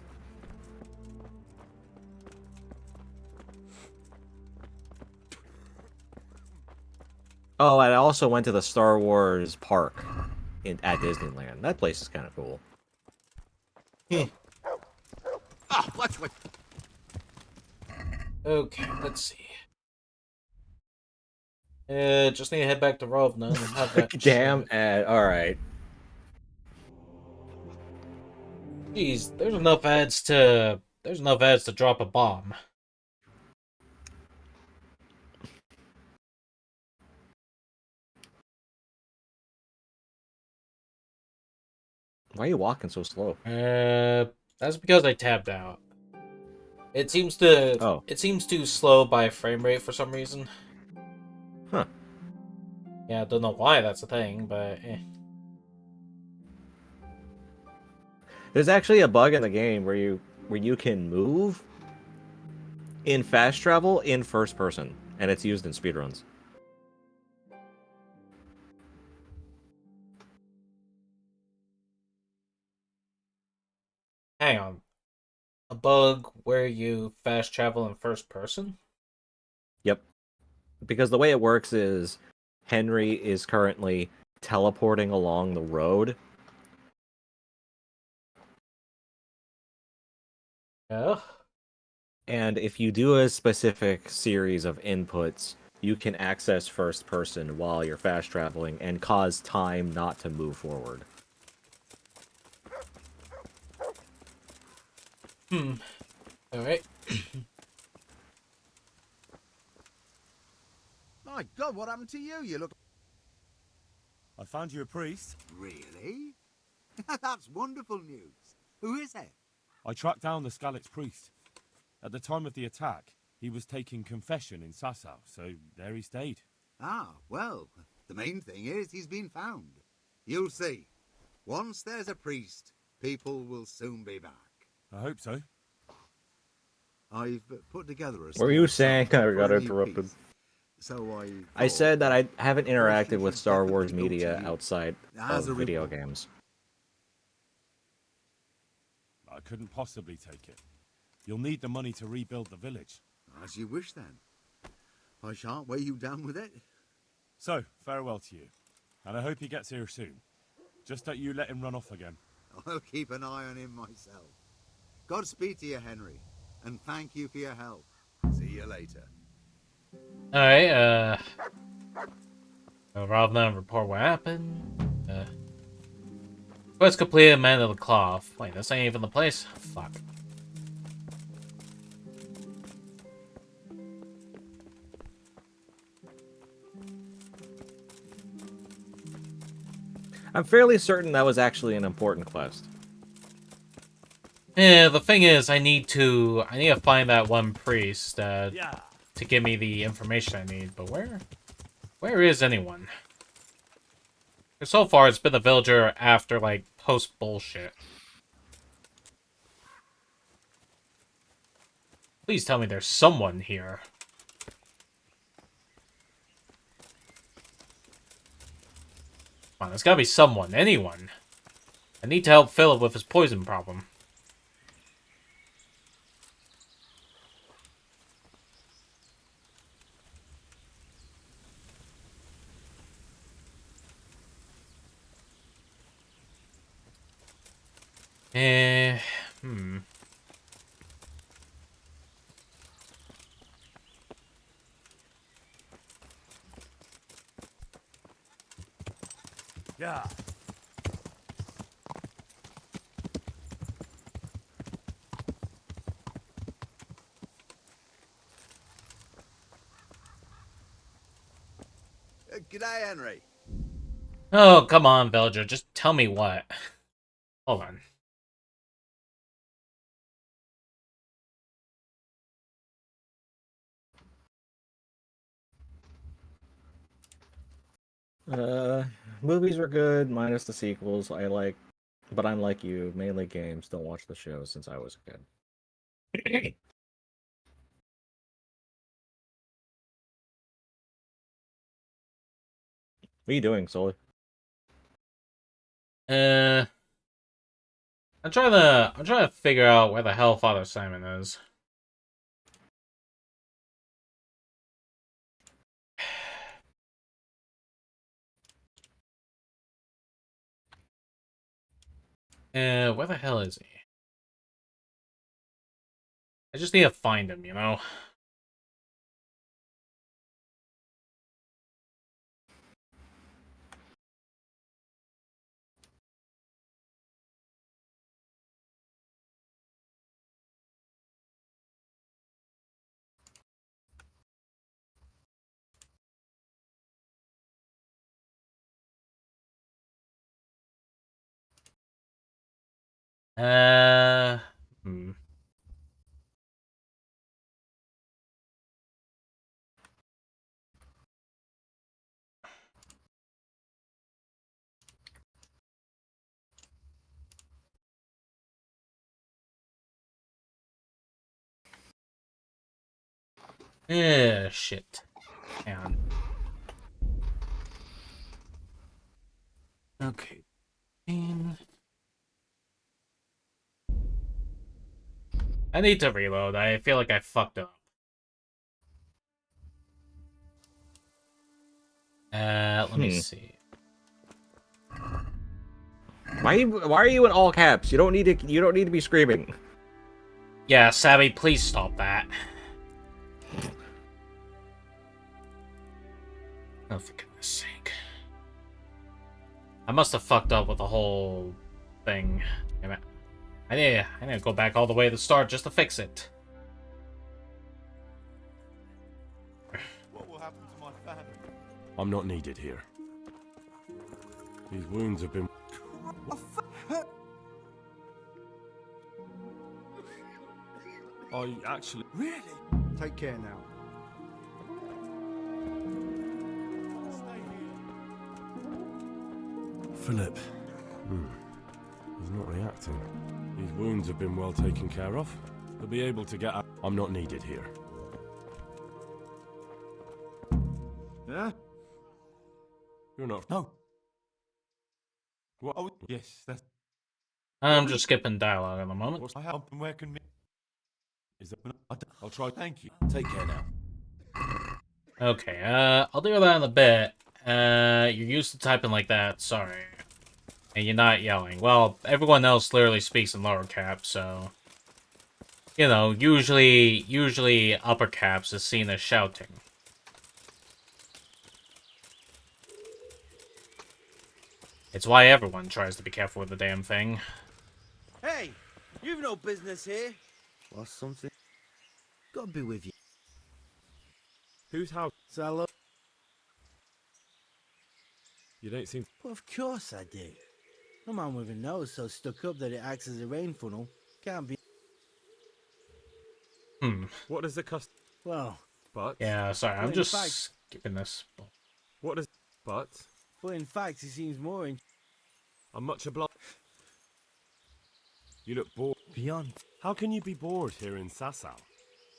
Oh, and I also went to the Star Wars park at Disneyland. That place is kind of cool. Watch what. Okay, let's see. Just need to head back to Rovna and have that. Damn, alright. Jeez, there's enough ads to drop a bomb. Why are you walking so slow? That's because I tabbed out. It seems too slow by frame rate for some reason. Huh. Yeah, I don't know why that's a thing, but There's actually a bug in the game where you can move in fast travel in first person, and it's used in speedruns. hang on. A bug where you fast travel in first person? Yep. Because the way it works is Henry is currently teleporting along the road. Yeah. And if you do a specific series of inputs, you can access first person while you're fast traveling and cause time not to move forward. Alright. My God, what happened to you? You look. I found you a priest. Really? That's wonderful news. Who is it? I tracked down the Skalitz priest. At the time of the attack, he was taking confession in Sasau, so there he stayed. Ah, well, the main thing is he's been found. You'll see. Once there's a priest, people will soon be back. I hope so. I've put together a. What were you saying? I for got a new interrupted. piece. So I said that I haven't interacted should with Star definitely Wars go to media you outside as of a video reward. games. I couldn't possibly take it. You'll need the money to rebuild the village. As you wish, then. I shan't weigh you down with it. So, farewell to you. And I hope he gets here soon. Just don't you let him run off again. I'll keep an eye on him myself. Godspeed to you, Henry. And thank you for your help. See you later. Alright, Rovna and report what happened. Quest completed, Man of the Cloth. Wait, this ain't even the place? Fuck. I'm fairly certain that was actually an important quest. Yeah, the thing is, I need to find that one priest, to give me the information I need, but where is anyone? 'Cause so far, it's been the villager after, like, post-bullshit. Please tell me there's someone here. Come on, there's gotta be someone, anyone. I need to help Philip with his poison problem. Hmm. Yeah. G'day, Henry. Oh, come on, Villager. Just tell me what. Hold on. Movies were good, minus the sequels. But I'm like you, mainly games. Don't watch the show since I was a kid. What are you doing, Sully? I'm trying to figure out where the hell Father Simon is. Where the hell is he? I just need to find him, you know? Hmm. Shit. Hang on. Okay. I need to reload. I feel like I fucked up. Let me see. Why are you in all caps? You don't need to be screaming. Yeah, Savvy, please stop that. Oh, for goodness sake. I must have fucked up with the whole thing. Damn it. I need to go back all the way to the start just to fix it. What will happen to my family? I'm not needed here. These wounds have been... I actually... Really? Take care now. Philip. He's not reacting. These wounds have been well taken care of. They'll be able to get out. I'm not needed here. Yeah? You're not... No. What? Oh, yes, that's... I'm just skipping dialogue at the moment. What's I help and where can me... Is that... I'll try. Thank you. Take care now. Okay, I'll do that in a bit. You're used to typing like that, sorry. And you're not yelling. Well, everyone else literally speaks in lower caps, so... You know, usually upper caps is seen as shouting. It's why everyone tries to be careful with the damn thing. Hey, you've no business here. Lost something? Gotta be with you. Whose house? Salo. You don't seem... Well, of course I do. A man with a nose so stuck up that it acts as a rain funnel can't be... What is the custom? Well... But... Yeah, sorry, I'm just skipping this. What is... But... But in fact, he seems more in... I'm much obliged. You look bored. Beyond. How can you be bored here in Sasau?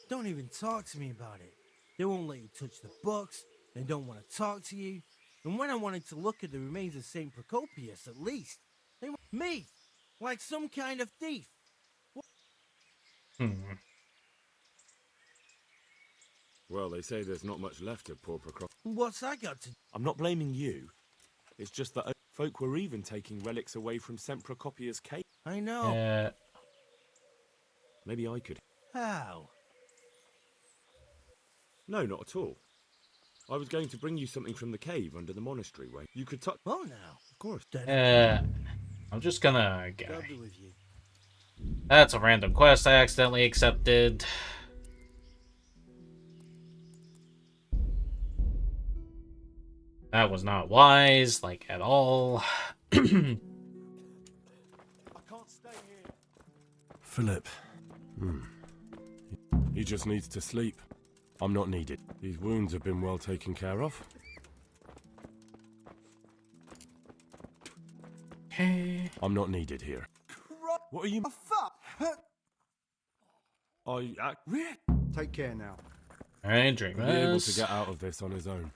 Don't even talk to me about it. They won't let you touch the books. They don't want to talk to you. And when I wanted to look at the remains of St. Procopius, at least, they were... Me! Like some kind of thief. Well, they say there's not much left of poor Procro... What's that got to... I'm not blaming you. It's just that folk were even taking relics away from St. Procopius' cave. I know. Maybe I could. How? No, not at all. I was going to bring you something from the cave under the monastery where you could touch. Oh, now. Of course. I'm just gonna go. They'll be with you. That's a random quest I accidentally accepted. That was not wise, like, at all. Philip. He just needs to sleep. I'm not needed. These wounds have been well taken care of. Okay. I'm not needed here. What are you? Take care now. Alright, drink He'll be able to this. get out of this on his own.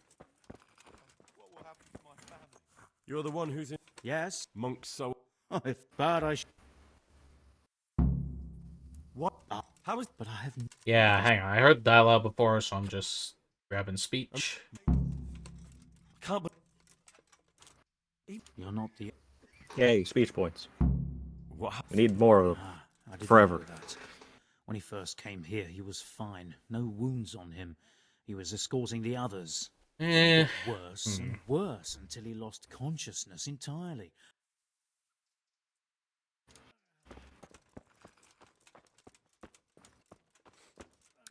You're the one who's in. Yes? Monk's so. Oh, if bad I What? How is. But I haven't. Yeah, hang on. I heard dialogue before, so I'm just grabbing speech. Can't. You're not the. Yay, speech points. What? We need more of them. I didn't Forever. know that. When he first came here, he was fine. No wounds on him. He was escorting the others. It got worse and worse until he lost consciousness entirely.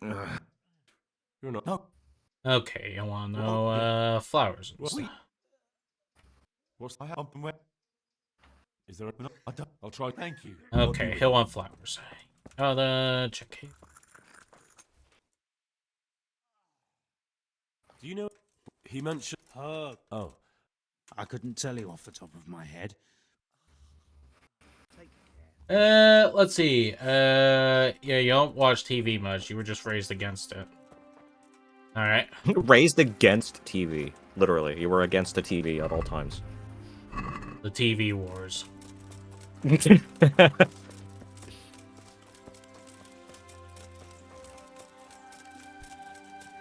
You're not. No. Okay, I want to know, flowers and What? stuff. What's I have where? Is there a? I'll try. Thank you. Okay, he'll want flowers. Check. Do you know? He mentioned. Oh. I couldn't tell you off the top of my head. Let's see. Yeah, you don't watch TV much. You were just raised against it. Alright. Raised against TV. Literally, you were against the TV at all times. The TV wars.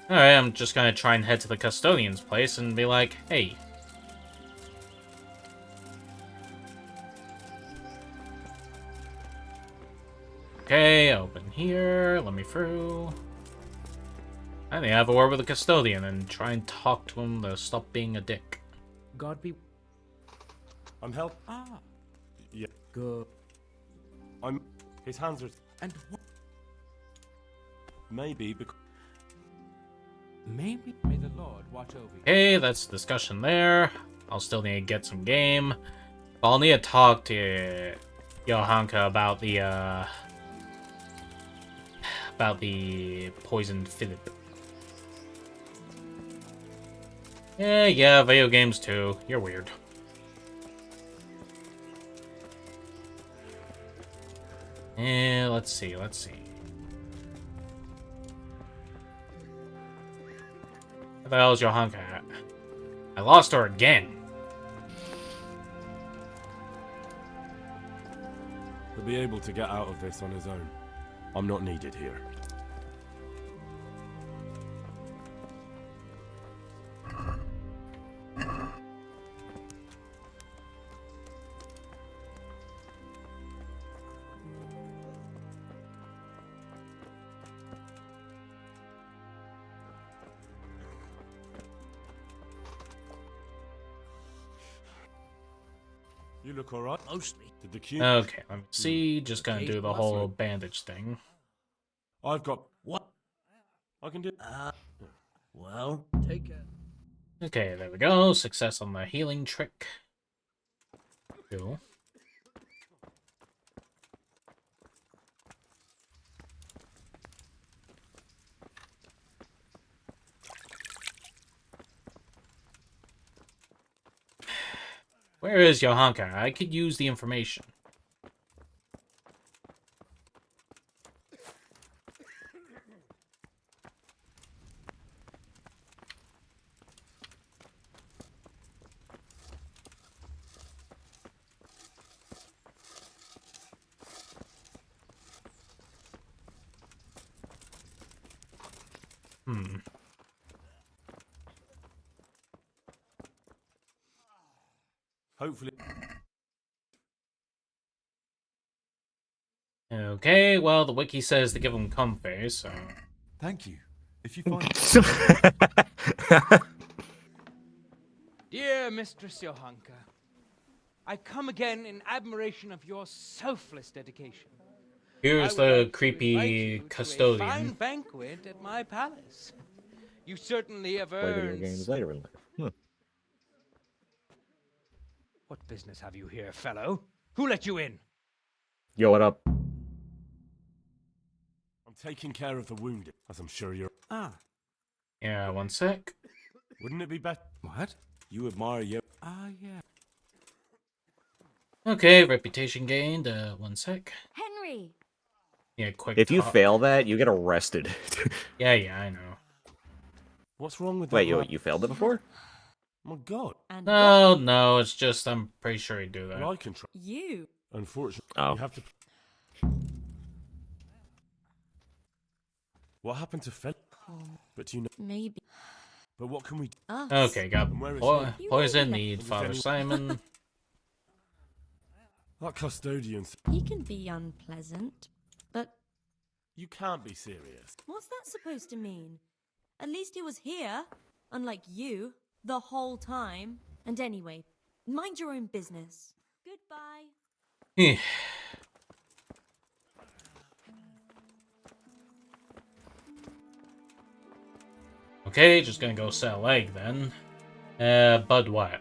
Alright, I'm just gonna try and head to the custodian's place and be like, hey. Okay, open here, let me through. I think I have a word with the custodian and try and talk to him to stop being a dick. God be. I'm help. Ah. Yeah. Good. I'm. His hands are. And what? Maybe because. Maybe. May the Lord watch over you. Okay, that's discussion there. I'll still need to get some game. But I'll need to talk to Johanka about the poisoned Philip. Yeah, video games too. You're weird. Let's see. Where the hell is Johanka at? I lost her again. He'll be able to get out of this on his own. I'm not needed here. You look alright. Mostly. Did the cube? Okay, let me see. Just gonna do the whole bandage thing. I've got. What? I can do. Well, take care. Okay, there we go. Success on the healing trick. Cool. Where is Johanka? I could use the information. Hopefully. well, the wiki says to give him comfy, so... Thank you. If you find... Dear Mistress Johanka, I come again in admiration of your selfless dedication. Here's the creepy A custodian. fine banquet at my palace. You certainly have Play video earned... games later in life. What business have you here, fellow? Who let you in? Yo, what up? I'm taking care of the wounded, as I'm sure you're... Ah. Yeah, one sec. Wouldn't it be better? What? You admire your... Ah, yeah. Okay, reputation gained. One sec. Henry! Yeah, quick If you talk. fail that, you get arrested. Yeah, I know. What's wrong with Wait, that? you failed it before? My God. And No, it's just I'm pretty sure he'd do that. Well, I can try. you. Unfortunately, Oh. you have to... What happened to Fel? But you know... Maybe. But what can we do? Us. Okay, got And where is he? poison You need Is Father any- Simon. That custodian... He can be unpleasant, but You can't be serious. what's that supposed to mean? At least he was here, unlike you, the whole time. And anyway, mind your own business. Goodbye. Okay, just gonna go sell egg then. Bud what? Are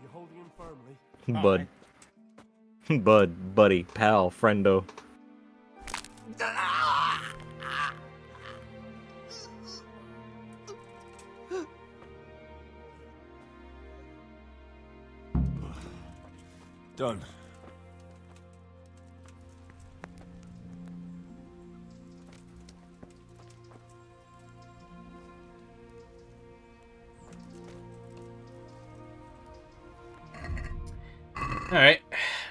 you holding him firmly? Bud. Bud, buddy, pal, friendo. Done. Alright,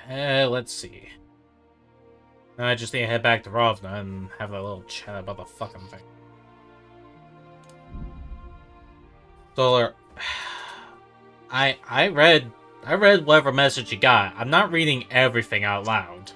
let's see. I just need to head back to Ravna and have a little chat about the fucking thing. Solar, I read whatever message you got. I'm not reading everything out loud.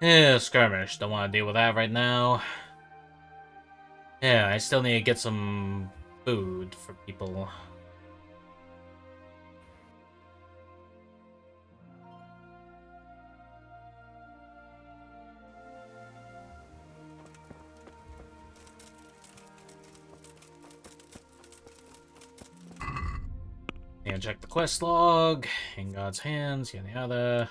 Yeah, skirmish. Don't want to deal with that right now. Yeah, I still need to get some food for people. And check the quest log. In God's hands, yada yada.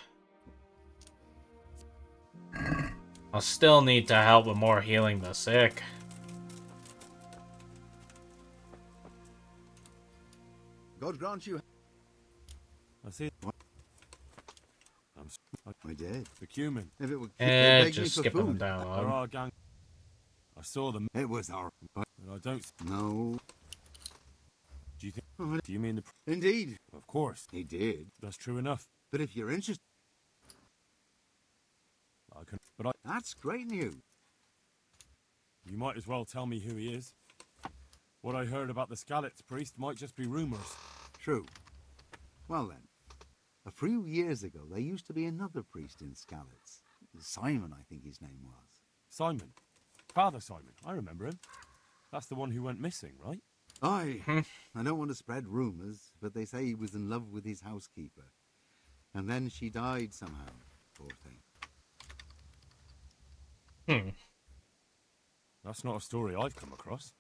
I'll still need to help with more healing the sick. God grant you. I see. What? I did. The cumin. If it would, they begged me just for skipping food. the dialogue. There are gang. I saw them. It was our. But I don't. No. Do you think? Oh, Do you mean the? Indeed. Of course. He did. That's true enough. But if you're interested, I can. But that's great news. You might as well tell me who he is. What I heard about the Skalitz priest might just be rumors. True. Well then, a few years ago, there used to be another priest in Skalitz. Simon, I think his name was. Simon. Father Simon. I remember him. That's the one who went missing, right? I don't want to spread rumors, but they say he was in love with his housekeeper. And then she died somehow, poor thing. That's not a story I've come across.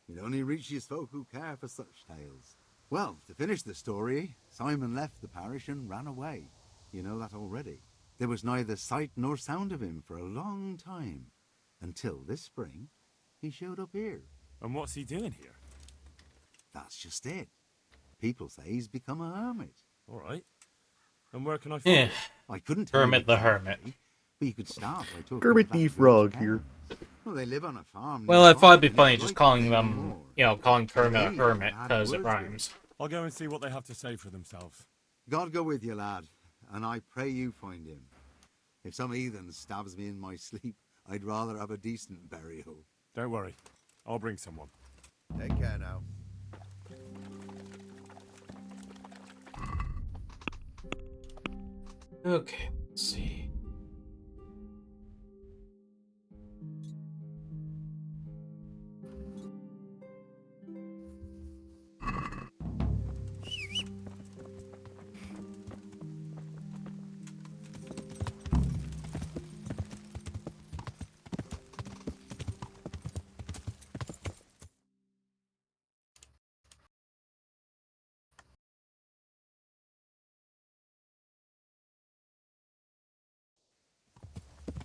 It only reaches folk who care for such tales. Well, to finish the story, Simon left the parish and ran away. You know that already. There was neither sight nor sound of him for a long time. Until this spring, he showed up here. And what's he doing here? That's just it. People say he's become a hermit. All right. And where can I find him? I couldn't tell Hermit you the exactly, Hermit. But you could start by talking Kermit about the his Frog parents. here. Well, they live on a farm. Well, I thought it'd be nearby, funny and just it's calling like them, anymore. you know, calling Kermit a They hermit had because it words with rhymes. I'll go and see what they have to say for themselves. God go with you, lad, and I pray you find him. If some heathen stabs me in my sleep, I'd rather have a decent burial. Don't worry. I'll bring someone. Take care now. Okay, let's see.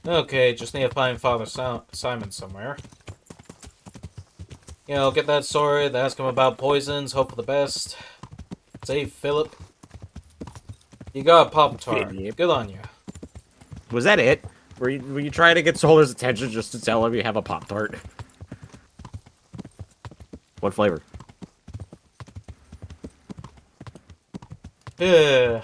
Okay, just need to find Father Simon somewhere. You know, get that sword, ask him about poisons, hope for the best. Save Philip. You got a Pop-Tart. Good on you. Was that it? Were you trying to get Solar's attention just to tell him you have a Pop-Tart? What flavor? Ugh.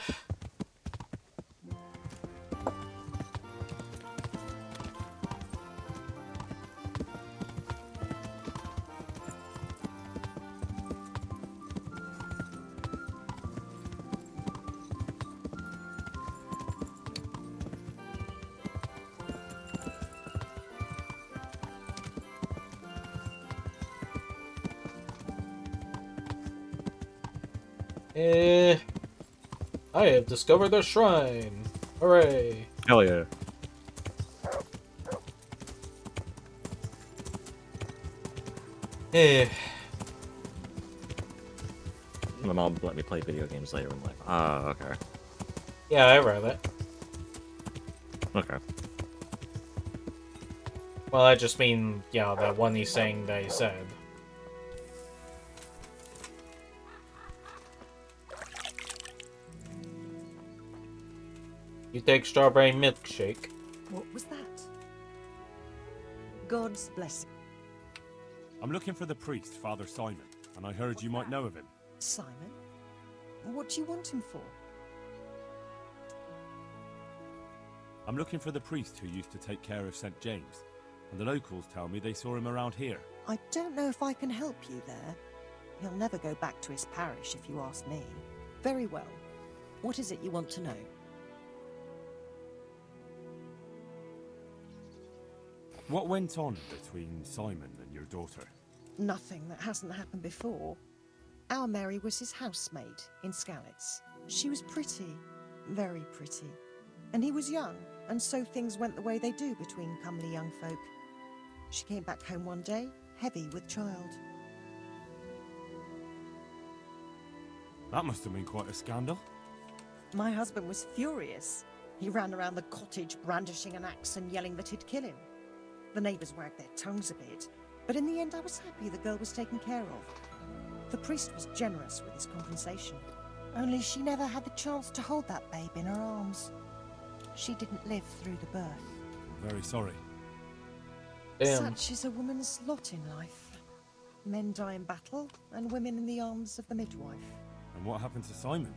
I have discovered the shrine. Hooray. Hell yeah. My mom let me play video games later in life. Oh, okay. Yeah, I read it. Okay. Well, I just mean, you know, that one he's saying that he said. You take strawberry milkshake. What was that? God's blessing. I'm looking for the priest, Father Simon, and I heard you might know of him. Simon? What do you want him for? I'm looking for the priest who used to take care of St. James, and the locals tell me they saw him around here. I don't know if I can help you there. He'll never go back to his parish if you ask me. Very well. What is it you want to know? What went on between Simon and your daughter? Nothing that hasn't happened before. Our Mary was his housemaid in Skalitz. She was pretty, very pretty. And he was young, and so things went the way they do between comely young folk. She came back home one day, heavy with child. That must have been quite a scandal. My husband was furious. He ran around the cottage brandishing an axe and yelling that he'd kill him. The neighbours wagged their tongues a bit, but in the end I was happy the girl was taken care of. The priest was generous with his compensation. Only she never had the chance to hold that babe in her arms. She didn't live through the birth. I'm very sorry. Damn. Such is a woman's lot in life. Men die in battle, and women in the arms of the midwife. And what happened to Simon?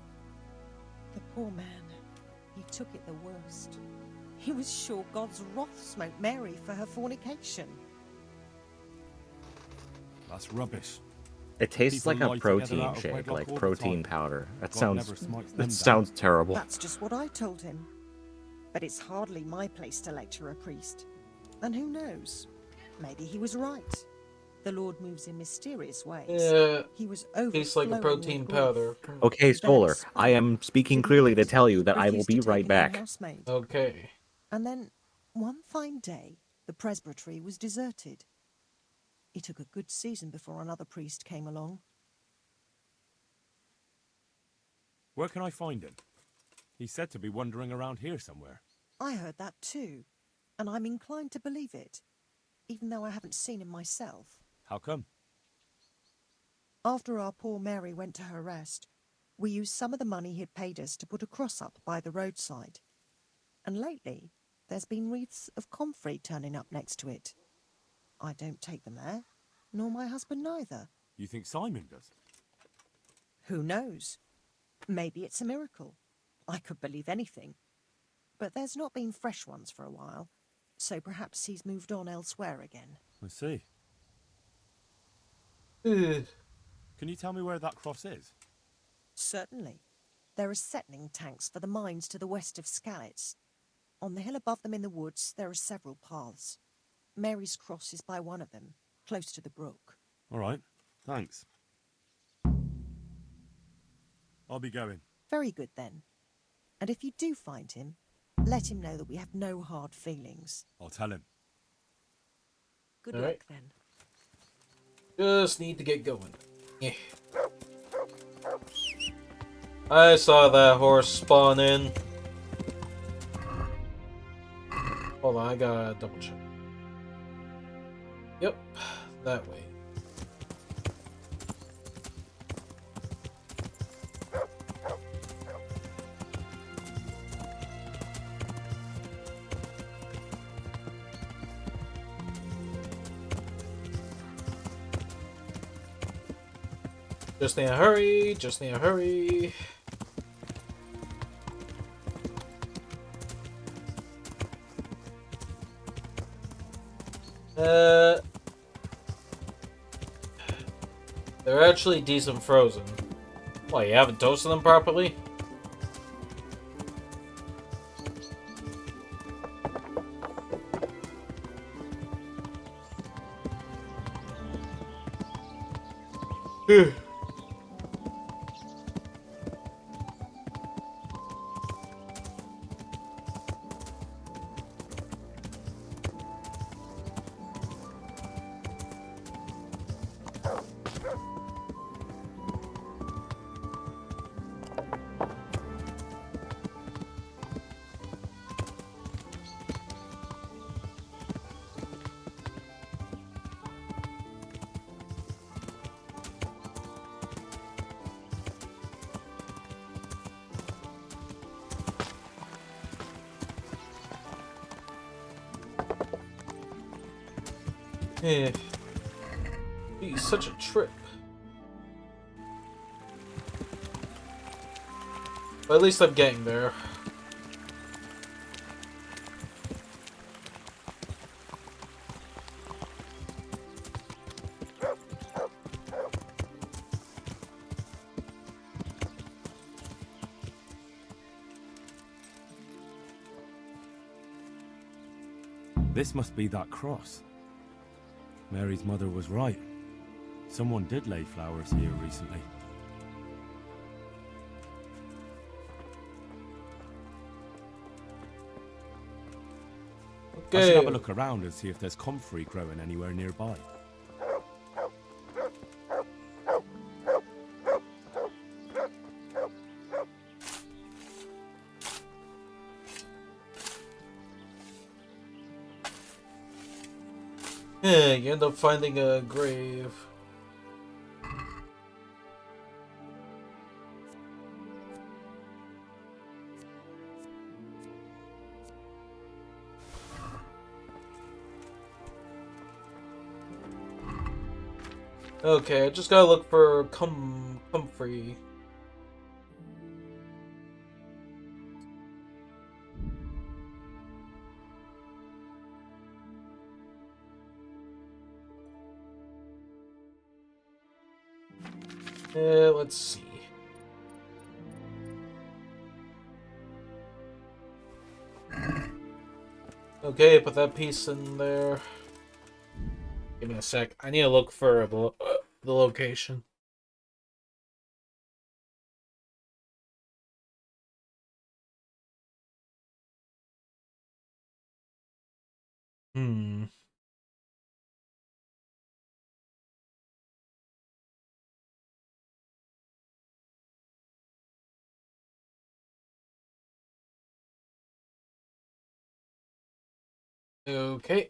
The poor man, he took it the worst. He was sure God's wrath smote Mary for her fornication. That's rubbish. It tastes People like a lie together protein out of shake, wedlock like all the protein time. powder. That God never smites them sounds down. terrible. That's just what I told him. But it's hardly my place to lecture a priest. And who knows? Maybe he was right. The Lord moves in mysterious ways. Yeah, He was tastes like a overflowing protein with grief. powder. Okay, Solar, I am speaking Didn't clearly to eat, tell you that I will refused to be take right a new back. housemaid. Okay. And then, one fine day, the presbytery was deserted. It took a good season before another priest came along. Where can I find him? He's said to be wandering around here somewhere. I heard that too, and I'm inclined to believe it, even though I haven't seen him myself. How come? After our poor Mary went to her rest, we used some of the money he'd paid us to put a cross up by the roadside. And lately, there's been wreaths of comfrey turning up next to it. I don't take them there, nor my husband neither. You think Simon does? Who knows? Maybe it's a miracle. I could believe anything. But there's not been fresh ones for a while, so perhaps he's moved on elsewhere again. I see. Ugh. Can you tell me where that cross is? Certainly. There are settling tanks for the mines to the west of Skalitz. On the hill above them in the woods, there are several paths. Mary's Cross is by one of them, close to the brook. All right, thanks. I'll be going. Very good, then. And if you do find him, let him know that we have no hard feelings. I'll tell him. Good All luck, right. then. Just need to get going. Yeah. I saw that horse spawn in. Hold on, I gotta double check. Yep, that way. Just need a hurry, just need a hurry. They're actually decent frozen. What, you haven't toasted them properly? Yeah. He's such a trip. But at least I'm getting there. This must be that cross. Mary's mother was right. Someone did lay flowers here recently. I should have a look around and see if there's comfrey growing anywhere nearby. Yeah, you end up finding a grave. Okay, I just gotta look for comfrey. Let's see. Okay, put that piece in there. Give me a sec. I need to look for the location. Hmm. Okay.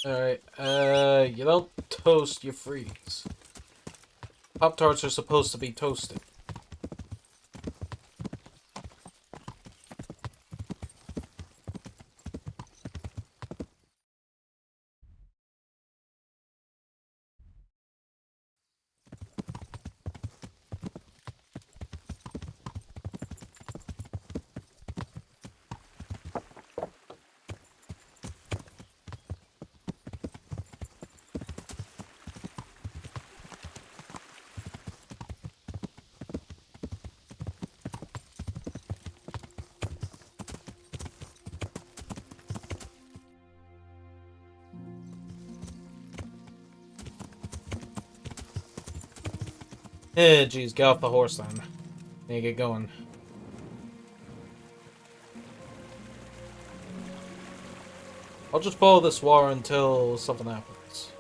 Alright, you don't toast, you freeze. Pop-Tarts are supposed to be toasted. Geez, get off the horse then. Need to get going. I'll just follow this water until something happens.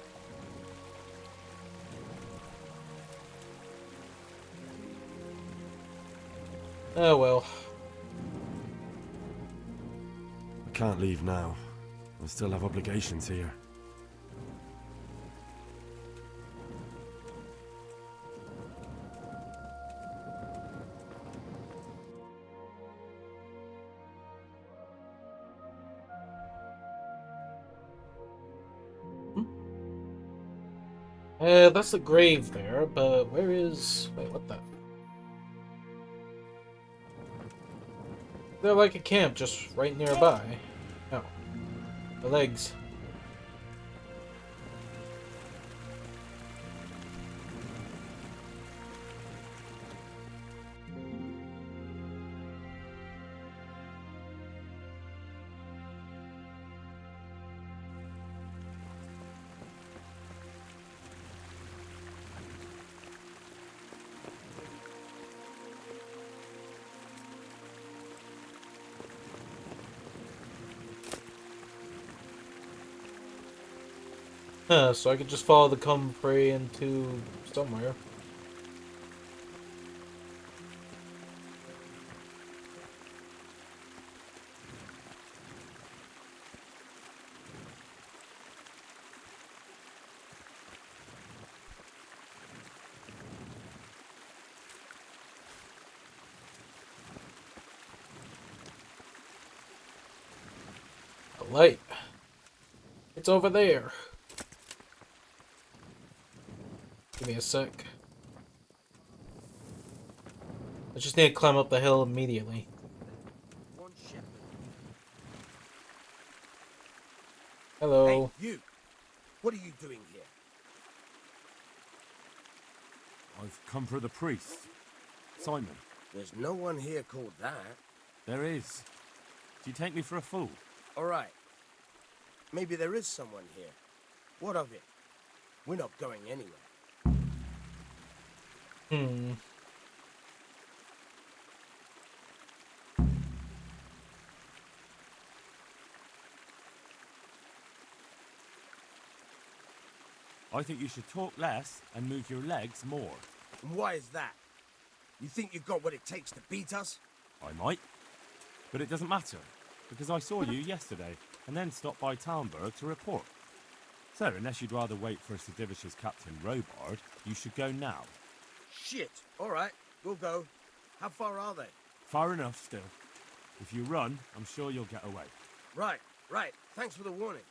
Oh well. I can't leave now. I still have obligations here. That's the grave there, but where is... Wait, what the... They're like a camp just right nearby. Oh. The legs. Huh, so I could just follow the comfrey into somewhere. A light. It's over there. Give me a sec. I just need to climb up the hill immediately. Hello. Hey, you! What are you doing here? I've come for the priest. Simon. There's no one here called that. There is. Do you take me for a fool? All right. Maybe there is someone here. What of it? We're not going anywhere. Hmm. I think you should talk less and move your legs more. And why is that? You think you've got what it takes to beat us? I might. But it doesn't matter, because I saw you yesterday, and then stopped by Talmberg to report. So, unless you'd rather wait for Sedivish's Captain Robard, you should go now. Shit! All right, we'll go. How far are they? Far enough still. If you run, I'm sure you'll get away. Right, right. Thanks for the warning.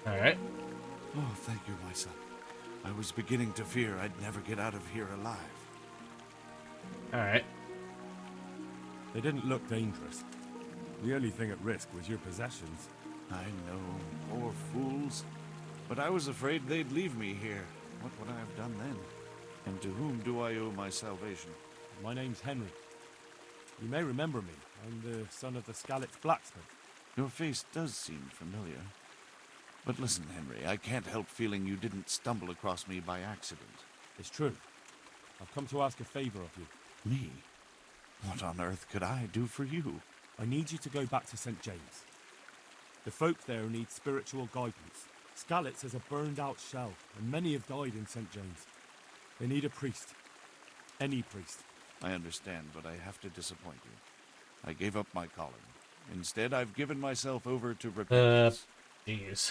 Alright. Oh, thank you, my son. I was beginning to fear I'd never get out of here alive. Alright. They didn't look dangerous. The only thing at risk was your possessions. I know, poor fools. But I was afraid they'd leave me here. What would I have done then? And to whom do I owe my salvation? My name's Henry. You may remember me. I'm the son of the Skalitz blacksmith. Your face does seem familiar. But listen, Henry, I can't help feeling you didn't stumble across me by accident. It's true. I've come to ask a favor of you. Me? What on earth could I do for you? I need you to go back to St. James. The folk there need spiritual guidance. Skalitz is a burned-out shell, and many have died in St. James. They need a priest. Any priest. I understand, but I have to disappoint you. I gave up my calling. Instead, I've given myself over to repentance. Jeez.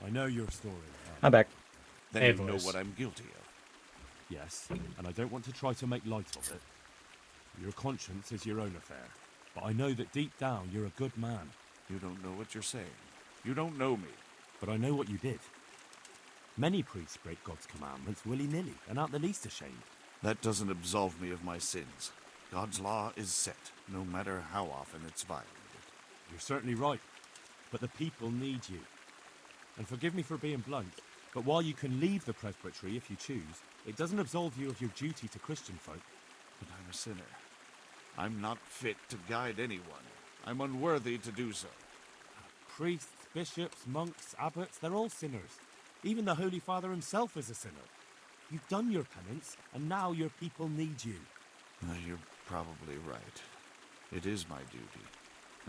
I know your story. I'm back. Then Hey, you know boys. what I'm guilty of. Yes, and I don't want to try to make light of it. Your conscience is your own affair, but I know that deep down you're a good man. You don't know what you're saying. You don't know me. But I know what you did. Many priests break God's commandments willy-nilly and aren't the least ashamed. That doesn't absolve me of my sins. God's law is set, no matter how often it's violated. You're certainly right, but the people need you. And forgive me for being blunt, but while you can leave the presbytery if you choose, it doesn't absolve you of your duty to Christian folk. But I'm a sinner. I'm not fit to guide anyone. I'm unworthy to do so. Priests, bishops, monks, abbots, they're all sinners. Even the Holy Father himself is a sinner. You've done your penance, and now your people need you. You're probably right. It is my duty.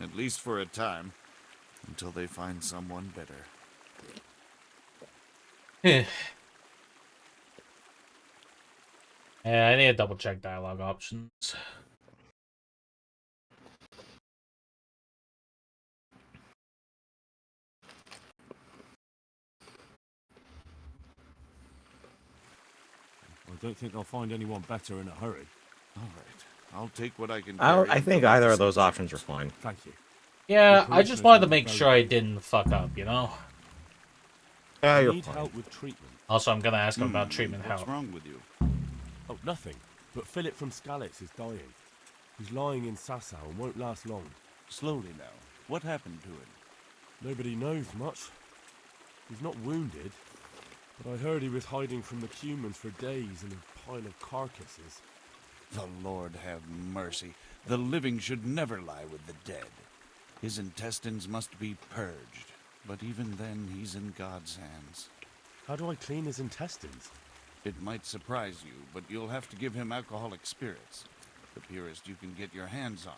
At least for a time. Until they find someone better. Yeah, I need to double check dialogue options. I don't think I'll find anyone better in a hurry. All right. I'll take what I can carry. I think either of those options are fine. Thank you. Yeah, I just wanted to make sure I didn't fuck up, you know? Yeah, you're need fine. help with treatment. Also, I'm gonna ask him about treatment What's help. wrong with you? Oh, nothing. But Philip from Skalitz is dying. He's lying in Sasau and won't last long. Slowly now. What happened to him? Nobody knows much. He's not wounded, but I heard he was hiding from the humans for days in a pile of carcasses. The Lord have mercy. The living should never lie with the dead. His intestines must be purged, but even then he's in God's hands. How do I clean his intestines? It might surprise you, but you'll have to give him alcoholic spirits. The purest you can get your hands on.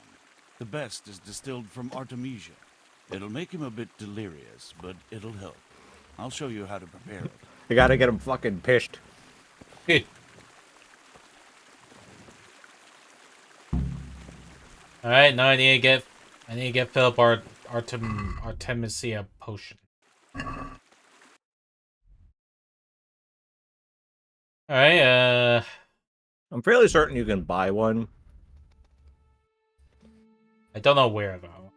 The best is distilled from Artemisia. It'll make him a bit delirious, but it'll help. I'll show you how to prepare it. You gotta get him fucking pished. Alright, now I need to get Philip Artemisia potion. Alright, I'm fairly certain you can buy one. I don't know where though.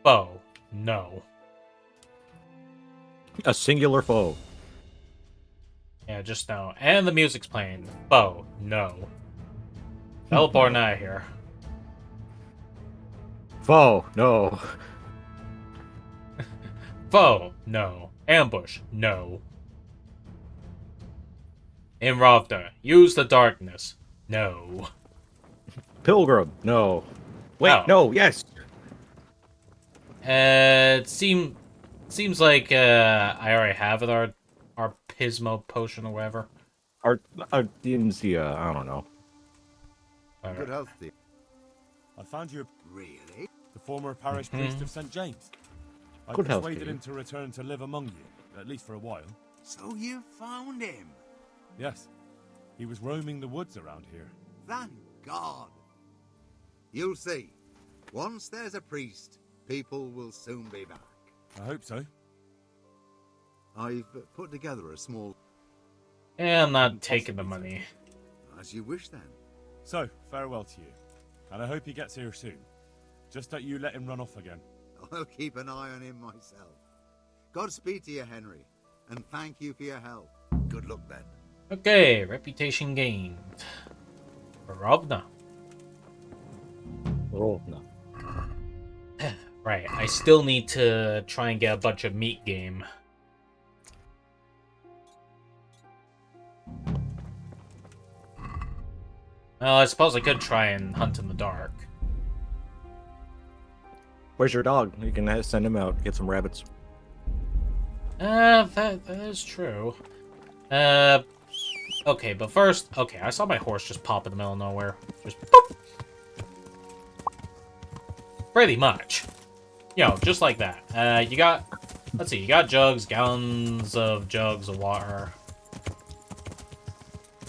Foe. No. A singular foe. Yeah, just no. And the music's playing. Foe. No. Teleport out here. Foe. No. Foe. No. Ambush. No. Imrovda. Use the darkness. No. Pilgrim. No. Wait, Oh. no, yes. It seems like I already have our Pismo potion or whatever. Artemisia, I don't know. Good health, dear. I found you. Really? The former parish priest of St. James. I Good health, persuaded dear. him to return to live among you, at least for a while. So you found him? Yes. He was roaming the woods around here. Thank God. You'll see. Once there's a priest, people will soon be back. I hope so. I've put together a small... Yeah, I'm not taking the money. As you wish, then. So, farewell to you. And I hope he gets here soon. Just don't you let him run off again. I'll keep an eye on him myself. Godspeed to you, Henry. And thank you for your help. Good luck, then. Okay, reputation gained. Rovna. Right, I still need to try and get a bunch of meat game. Well, I suppose I could try and hunt in the dark. Where's your dog? You can send him out, get some rabbits. That is true. Okay, but first, okay, I saw my horse just pop in the middle of nowhere. Just boop! Pretty much. You know, just like that. You got, let's see, you got gallons of jugs of water.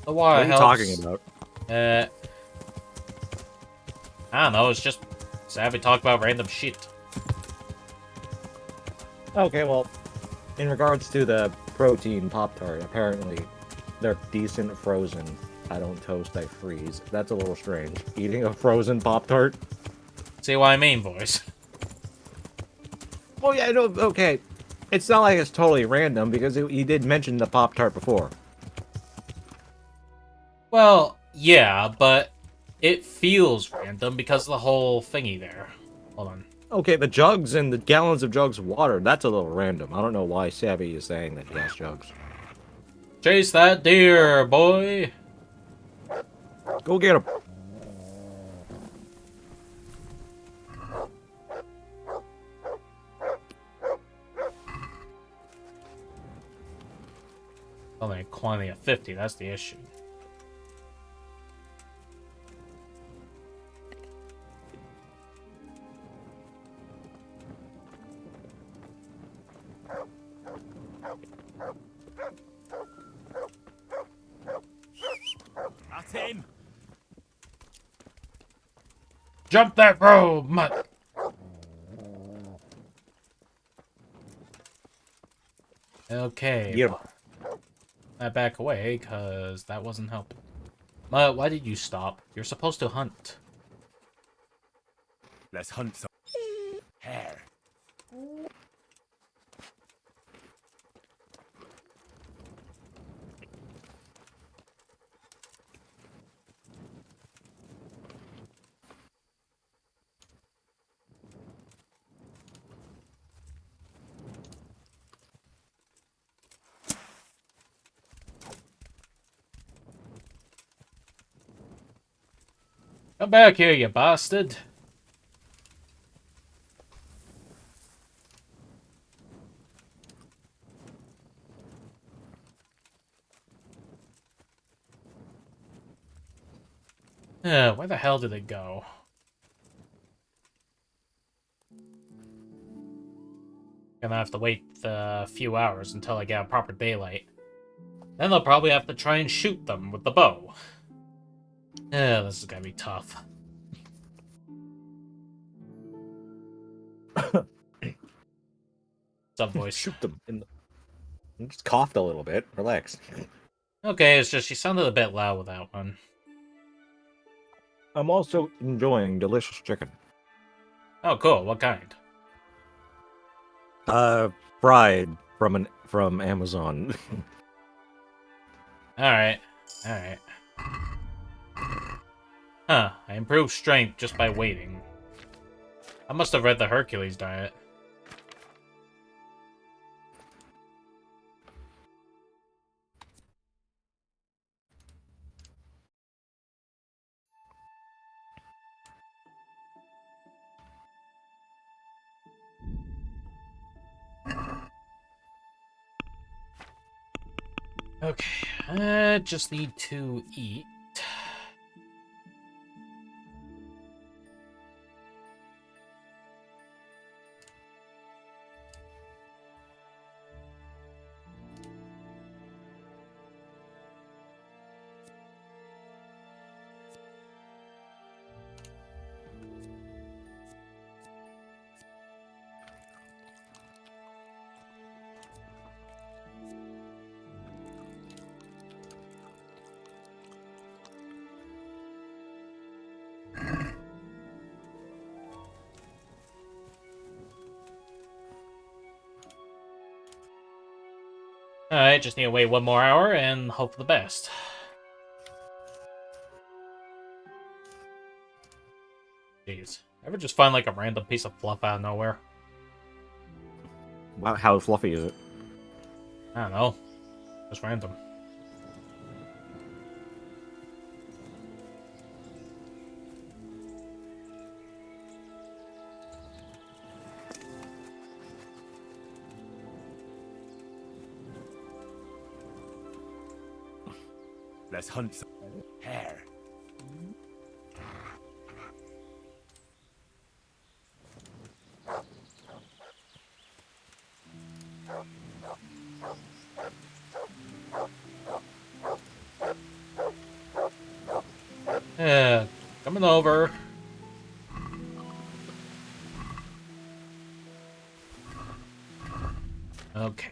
The water What are you helps. talking about? I don't know, it's just Savvy talk about random shit. Okay, well, in regards to the protein Pop-Tart, apparently they're decent frozen. I don't toast, I freeze. That's a little strange. Eating a frozen Pop-Tart? See what I mean, boys? Well, yeah, no, okay. It's not like it's totally random, because he did mention the Pop-Tart before. Well, yeah, but it feels random because of the whole thingy there. Hold on. Okay, the jugs and the gallons of jugs of water, that's a little random. I don't know why Savvy is saying that he has jugs. Chase that deer, boy! Go get him. Only a quantity of 50, that's the issue. At him! Jump that rope, mutt! Okay. Get him. I back away, because that wasn't helping. Mutt, why did you stop? You're supposed to hunt. Let's hunt some Hare. Come back here, you bastard! Where the hell did it go? Gonna have to wait a few hours until I get a proper daylight. Then they'll probably have to try and shoot them with the bow. This is gonna be tough. Some voice. Shoot them. Just coughed a little bit. Relax. Okay, it's just she sounded a bit loud with that one. I'm also enjoying delicious chicken. Oh, cool. What kind? Fried from Amazon. Alright. Huh, I improved strength just by waiting. I must have read the Hercules diet. Okay, I just need to eat. Alright, just need to wait one more hour and hope for the best. Jeez. Ever just find like a random piece of fluff out of nowhere? Wow, how fluffy is it? I don't know. Just random. Let's hunt some Hare. Yeah, coming over. Okay.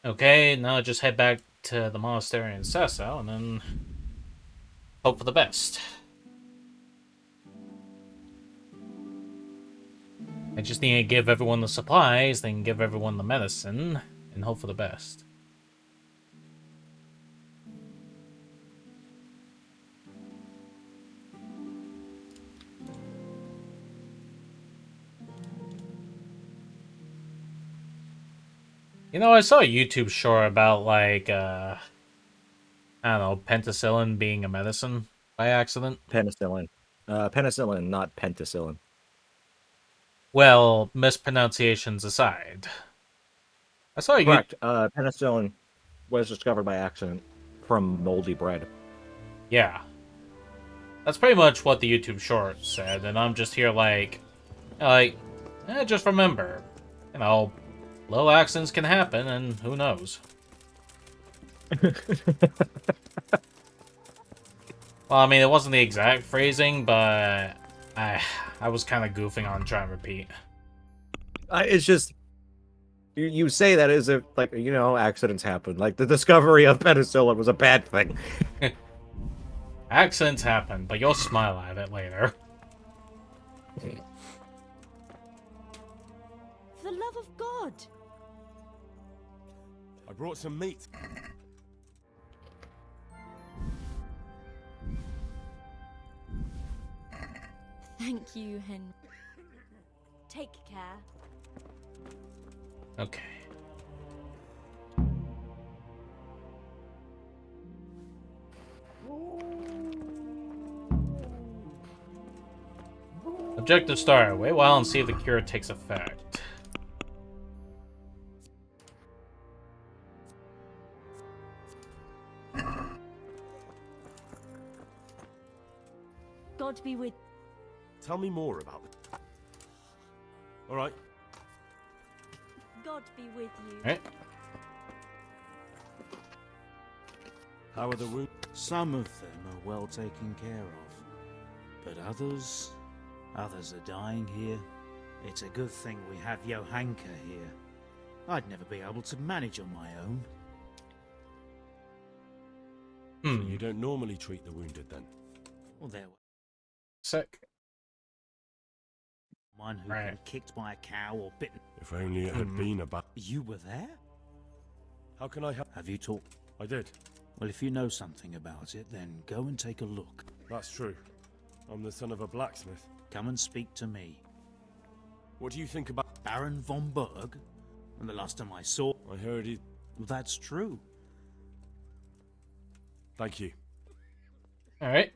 Okay, now just head back to the monastery in Sasau and then hope for the best. I just need to give everyone the supplies, then give everyone the medicine, and hope for the best. You know, I saw a YouTube short about, like, I don't know, penicillin being a medicine by accident. Penicillin. Penicillin, not penticillin. Well, mispronunciations aside. I saw you. Correct. Penicillin was discovered by accident from moldy bread. Yeah. That's pretty much what the YouTube short said, and I'm just here just remember, you know, little accidents can happen, and who knows. Well, I mean, it wasn't the exact phrasing, but I was kind of goofing on trying to repeat. It's just you say that as if, like, you know, accidents happen. Like the discovery of penicillin was a bad thing. Accidents happen, but you'll smile at it later. For the love of God! I brought some meat. Thank you, Henry. Take care. Okay. Objective star. Wait a while and see if the cure takes effect. God be with... Tell me more about it. All right. God be with you. Right. How are the wounds? Some of them are well taken care of, but others are dying here. It's a good thing we have Johanka here. I'd never be able to manage on my own. So you don't normally treat the wounded then? Well, there Sick. one who been kicked by a cow or bitten. If only it had been about... You were there? How can I help? Have you talked? I did. Well, if you know something about it, then go and take a look. That's true. I'm the son of a blacksmith. Come and speak to me. What do you think about... Baron von Berg? And the last time I saw... I heard he... Well, that's true. Thank you. Alright.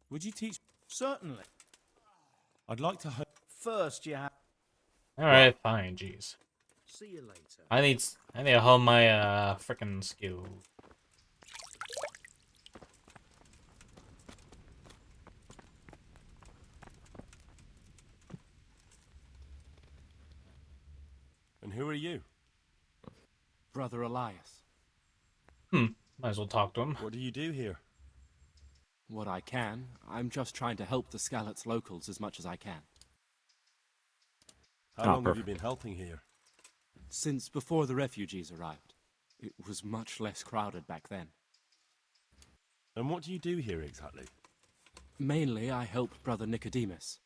Would you teach... Certainly. I'd like to... First, you have... Alright, fine, jeez. See you later. I need to hone my frickin' skill. And who are you? Brother Elias. Might as well talk to him. What do you do here? What I can. I'm just trying to help the Skalitz locals as much as I can. How long have you been helping here? Since before the refugees arrived. It was much less crowded back then. And what do you do here exactly? Mainly, I help Brother Nicodemus.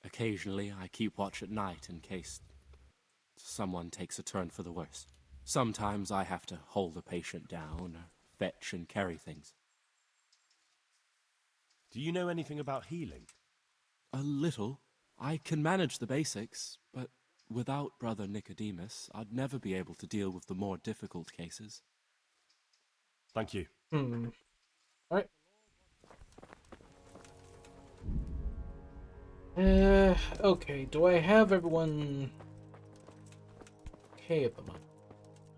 Occasionally, I keep watch at night in case someone takes a turn for the worse. Sometimes I have to hold a patient down, or fetch and carry things. Do you know anything about healing? A little. I can manage the basics, but without Brother Nicodemus, I'd never be able to deal with the more difficult cases. Thank you. Alright. Okay, do I have everyone okay at the moment?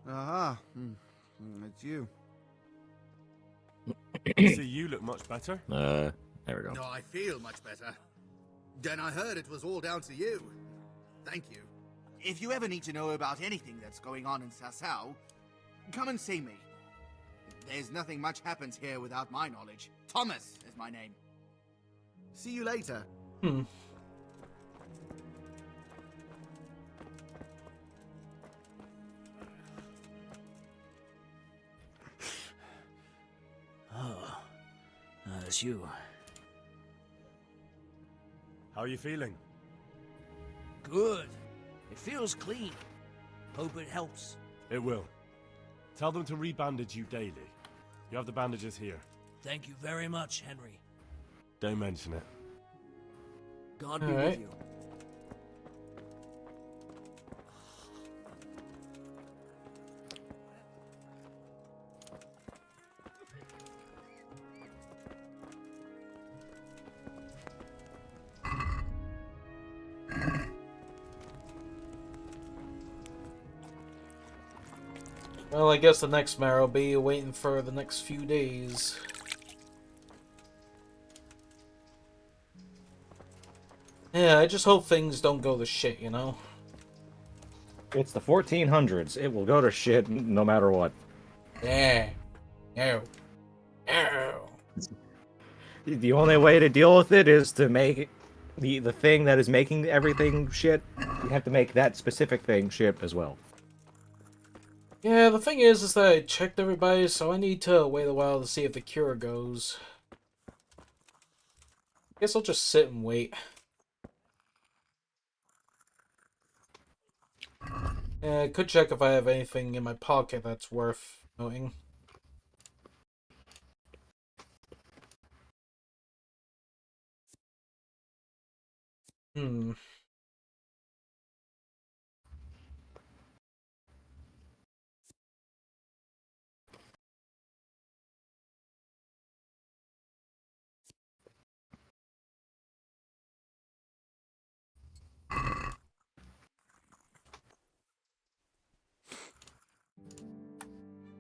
Aha, it's you. See, you look much better. There we go. No, I feel much better. Then I heard it was all down to you. Thank you. If you ever need to know about anything that's going on in Sasau, come and see me. There's nothing much happens here without my knowledge. Thomas is my name. See you later. bless you. How are you feeling? Good. It feels clean. Hope it helps. It will. Tell them to rebandage you daily. You have the bandages here. Thank you very much, Henry. Don't mention it. God be All with right. you. Well, I guess the next mayor will be waiting for the next few days. Yeah, I just hope things don't go to shit, you know? It's the 1400s. It will go to shit no matter what. Yeah. No. No. The only way to deal with it is to make the thing that is making everything shit. You have to make that specific thing shit as well. Yeah, the thing is that I checked everybody, so I need to wait a while to see if the cure goes. Guess I'll just sit and wait. Yeah, I could check if I have anything in my pocket that's worth noting. Hmm.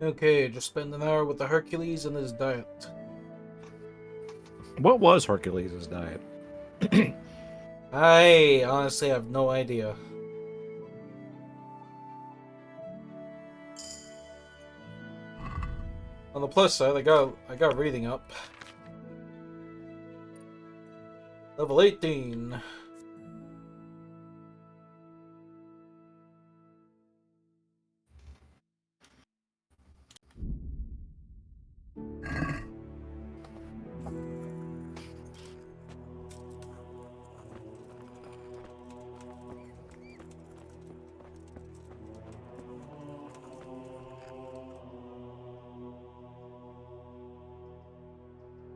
Okay, just spend an hour with the Hercules and his diet. What was Hercules' diet? I honestly have no idea. On the plus side, I got reading up. Level 18.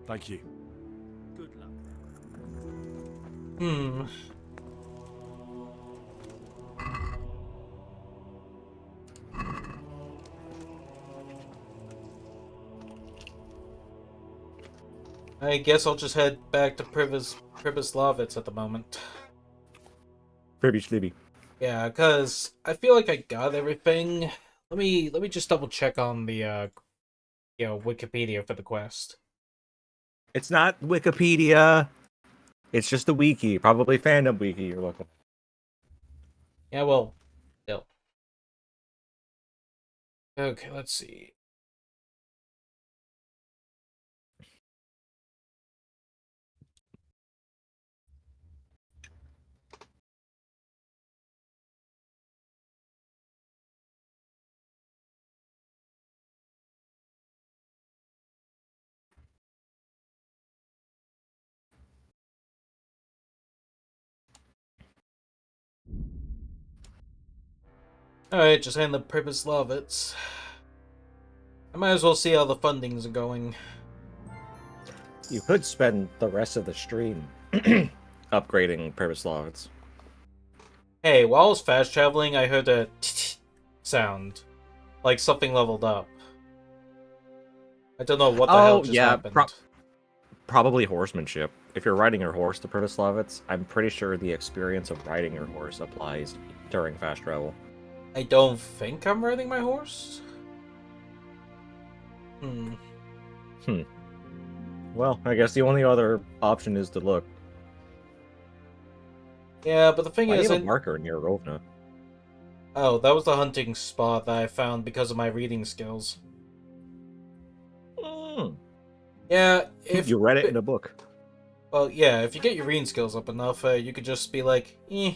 Thank you. Good luck. Hmm. I guess I'll just head back to Pribyslavitz at the moment. Pribyslavitz. Yeah, cause I feel like I got everything. Let me just double check on the Wikipedia for the quest. It's not Wikipedia. It's just a wiki, probably fandom wiki you're looking. Yeah, well, still. Okay, let's see. Alright, just hand the Pribyslavitz. I might as well see how the fundings are going. You could spend the rest of the stream upgrading Pribyslavitz. Hey, while I was fast traveling, I heard a sound. Like something leveled up. I don't know what the hell just happened. Probably horsemanship. If you're riding your horse to Pribyslavitz, I'm pretty sure the experience of riding your horse applies during fast travel. I don't think I'm riding my horse. Hmm. Well, I guess the only other option is to look. Yeah, but the thing Why do is, you have a marker near Rovna? Oh, that was the hunting spot that I found because of my reading skills. Yeah, if you read it in a book. Well, yeah, if you get your reading skills up enough, you could just be like, eh.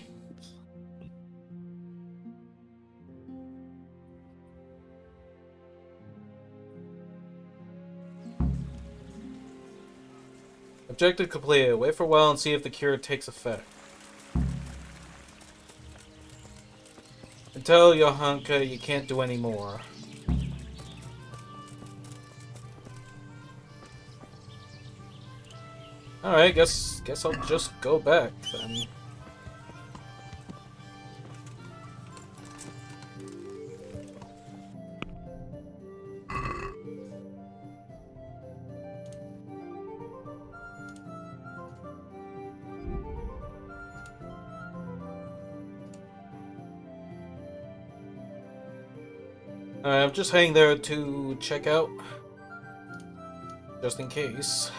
Objective completed. Wait for a while and see if the cure takes effect. And tell Johanka you can't do any more. Alright, guess I'll just go back then. I'm just heading there to check out, just in case.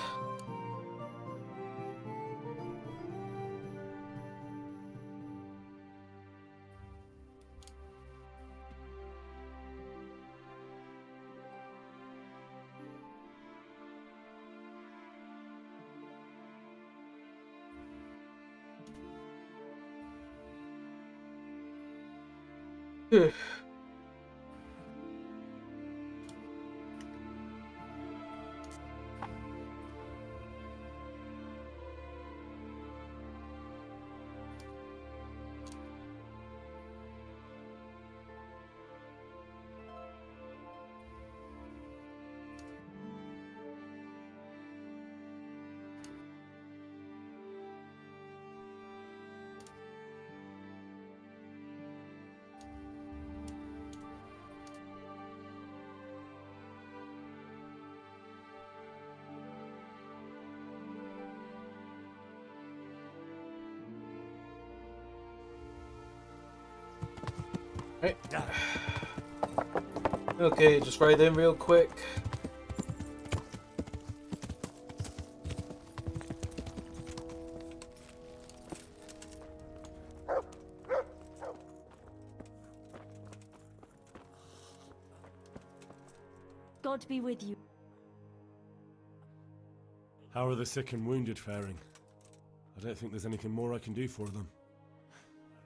Right. Okay, just write in real quick. God be with you. How are the sick and wounded faring? I don't think there's anything more I can do for them.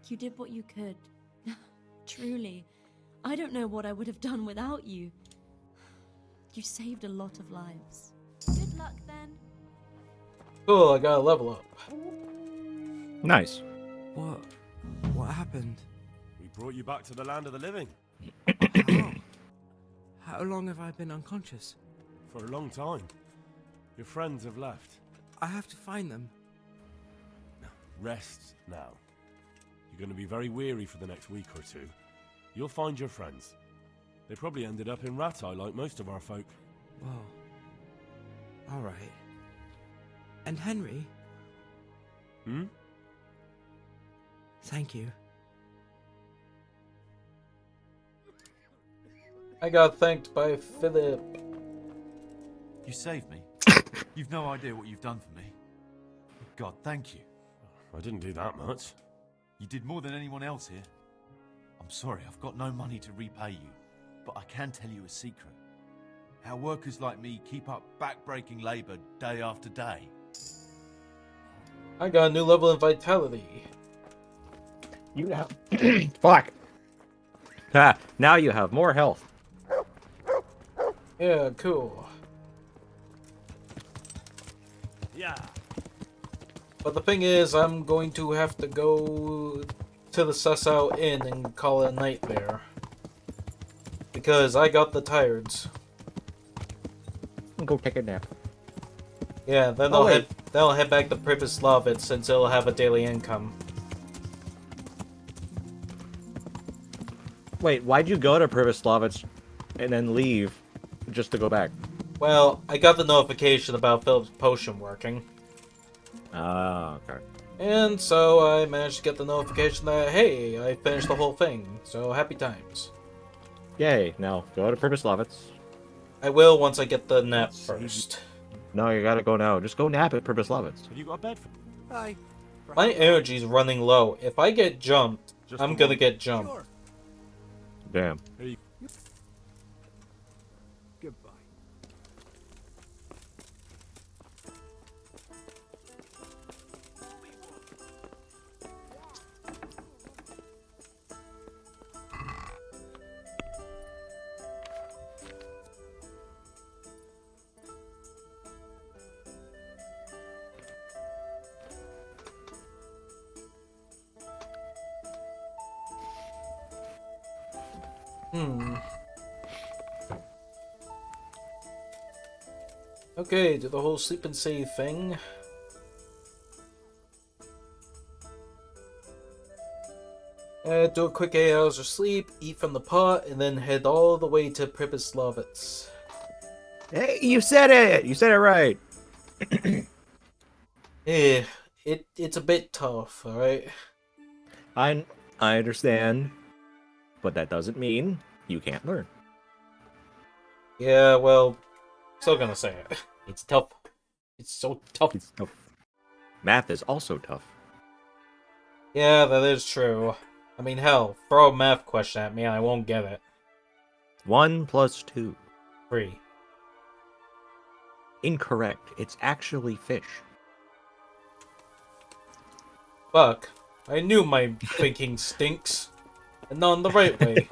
You did what you could. Truly. I don't know what I would have done without you. You saved a lot of lives. Good luck then. Cool, I got a level up. Nice. What happened? We brought you back to the land of the living. How long have I been unconscious? For a long time. Your friends have left. I have to find them. Rest now. You're going to be very weary for the next week or two. You'll find your friends. They probably ended up in Ratai like most of our folk. Well, alright. And Henry? Thank you. I got thanked by Philip. You saved me. You've no idea what you've done for me. God, thank you. I didn't do that much. You did more than anyone else here. I'm sorry, I've got no money to repay you, but I can tell you a secret. How workers like me keep up back-breaking labor day after day. I got a new level in vitality. You have... Fuck! Ah, now you have more health. Yeah, cool. Yeah. But the thing is, I'm going to have to go to the Suss-Out Inn and call it a night there. Because I got the tired's. Go take a nap. Yeah, then they'll head back to Privislavitz since it'll have a daily income. Wait, why'd you go to Privislavitz and then leave just to go back? Well, I got the notification about Philip's potion working. Ah, okay. And so I managed to get the notification that, hey, I finished the whole thing. So happy times. Yay, now go to Privislavitz. I will once I get the nap first. No, you gotta go now. Just go nap at Privislavitz. Have you got a bed for... Hi. My energy's running low. If I get jumped, I'm gonna get jumped. Sure. Damn. Goodbye. Okay, do the whole sleep and save thing. Do a quick 8 hours of sleep, eat from the pot, and then head all the way to Pripyatlovets. Hey, you said it! You said it right! It's a bit tough, alright? I understand, but that doesn't mean you can't learn. Yeah, well, still gonna say it. It's tough. It's so tough. It's tough. Math is also tough. Yeah, that is true. I mean, hell, throw a math question at me and I won't get it. 1 plus 2. 3. Incorrect. It's actually fish. Fuck. I knew my thinking stinks. And not in the right way.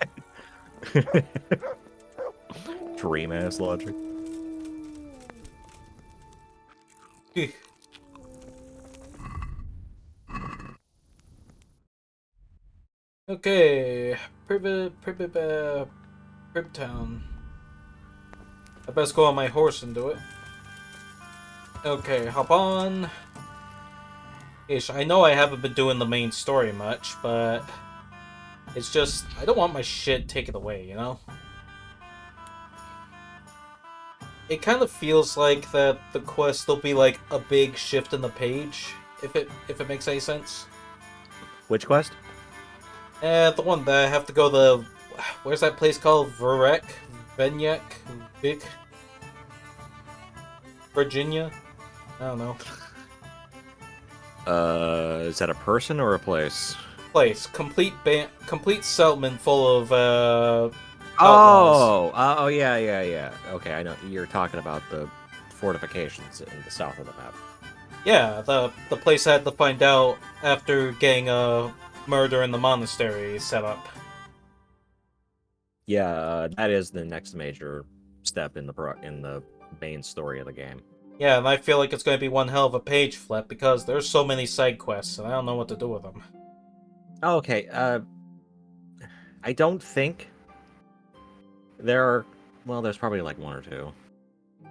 Dream-ass logic. Okay. Priptown. I best go on my horse and do it. Okay, hop on. Ish, I know I haven't been doing the main story much, but it's just, I don't want my shit taken away, you know? It kind of feels like that the quest will be like a big shift in the page, if it makes any sense. Which quest? The one that I have to go to, where's that place called? Venyak? Vic? Virginia? I don't know. Is that a person or a place? Place. Complete settlement full of, Oh, yeah. Okay, I know. You're talking about the fortifications in the south of the map. Yeah, the place I had to find out after getting a murder in the monastery set up. Yeah, that is the next major step in the main story of the game. Yeah, and I feel like it's going to be one hell of a page flip because there's so many side quests and I don't know what to do with them. Okay, I don't think there are. Well, there's probably like 1 or 2.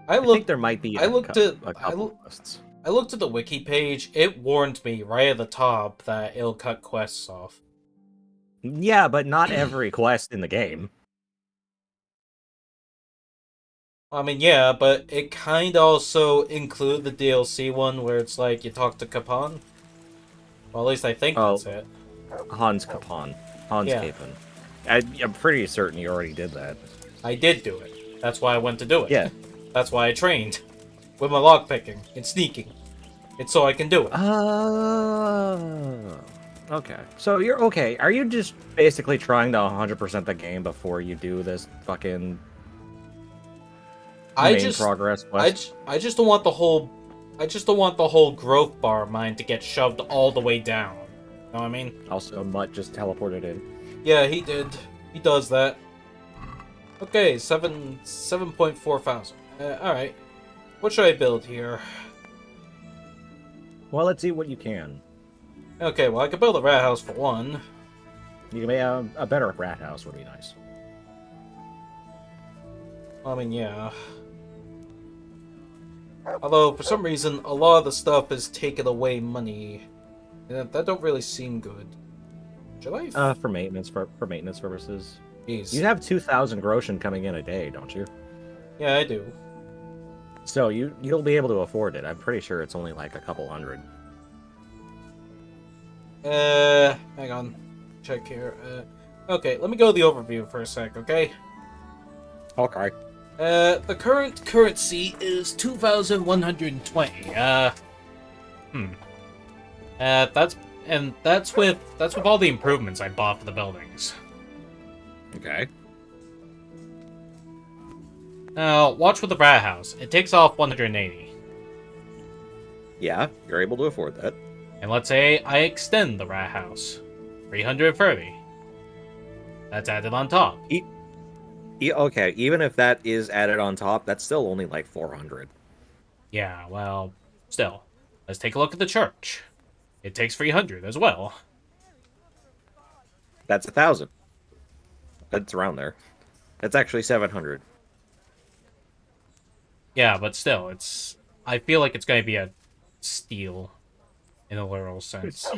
I think there might be a couple of quests. I looked at the wiki page. It warned me right at the top that it'll cut quests off. Yeah, but not every quest in the game. I mean, yeah, but it kind of also include the DLC one where it's like you talk to Capon. Well, at least I think that's it. Hans Capon. Hans Yeah. Capon. I'm pretty certain you already did that. I did do it. That's why I went to do it. Yeah. That's why I trained. With my lockpicking and sneaking. It's so I can do it. Oh. Okay. So you're okay. Are you just basically trying to 100% the game before you do this fucking progress quest? I just don't want the whole growth bar of mine to get shoved all the way down. Know what I mean? Also, Mutt just teleported in. Yeah, he did. He does that. Okay, 7.4 thousand. Alright. What should I build here? Well, let's see what you can. Okay, well, I could build a rat house for one. You can make a better rat house would be nice. I mean, yeah. Although, for some reason, a lot of the stuff is taking away money. And that don't really seem good. Should I? For maintenance purposes. Jeez. You have 2,000 groschen coming in a day, don't you? Yeah, I do. So you'll be able to afford it. I'm pretty sure it's only like a couple hundred. Hang on. Check here. Okay, let me go to the overview for a sec, okay? Okay. The current currency is 2,120. That's with all the improvements I bought for the buildings. Okay. Now, watch with the rat house. It takes off 180. Yeah, you're able to afford that. And let's say I extend the rat house. 330. That's added on top. Okay, even if that is added on top, that's still only like 400. Yeah, well, still. Let's take a look at the church. It takes 300 as well. That's 1,000. That's around there. That's actually 700. Yeah, but still, it's... I feel like it's going to be a steal in a literal sense.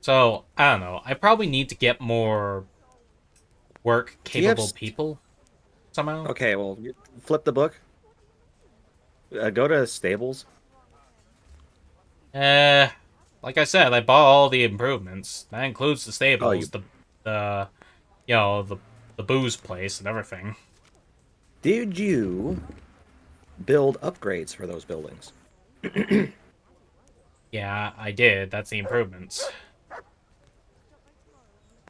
So, I don't know. I probably need to get more work-capable people somehow. Okay, well, flip the book. Go to stables. Like I said, I bought all the improvements. That includes the stables, Oh, the you know, the booze place and everything. Did you build upgrades for those buildings? Yeah, I did. That's the improvements.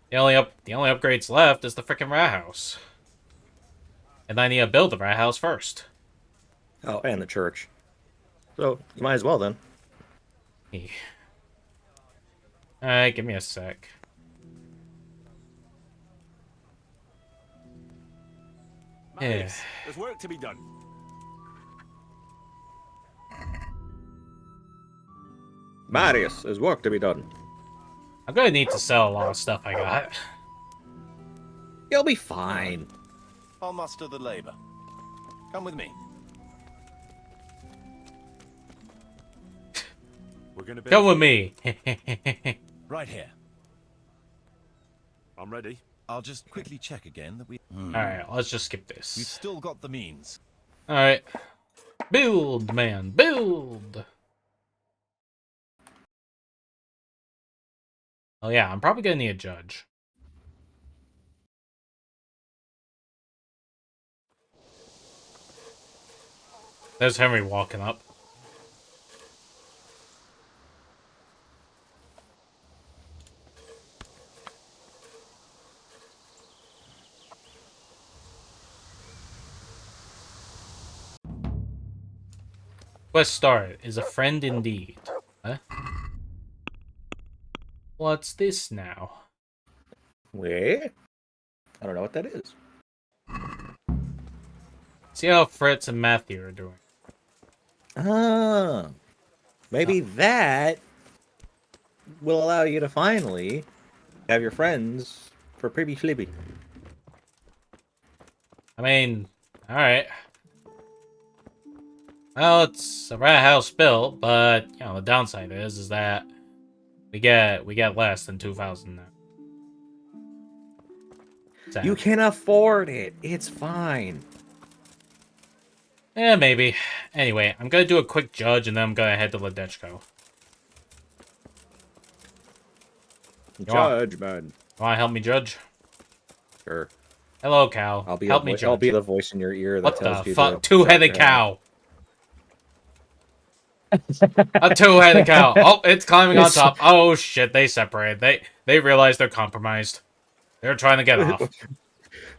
The only upgrades left is the frickin' rat house. And I need to build the rat house first. Oh, and the church. So, you might as well then. Yeah. Alright, give me a sec. Marius, there's work to be done. Marius, there's work to be done. I'm gonna need to sell a lot of stuff I got. You'll be fine. I'll muster the labor. Come with me. We're gonna Come with me. Right here. I'm ready. I'll just quickly check again that we... Alright, let's just skip this. We've still got the means. Alright. Build, man, build! Oh yeah, I'm probably gonna need a judge. There's Henry walking up. Quest start is a friend indeed. Huh? What's this now? Wait. I don't know what that is. See how Fritz and Matthew are doing. Ah. Maybe that will allow you to finally have your friends for Pribby Flibby. I mean, alright. Well, it's a rat house built, but, you know, the downside is that we get less than 2,000 now. Sad. You can afford it. It's fine. Yeah, maybe. Anyway, I'm gonna do a quick judge and then I'm gonna head to Ledechko. Judge, man. Wanna help me judge? Sure. Hello, cow. Help me judge. I'll be the voice in your ear that What tells the you fuck? to Two-headed cow. A two-headed cow. Oh, it's climbing on top. Oh shit, they separated. They realize they're compromised. They're trying to get off.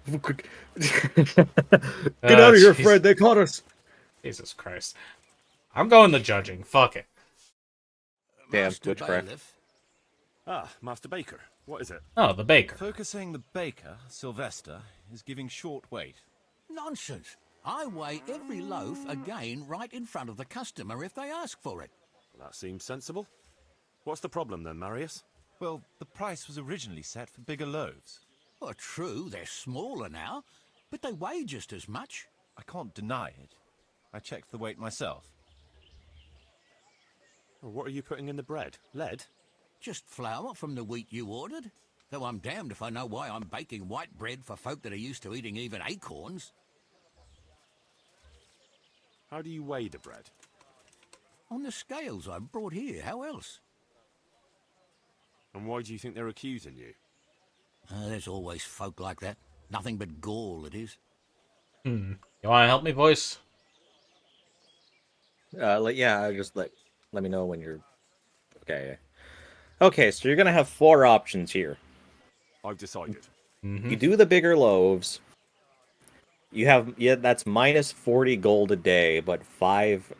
Get out of here, Fred. They caught us. Jesus Christ. I'm going to judging. Fuck it. Damn, Master witchcraft. Bailiff. Ah, Master Baker. What is it? Oh, the baker. Folk are saying the baker, Sylvester, is giving short weight. Nonsense. I weigh every loaf again right in front of the customer if they ask for it. Well, that seems sensible. What's the problem then, Marius? Well, the price was originally set for bigger loaves. Well, true, they're smaller now, but they weigh just as much. I can't deny it. I checked the weight myself. Well, what are you putting in the bread? Lead? Just flour from the wheat you ordered. Though I'm damned if I know why I'm baking white bread for folk that are used to eating even acorns. How do you weigh the bread? On the scales I've brought here, how else? And why do you think they're accusing you? There's always folk like that. Nothing but gall, it is. You wanna help me, voice? Yeah, just let me know when you're... Okay. Okay, so you're gonna have 4 options here. I've decided. You do the bigger loaves. You have... Yeah, that's minus 40 gold a day, but 5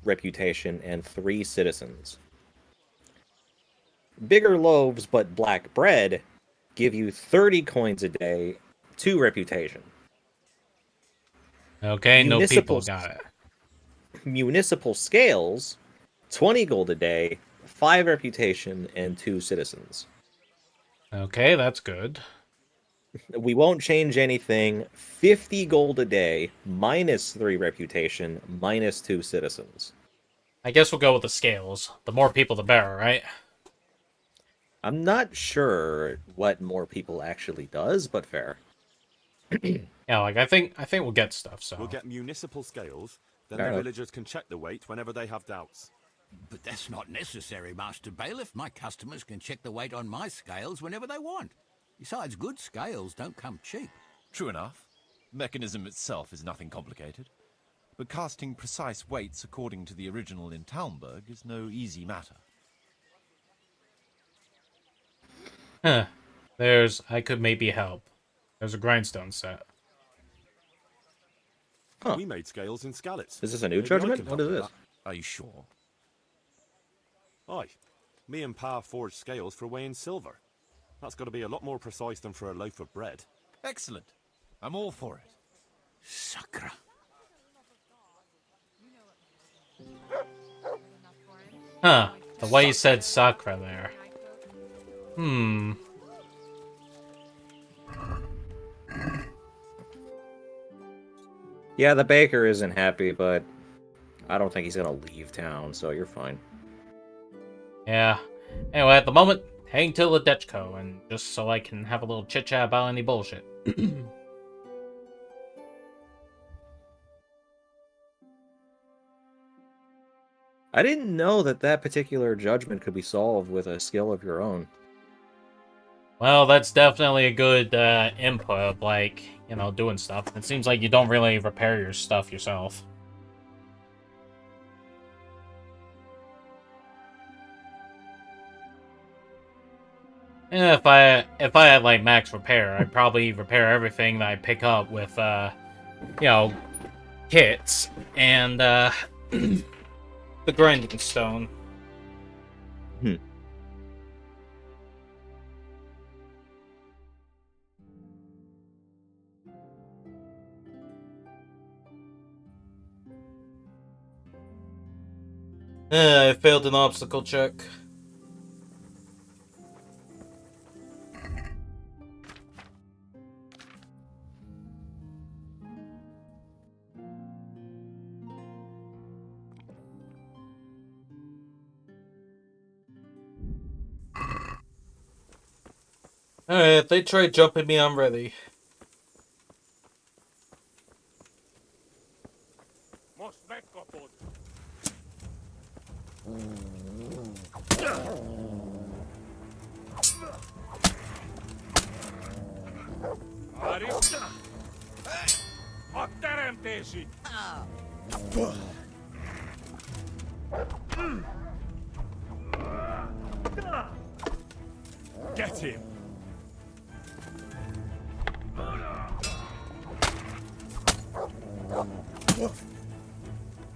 reputation and 3 citizens. Bigger loaves, but black bread give you 30 coins a day, 2 reputation. Okay, no people got it. Municipal scales, 20 gold a day, 5 reputation, and 2 citizens. Okay, that's good. We won't change anything. 50 gold a day, minus 3 reputation, minus 2 citizens. I guess we'll go with the scales. The more people, the better, right? I'm not sure what more people actually does, but fair. Yeah, like I think we'll get stuff. So We'll get municipal scales, then Fair the enough. villagers can check the weight whenever they have doubts. But that's not necessary, Master Bailiff. My customers can check the weight on my scales whenever they want. Besides, good scales don't come cheap. True enough. Mechanism itself is nothing complicated. But casting precise weights according to the original in Talmberg is no easy matter. Huh. I could maybe help. There's a grindstone set. Huh. We made scales in Skalitz. Is this a new Maybe I judgment? can What help is with this? that. Are you sure? Aye. Me and Pa forged scales for weighing silver. That's got to be a lot more precise than for a loaf of bread. Excellent. I'm all for it. Sacra. Huh. The way you said Sakra there. Yeah, the baker isn't happy, but I don't think he's gonna leave town, so you're fine. Yeah. Anyway, at the moment, heading to Ledechko, and just so I can have a little chit chat about any bullshit. I didn't know that particular judgment could be solved with a skill of your own. Well, that's definitely a good input of, like, you know, doing stuff. It seems like you don't really repair your stuff yourself. Yeah, if I had, like, max repair, I'd probably repair everything that I pick up with, you know, kits and, the grinding stone. I failed an obstacle check. Alright, if they try jumping me, I'm ready. Get him!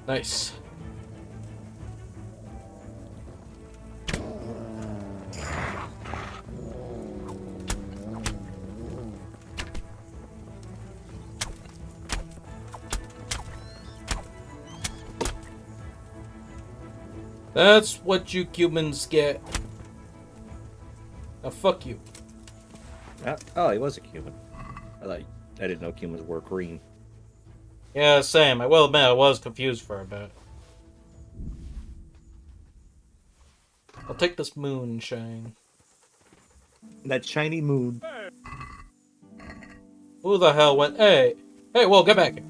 Nice. That's what you humans get. Now fuck you. Oh, he was a Cuban. I didn't know Cubans were green. Yeah, same. I will admit I was confused for a bit. I'll take this moonshine. That shiny moon. Who the hell went? Hey! Hey, whoa, get back here.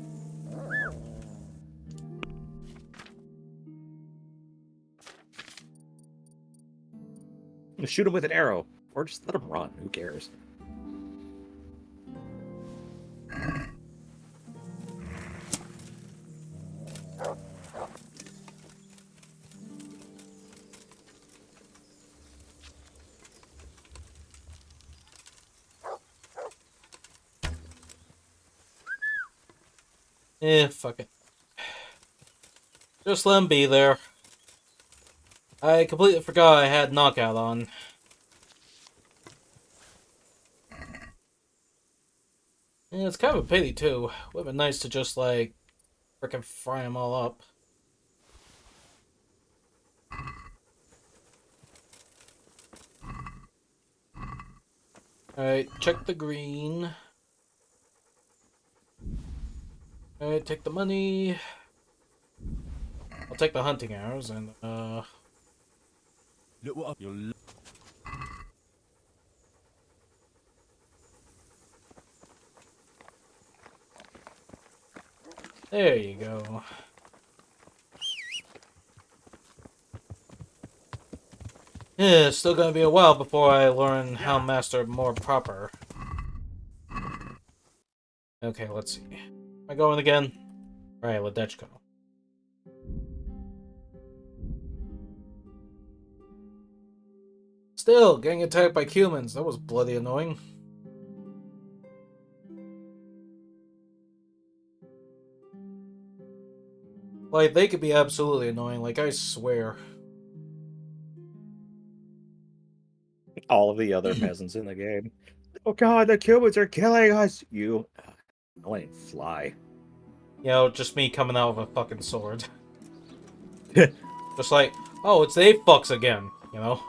Shoot him with an arrow. Or just let him run. Who cares? Fuck it. Just let him be there. I completely forgot I had knockout on. Yeah, it's kind of a pity, too. Would have been nice to just, like, frickin' fry them all up. Alright, check the green. Alright, take the money. I'll take the hunting arrows and, Look what you're. there you go. Yeah, it's still gonna be a while before I learn how Master more proper. Okay, let's see. Am I going again? Alright, Ledechko. Still, getting attacked by humans. That was bloody annoying. Like, they could be absolutely annoying, like, I swear. All of the other peasants in the game. Oh god, the Cubans are killing us! You annoying fly. You know, just me coming out with a fucking sword. Just like, oh, it's they fucks again, you know?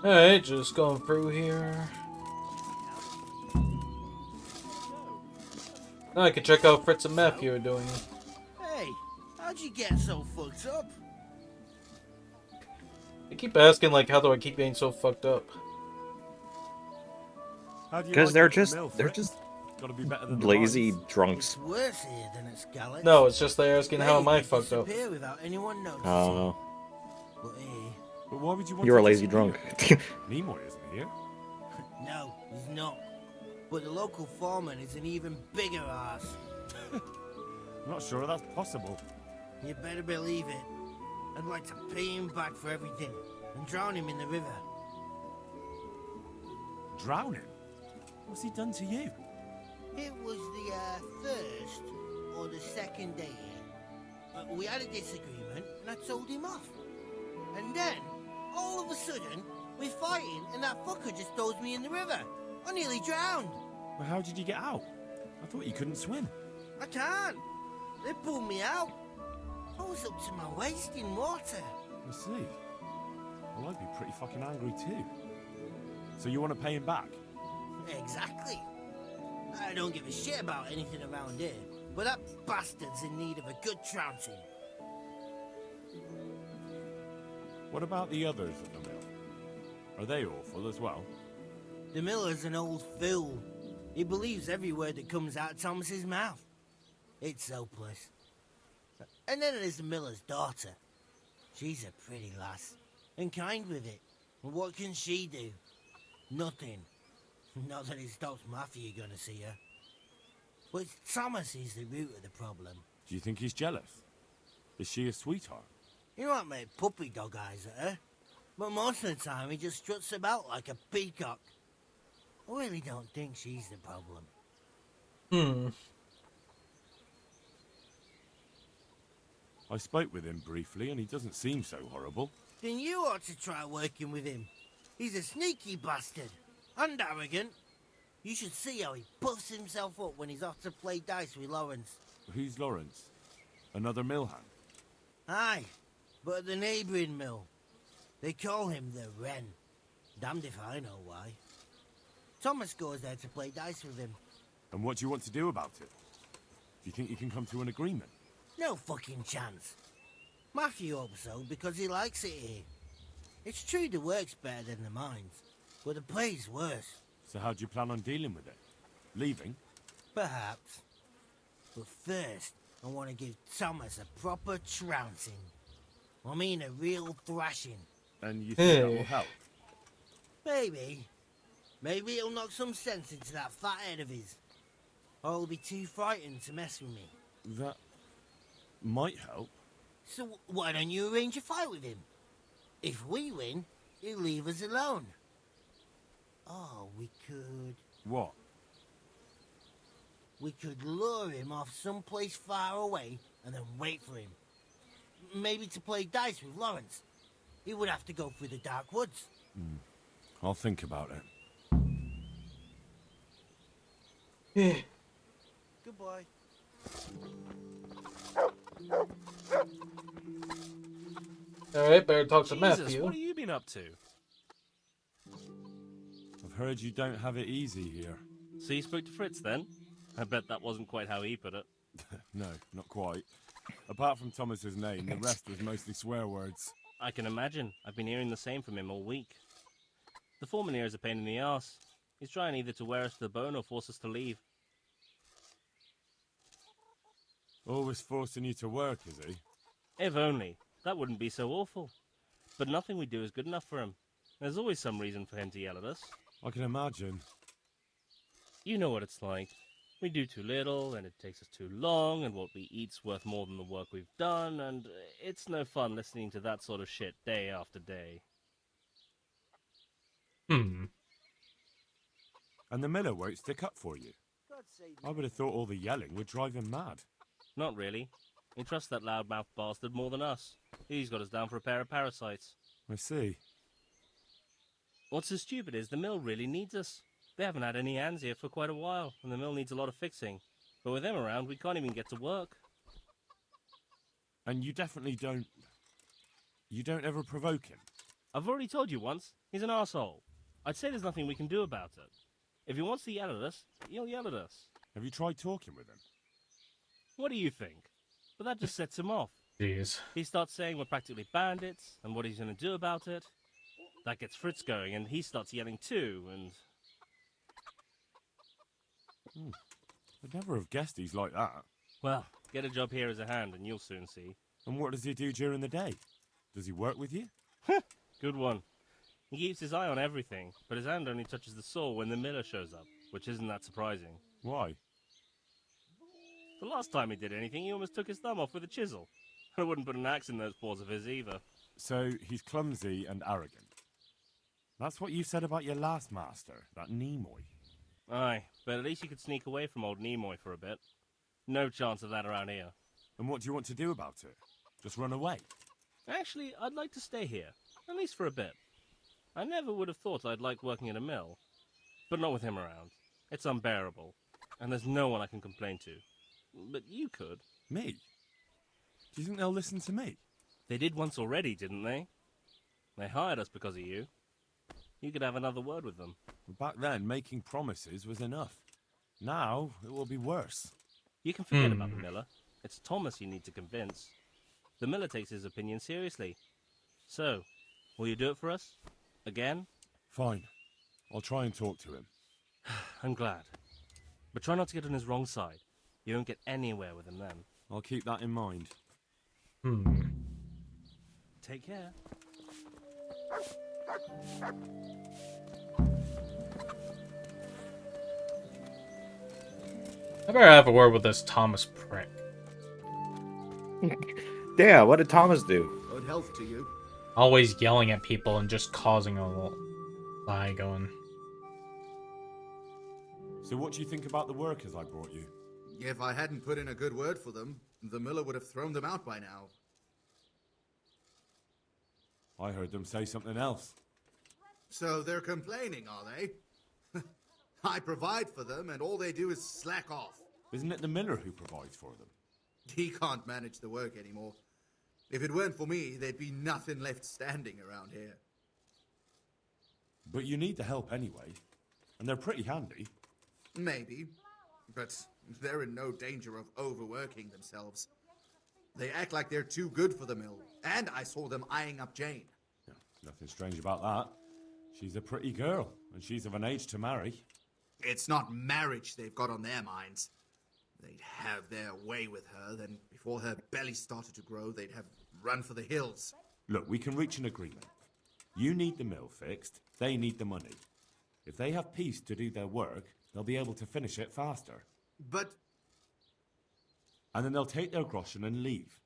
Alright, just going through here. Now I can check out Fritz and Matthew are doing. Hey, how'd you get so fucked up? I keep asking, like, how do I keep getting so fucked up? Because they're just Gotta be better than the lazy mines. drunks. It's worse here than at Scarlet. No, it's just they're asking how am I fucked up. Disappear without anyone noticing. Oh. But here, But why would you want You're to a lazy disappear? drunk. Nimoy isn't here. no, he's not. But the local foreman is an even bigger ass. I'm not sure that's possible. You better believe it. I'd like to pay him back for everything and drown him in the river. Drown him? What's he done to you? It was the first or the second day here. We had a disagreement and I told him off. And then, all of a sudden, we're fighting and that fucker just throws me in the river. I nearly drowned. Well, how did you get out? I thought you couldn't swim. I can't. They pulled me out. I was up to my waist in water. I see. Well, I'd be pretty fucking angry too. So you want to pay him back? Exactly. I don't give a shit about anything around here, but that bastard's in need of a good trouncing. What about the others at the mill? Are they awful as well? The miller's an old fool. He believes every word that comes out of Thomas's mouth. It's hopeless. And then there's the miller's daughter. She's a pretty lass, and kind with it. And what can she do? Nothing. Not that it stops Matthew gonna see her. But Thomas is the root of the problem. Do you think he's jealous? Is she a sweetheart? He might make puppy dog eyes at her, but most of the time he just struts about like a peacock. I really don't think she's the problem. I spoke with him briefly and he doesn't seem so horrible. Then you ought to try working with him. He's a sneaky bastard. And arrogant. You should see how he puffs himself up when he's off to play dice with Lawrence. Who's Lawrence? Another mill hand? Aye, but at the neighbouring mill. They call him the Wren. Damned if I know why. Thomas goes there to play dice with him. And what do you want to do about it? Do you think you can come to an agreement? No fucking chance. Matthew hopes so because he likes it here. It's true the work's better than the mines, but the play's worse. So how do you plan on dealing with it? Leaving? Perhaps. But first, I want to give Thomas a proper trouncing. I mean a real thrashing. And you think that will help? Maybe. Maybe it'll knock some sense into that fat head of his. Or he'll be too frightened to mess with me. That might help. So why don't you arrange a fight with him? If we win, he'll leave us alone. Oh, we could... What? We could lure him off someplace far away and then wait for him. Maybe to play dice with Lawrence. He would have to go through the dark woods. I'll think about it. Goodbye. Alright, better talk to Jesus, Matthew. what have you been up to? I've heard you don't have it easy here. So you spoke to Fritz then? I bet that wasn't quite how he put it. No, not quite. Apart from Thomas's name, the rest was mostly swear words. I can imagine. I've been hearing the same from him all week. The foreman here is a pain in the arse. He's trying either to wear us to the bone or force us to leave. Always forcing you to work, is he? If only. That wouldn't be so awful. But nothing we do is good enough for him. There's always some reason for him to yell at us. I can imagine. You know what it's like. We do too little, and it takes us too long, and what we eat's worth more than the work we've done, and it's no fun listening to that sort of shit day after day. Hmm. And the miller won't stick up for you. I would have thought all the yelling would drive him mad. Not really. He trusts that loudmouth bastard more than us. He's got us down for a pair of parasites. I see. What's so stupid is the mill really needs us. They haven't had any hands here for quite a while, and the mill needs a lot of fixing. But with them around, we can't even get to work. And you definitely don't... You don't ever provoke him? I've already told you once, he's an arsehole. I'd say there's nothing we can do about it. If he wants to yell at us, he'll yell at us. Have you tried talking with him? What do you think? But that just sets him off. Jeez. He starts saying we're practically bandits, and what he's going to do about it. That gets Fritz going, and he starts yelling too, and... I'd never have guessed he's like that. Well, get a job here as a hand, and you'll soon see. And what does he do during the day? Does he work with you? Good one. He keeps his eye on everything, but his hand only touches the saw when the miller shows up, which isn't that surprising. Why? The last time he did anything, he almost took his thumb off with a chisel. I wouldn't put an axe in those paws of his either. So he's clumsy and arrogant. That's what you said about your last master, that Nimoy. Aye, but at least you could sneak away from old Nimoy for a bit. No chance of that around here. And what do you want to do about it? Just run away? Actually, I'd like to stay here, at least for a bit. I never would have thought I'd like working in a mill. But not with him around. It's unbearable. And there's no one I can complain to. But you could. Me? Do you think they'll listen to me? They did once already, didn't they? They hired us because of you. You could have another word with them. Back then, making promises was enough. Now, it will be worse. You can forget about the miller. It's Thomas you need to convince. The miller takes his opinion seriously. So, will you do it for us? Again? Fine. I'll try and talk to him. I'm glad. But try not to get on his wrong side. You won't get anywhere with him then. I'll keep that in mind. Take care. I better have a word with this Thomas prick. Yeah, what did Thomas do? Good health to you. Always yelling at people and just causing a little lie going. So what do you think about the workers I brought you? If I hadn't put in a good word for them, the miller would have thrown them out by now. I heard them say something else. So they're complaining, are they? I provide for them, and all they do is slack off. Isn't it the miller who provides for them? He can't manage the work anymore. If it weren't for me, there'd be nothing left standing around here. But you need the help anyway. And they're pretty handy. Maybe. But they're in no danger of overworking themselves. They act like they're too good for the mill. And I saw them eyeing up Jane. Yeah, nothing strange about that. She's a pretty girl, and she's of an age to marry. It's not marriage they've got on their minds. They'd have their way with her, then before her belly started to grow, they'd have run for the hills. Look, we can reach an agreement. You need the mill fixed, they need the money. If they have peace to do their work, they'll be able to finish it faster. But... And then they'll take their groschen and leave.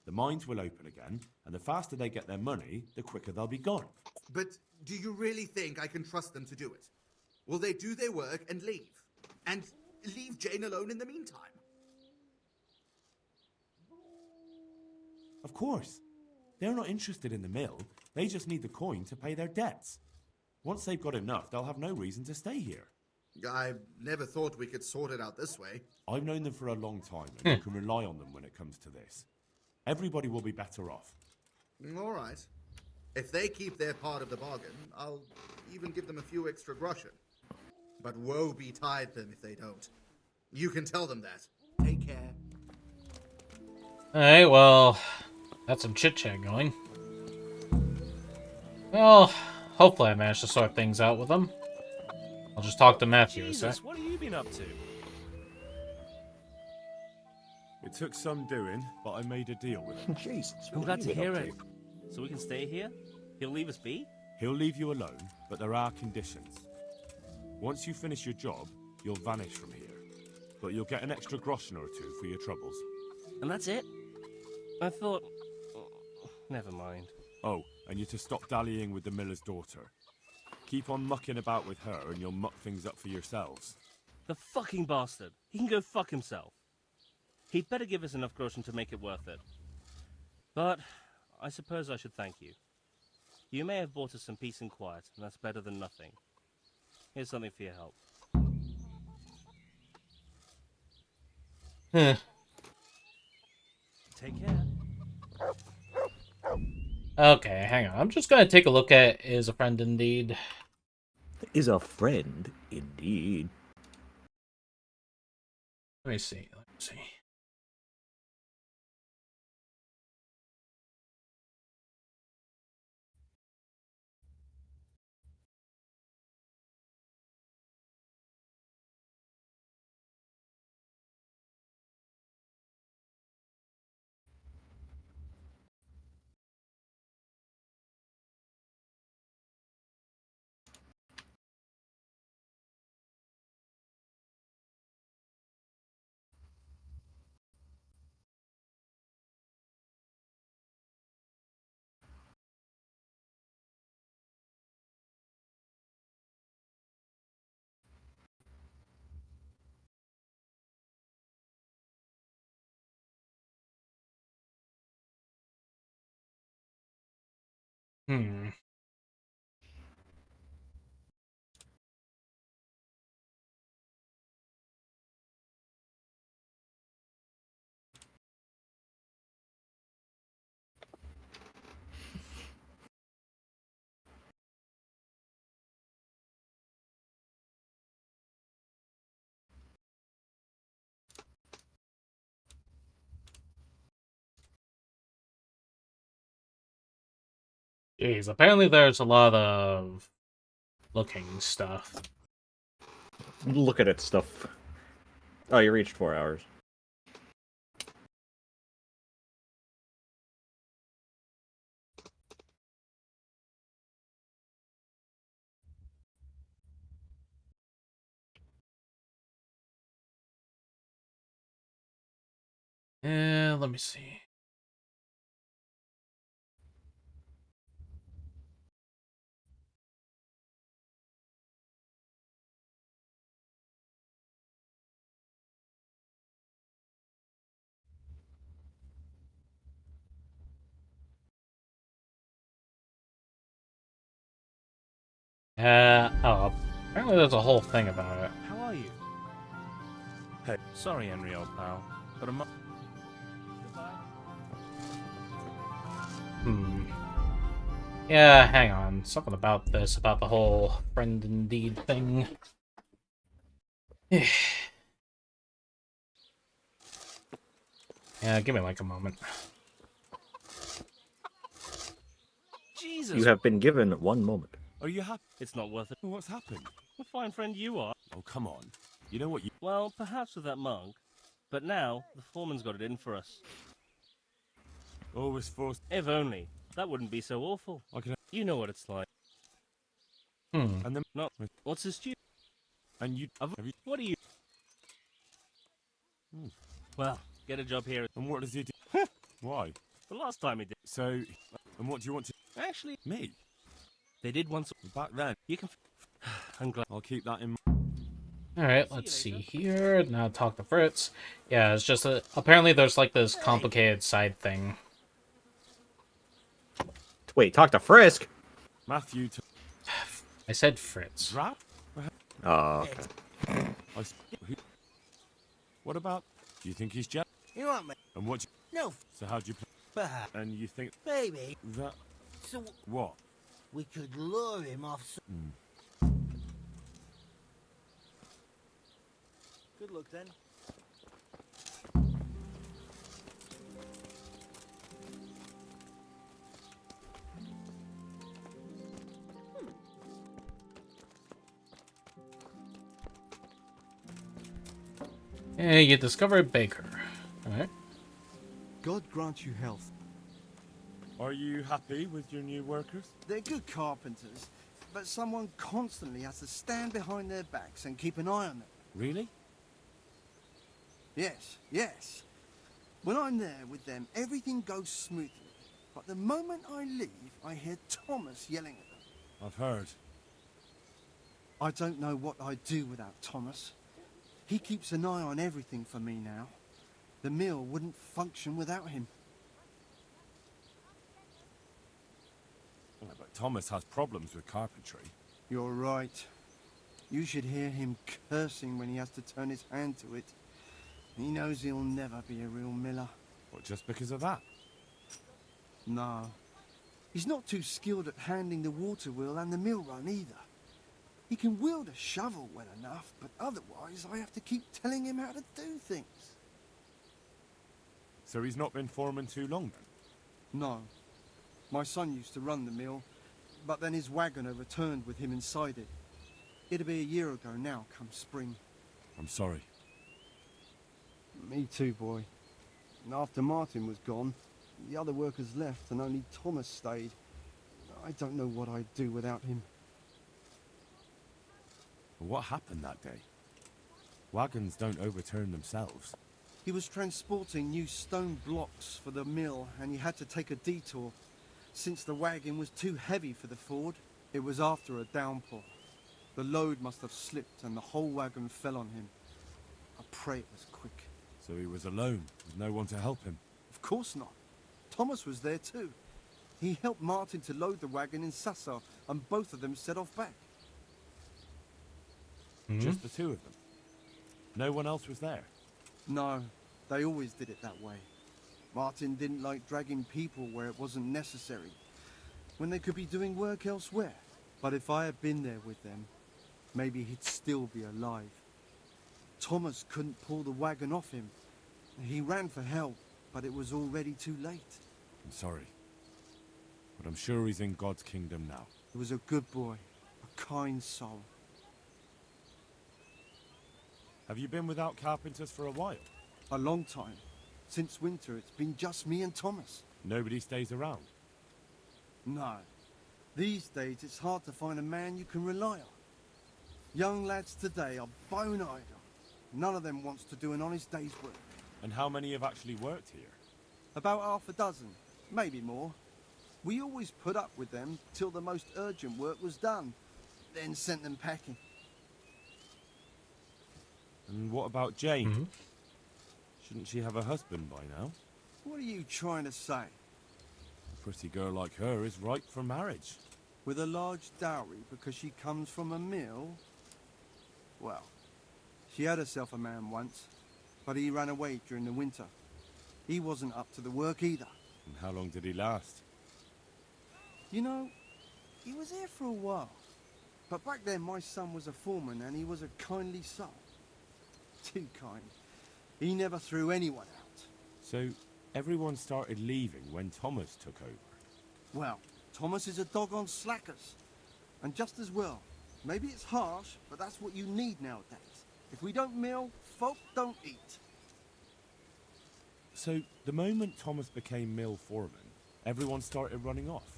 The mines will open again, and the faster they get their money, the quicker they'll be gone. But do you really think I can trust them to do it? Will they do their work and leave? And leave Jane alone in the meantime? Of course. They're not interested in the mill. They just need the coin to pay their debts. Once they've got enough, they'll have no reason to stay here. I never thought we could sort it out this way. I've known them for a long time, and you can rely on them when it comes to this. Everybody will be better off. All right. If they keep their part of the bargain, I'll even give them a few extra groschen. But woe betide them if they don't. You can tell them that. Take care. Alright, well, that's some chit-chat going. Well, hopefully I managed to sort things out with them. I'll just talk to Matthew a sec. Jesus, what have you been up to? It took some doing, but I made a deal with him. Jesus. I'm glad to hear it. So we can stay here? He'll leave us be? He'll leave you alone, but there are conditions. Once you finish your job, you'll vanish from here. But you'll get an extra groschen or two for your troubles. And that's it? I thought... Never mind. Oh, and you're to stop dallying with the miller's daughter. Keep on mucking about with her and you'll muck things up for yourselves. The fucking bastard. He can go fuck himself. He'd better give us enough groschen to make it worth it. But I suppose I should thank you. You may have bought us some peace and quiet, and that's better than nothing. Here's something for your help. Take care. Okay, hang on. I'm just gonna take a look at Is a Friend Indeed. Is a friend indeed. Let me see. Let me see. Hmm. Jeez, apparently there's a lot of looking stuff. Look at it stuff. Oh, you reached 4 hours. Let me see. Oh, apparently there's a whole thing about it. How are you? Hey. Sorry, Henry, old pal, but I'm... Goodbye. Hmm. Yeah, hang on. Something about this, about the whole Friend Indeed thing. Yeah, give me like a moment. Jesus! You have been given 1 moment. Are you happy? It's not worth it. What's happened? What a fine friend you are. Oh, come on. You know what you... Well, perhaps with that monk. But now, the foreman's got it in for us. Always forced... If only. That wouldn't be so awful. I can... You know what it's like. Hmm. And then... No. What's this to you? And you... Have you... What are you... Well, get a job here. And what does he do? Why? The last time he did. So... And what do you want to... Actually... Me? They did once... Back then. You can... I'm glad. I'll keep that in mind. Alright, let's see here. Now talk to Fritz. Yeah, it's just apparently there's like this complicated side thing. Wait, talk to Frisk? Matthew. I said Fritz. Oh, okay. What about? Do you think he's jealous? You want me? And what? No. So how'd you? Perhaps. And you think Maybe. that? So What? we could lure him off. Good luck then. Hey, you discover a baker. Alright. God grant you health. Are you happy with your new workers? They're good carpenters, but someone constantly has to stand behind their backs and keep an eye on them. Really? Yes, yes. When I'm there with them, everything goes smoothly. But the moment I leave, I hear Thomas yelling at them. I've heard. I don't know what I'd do without Thomas. He keeps an eye on everything for me now. The mill wouldn't function without him. Yeah, but Thomas has problems with carpentry. You're right. You should hear him cursing when he has to turn his hand to it. He knows he'll never be a real miller. What, just because of that? No. He's not too skilled at handling the water wheel and the mill run either. He can wield a shovel well enough, but otherwise I have to keep telling him how to do things. So he's not been foreman too long then? No. My son used to run the mill, but then his wagon overturned with him inside it. It'll be a year ago now, come spring. I'm sorry. Me too, boy. And after Martin was gone, the other workers left and only Thomas stayed. I don't know what I'd do without him. What happened that day? Wagons don't overturn themselves. He was transporting new stone blocks for the mill and he had to take a detour. Since the wagon was too heavy for the ford, it was after a downpour. The load must have slipped and the whole wagon fell on him. I pray it was quick. So he was alone, with no one to help him? Of course not. Thomas was there too. He helped Martin to load the wagon in Sassa, and both of them set off back. Just the two of them? No one else was there? No, they always did it that way. Martin didn't like dragging people where it wasn't necessary, when they could be doing work elsewhere. But if I had been there with them, maybe he'd still be alive. Thomas couldn't pull the wagon off him. He ran for help, but it was already too late. I'm sorry. But I'm sure he's in God's kingdom now. He was a good boy, a kind soul. Have you been without carpenters for a while? A long time. Since winter, it's been just me and Thomas. Nobody stays around? No. These days, it's hard to find a man you can rely on. Young lads today are bone idle. None of them wants to do an honest day's work. And how many have actually worked here? About half a dozen, maybe more. We always put up with them till the most urgent work was done, then sent them packing. And what about Jane? Shouldn't she have a husband by now? What are you trying to say? A pretty girl like her is ripe for marriage. With a large dowry because she comes from a mill? Well, she had herself a man once, but he ran away during the winter. He wasn't up to the work either. And how long did he last? You know, he was here for a while. But back then my son was a foreman and he was a kindly soul. Too kind. He never threw anyone out. So everyone started leaving when Thomas took over? Well, Thomas is a dog on slackers. And just as well. Maybe it's harsh, but that's what you need nowadays. If we don't mill, folk don't eat. So the moment Thomas became mill foreman, everyone started running off?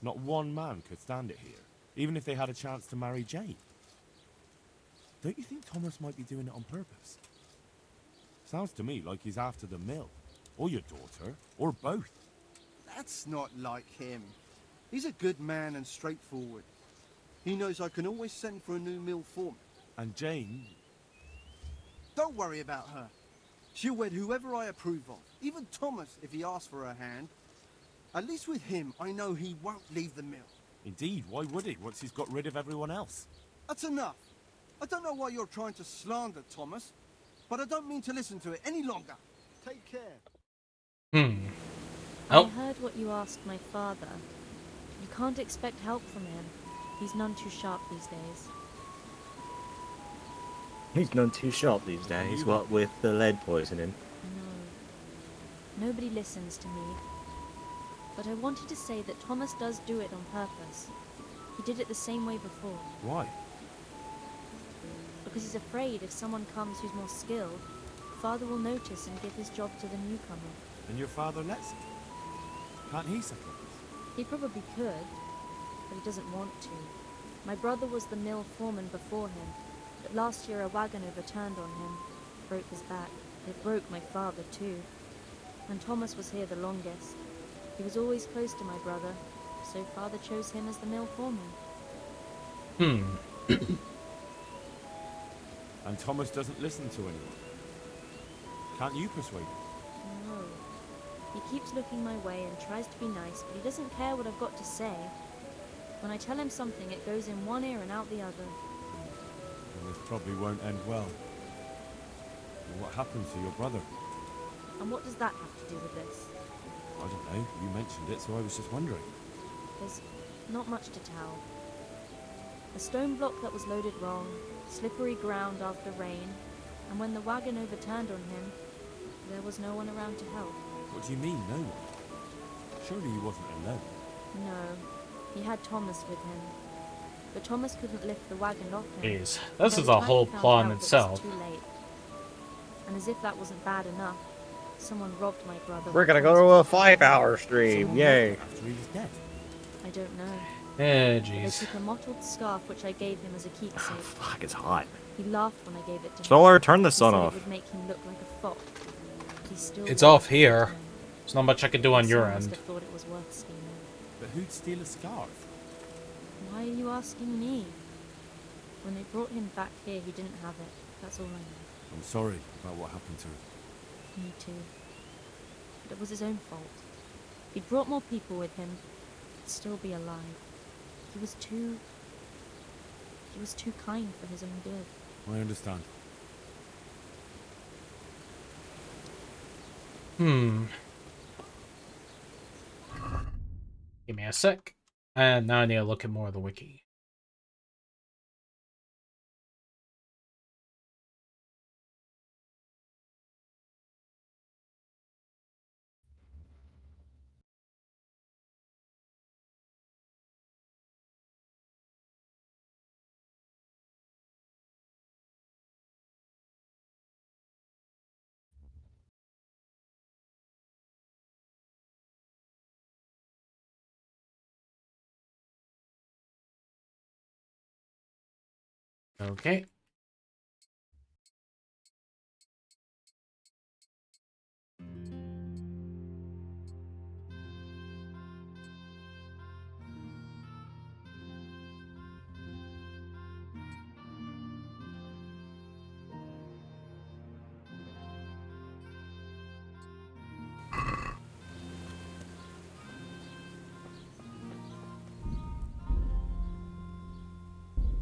Not one man could stand it here, even if they had a chance to marry Jane. Don't you think Thomas might be doing it on purpose? Sounds to me like he's after the mill, or your daughter, or both. That's not like him. He's a good man and straightforward. He knows I can always send for a new mill foreman. And Jane? Don't worry about her. She'll wed whoever I approve of, even Thomas if he asks for her hand. At least with him, I know he won't leave the mill. Indeed, why would he, once he's got rid of everyone else? That's enough. I don't know why you're trying to slander Thomas, but I don't mean to listen to it any longer. Take care. I heard what you asked my father. You can't expect help from him. He's none too sharp these days. He's none too sharp these days, what with the lead poisoning. No. Nobody listens to me. But I wanted to say that Thomas does do it on purpose. He did it the same way before. Why? Because he's afraid if someone comes who's more skilled, Father will notice and give his job to the newcomer. And your father lets him? Can't he settle this? He probably could, but he doesn't want to. My brother was the mill foreman before him, but last year a wagon overturned on him, broke his back. It broke my father too. And Thomas was here the longest. He was always close to my brother, so Father chose him as the mill foreman. And Thomas doesn't listen to anyone? Can't you persuade him? No. He keeps looking my way and tries to be nice, but he doesn't care what I've got to say. When I tell him something, it goes in one ear and out the other. Well, this probably won't end well. Well, what happened to your brother? And what does that have to do with this? I don't know. You mentioned it, so I was just wondering. There's not much to tell. A stone block that was loaded wrong, slippery ground after rain, and when the wagon overturned on him, there was no one around to help. What do you mean, no one? Surely he wasn't alone. No, he had Thomas with him. But Thomas couldn't lift the wagon off him. Jeez, By this the is a time whole he found plot out, in it was itself. Too late. And as if that wasn't bad enough, someone robbed my brother. We're gonna go to a 5-hour stream, yay! After he's dead. I don't know. Yeah, But they jeez. took a mottled scarf which I gave him as a keepsake. Fuck, it's hot. He laughed when I gave it to him. Solar, turn the He sun said off. It would make him look like a fop. He still It's wore off it. here. There's not much I can do on your Someone must end. have thought it was worth stealing. But who'd steal a scarf? Why are you asking me? When they brought him back here, he didn't have it. That's all I know. I'm sorry about what happened to him. Me too. But it was his own fault. If he'd brought more people with him, he'd still be alive. He was too kind for his own good. I understand. Give me a sec. And now I need to look at more of the wiki. Okay.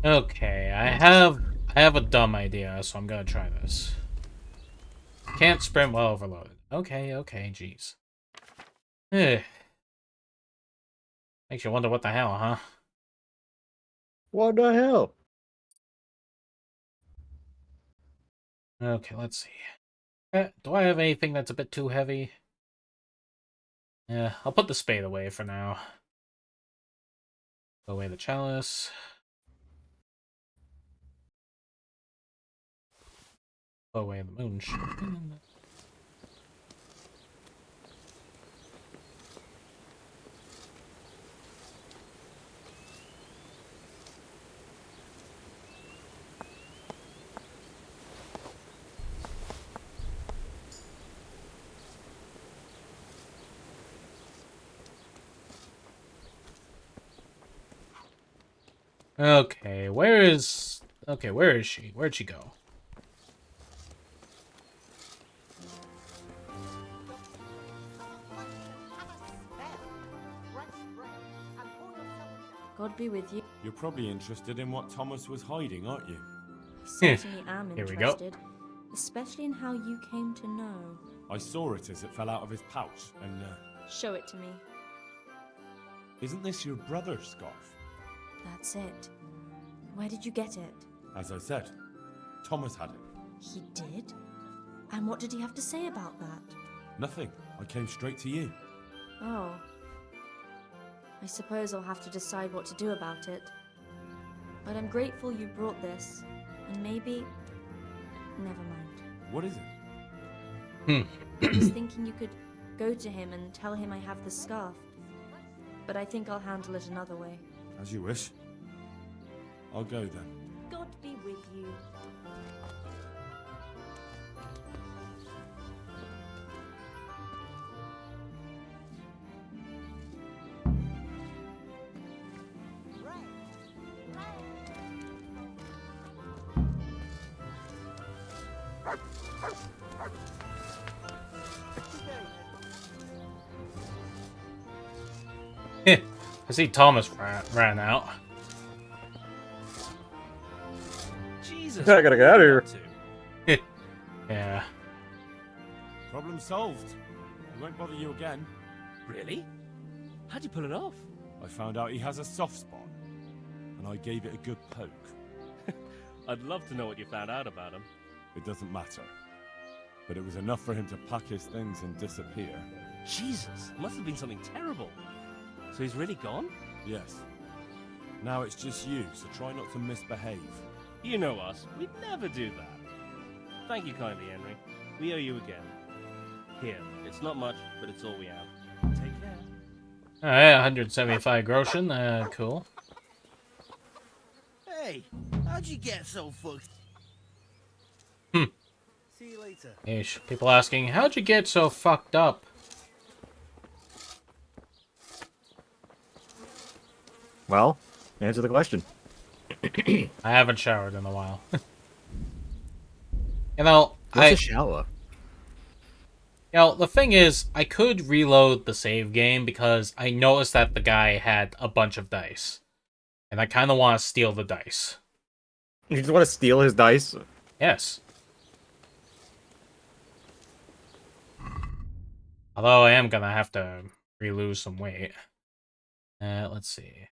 Okay, I have a dumb idea, so I'm gonna try this. Can't sprint while overloaded. Okay, jeez. Makes you wonder what the hell, huh? What the hell? Okay, let's see. Do I have anything that's a bit too heavy? Yeah, I'll put the spade away for now. Put away the chalice. Put away the moonshine. Okay, where is she? Where'd she go? God be with you. You're probably interested in what Thomas was hiding, aren't you? I certainly am Here we go. interested, especially in how you came to know. I saw it as it fell out of his pouch, and, Show it to me. isn't this your brother's scarf? That's it. Where did you get it? As I said, Thomas had it. He did? And what did he have to say about that? Nothing. I came straight to you. Oh. I suppose I'll have to decide what to do about it. But I'm grateful you brought this, and maybe... Never mind. What is it? I was thinking you could go to him and tell him I have the scarf. But I think I'll handle it another way. As you wish. I'll go then. God be with you. I see Thomas ran out. Jesus. I gotta get out of here. Yeah. Problem solved. I won't bother you again. Really? How'd you pull it off? I found out he has a soft spot, and I gave it a good poke. I'd love to know what you found out about him. It doesn't matter. But it was enough for him to pack his things and disappear. Jesus, must have been something terrible. So he's really gone? Yes. Now it's just you, so try not to misbehave. You know us. We'd never do that. Thank you kindly, Henry. We owe you again. Here, it's not much, but it's all we have. Take care. Alright, 175 groschen. Cool. Hey, how'd you get so fucked? See you later. Ish. People asking, how'd you get so fucked up? Well, answer the question. I haven't showered in a while. You know, What's a shower? You know, the thing is, I could reload the save game because I noticed that the guy had a bunch of dice. And I kind of want to steal the dice. You just want to steal his dice? Yes. Although I am gonna have to re-lose some weight. Let's see.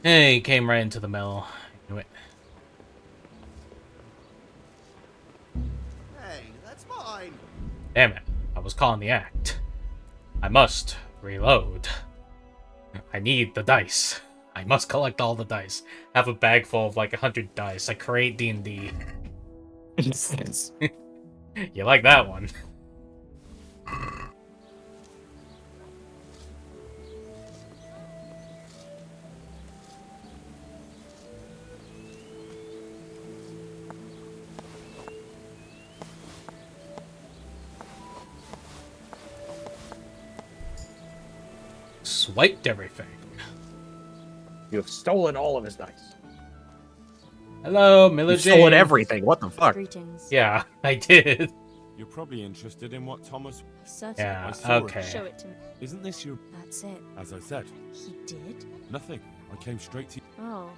Hey, he came right into the middle. I knew it. Hey, that's mine. Damn it. I was calling the act. I must reload. I need the dice. I must collect all the dice. Have a bag full of like 100 dice. I create D&D. You like that one? Swiped everything. You have stolen all of his dice. Hello, Miller You've Jane. stolen everything. What the fuck? Greetings. Yeah, I did. You're probably interested in what Thomas... Certainly. Yeah, I saw okay. Show it to me. Isn't this your... That's it. As I said, He did? nothing. I came straight to you. Oh.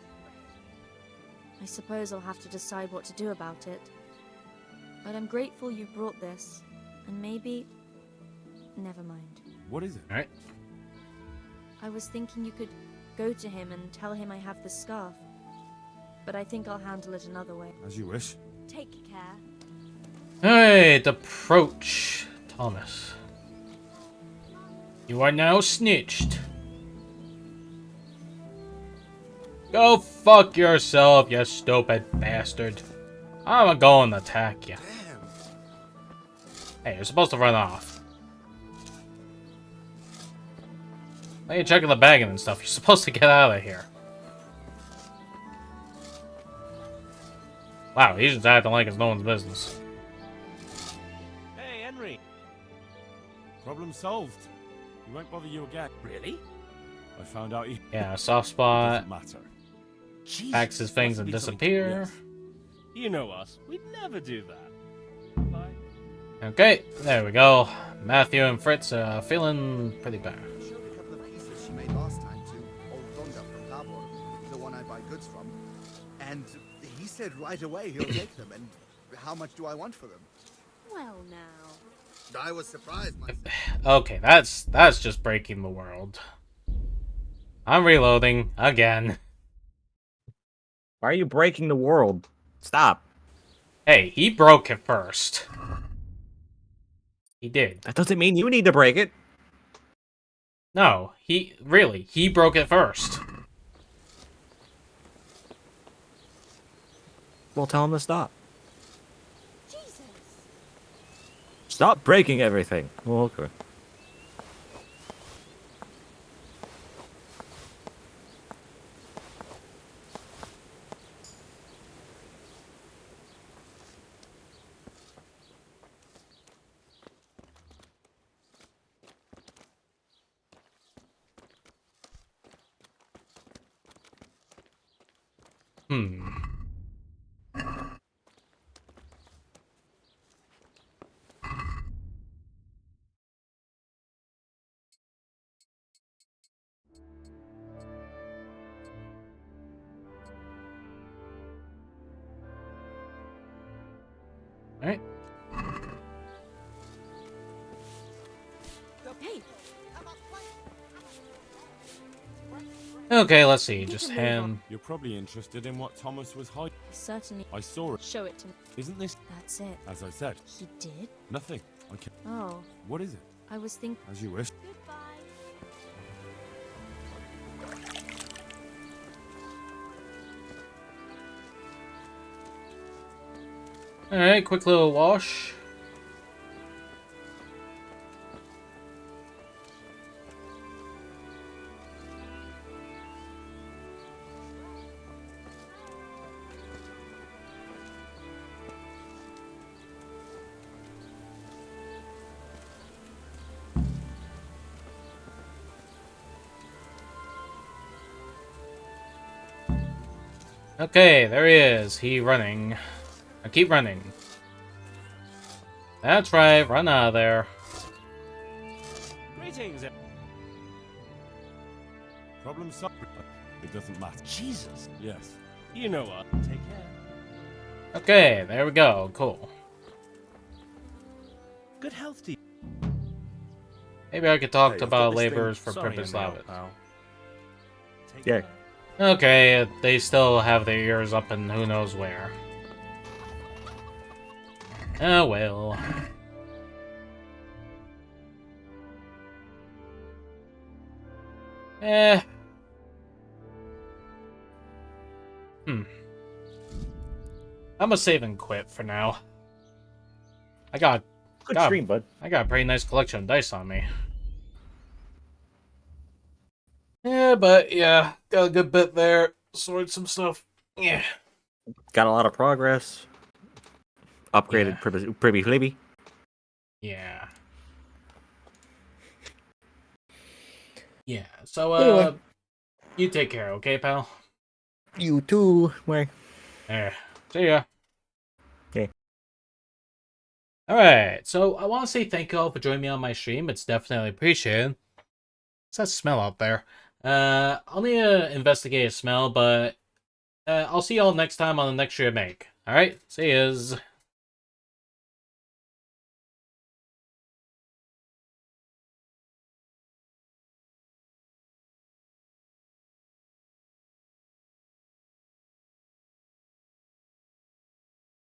I suppose I'll have to decide what to do about it. But I'm grateful you brought this. And maybe... Never mind. What is it? Alright. I was thinking you could go to him and tell him I have the scarf. But I think I'll handle it another way. As you wish. Take care. Alright, approach Thomas. You are now snitched. Go fuck yourself, you stupid bastard. I'm going to attack you. Hey, you're supposed to run off. Why are you checking the bag and stuff? You're supposed to get out of here. Wow, he's just acting like it's no one's business. Hey, Henry. Problem solved. He won't bother you again. Really? I found out he... Yeah, soft spot. Doesn't matter. Packs his things and disappear. You know us. We'd never do that. Bye. Okay, there we go. Matthew and Fritz feeling pretty bad. Showed a couple of pieces she made last time to old Thunder from Tabor, the one I buy goods from. And he said right away he'll take them. And how much do I want for them? Well, now. I was surprised myself. Okay, that's just breaking the world. I'm reloading again. Why are you breaking the world? Stop. Hey, he broke it first. He did. That doesn't mean you need to break it. No, he broke it first. Well, tell him to stop. Stop breaking everything. Oh, okay. Alright. Hey. Okay, let's see. Just him. You're probably interested in what Thomas was hiding. Certainly. I saw it. Show it to me. Isn't this... That's it. As I said. He did? Nothing. I can't... Oh. What is it? I was thinking... As you wish. Alright, quick little wash. Okay, there he is. He running. I keep running. That's right, run out of there. Greetings. Problem solved. It doesn't matter. Jesus. Yes. You know what? Take care. Okay, there we go. Cool. Good health to you. Maybe I could talk Hey, about I've got this laborers thing. for Sorry, Purpose I'm out, Lavit. pal. Take Yeah. care. Okay, they still have their ears up and who knows where. Oh well. I'm gonna save and quit for now. I got Good stream, bud. I got a pretty nice collection of dice on me. Yeah, but yeah, got a good bit there. Sorted some stuff. Yeah. Got a lot of progress. Upgraded Privy Flibby. Yeah. Yeah. So Anyway. you take care, okay, pal? You too. Where? Yeah. See ya. Okay. Alright, so I want to say thank you all for joining me on my stream. It's definitely appreciated. What's that smell out there? I'll need to investigate a smell, but I'll see y'all next time on the next stream I make. Alright, see yas.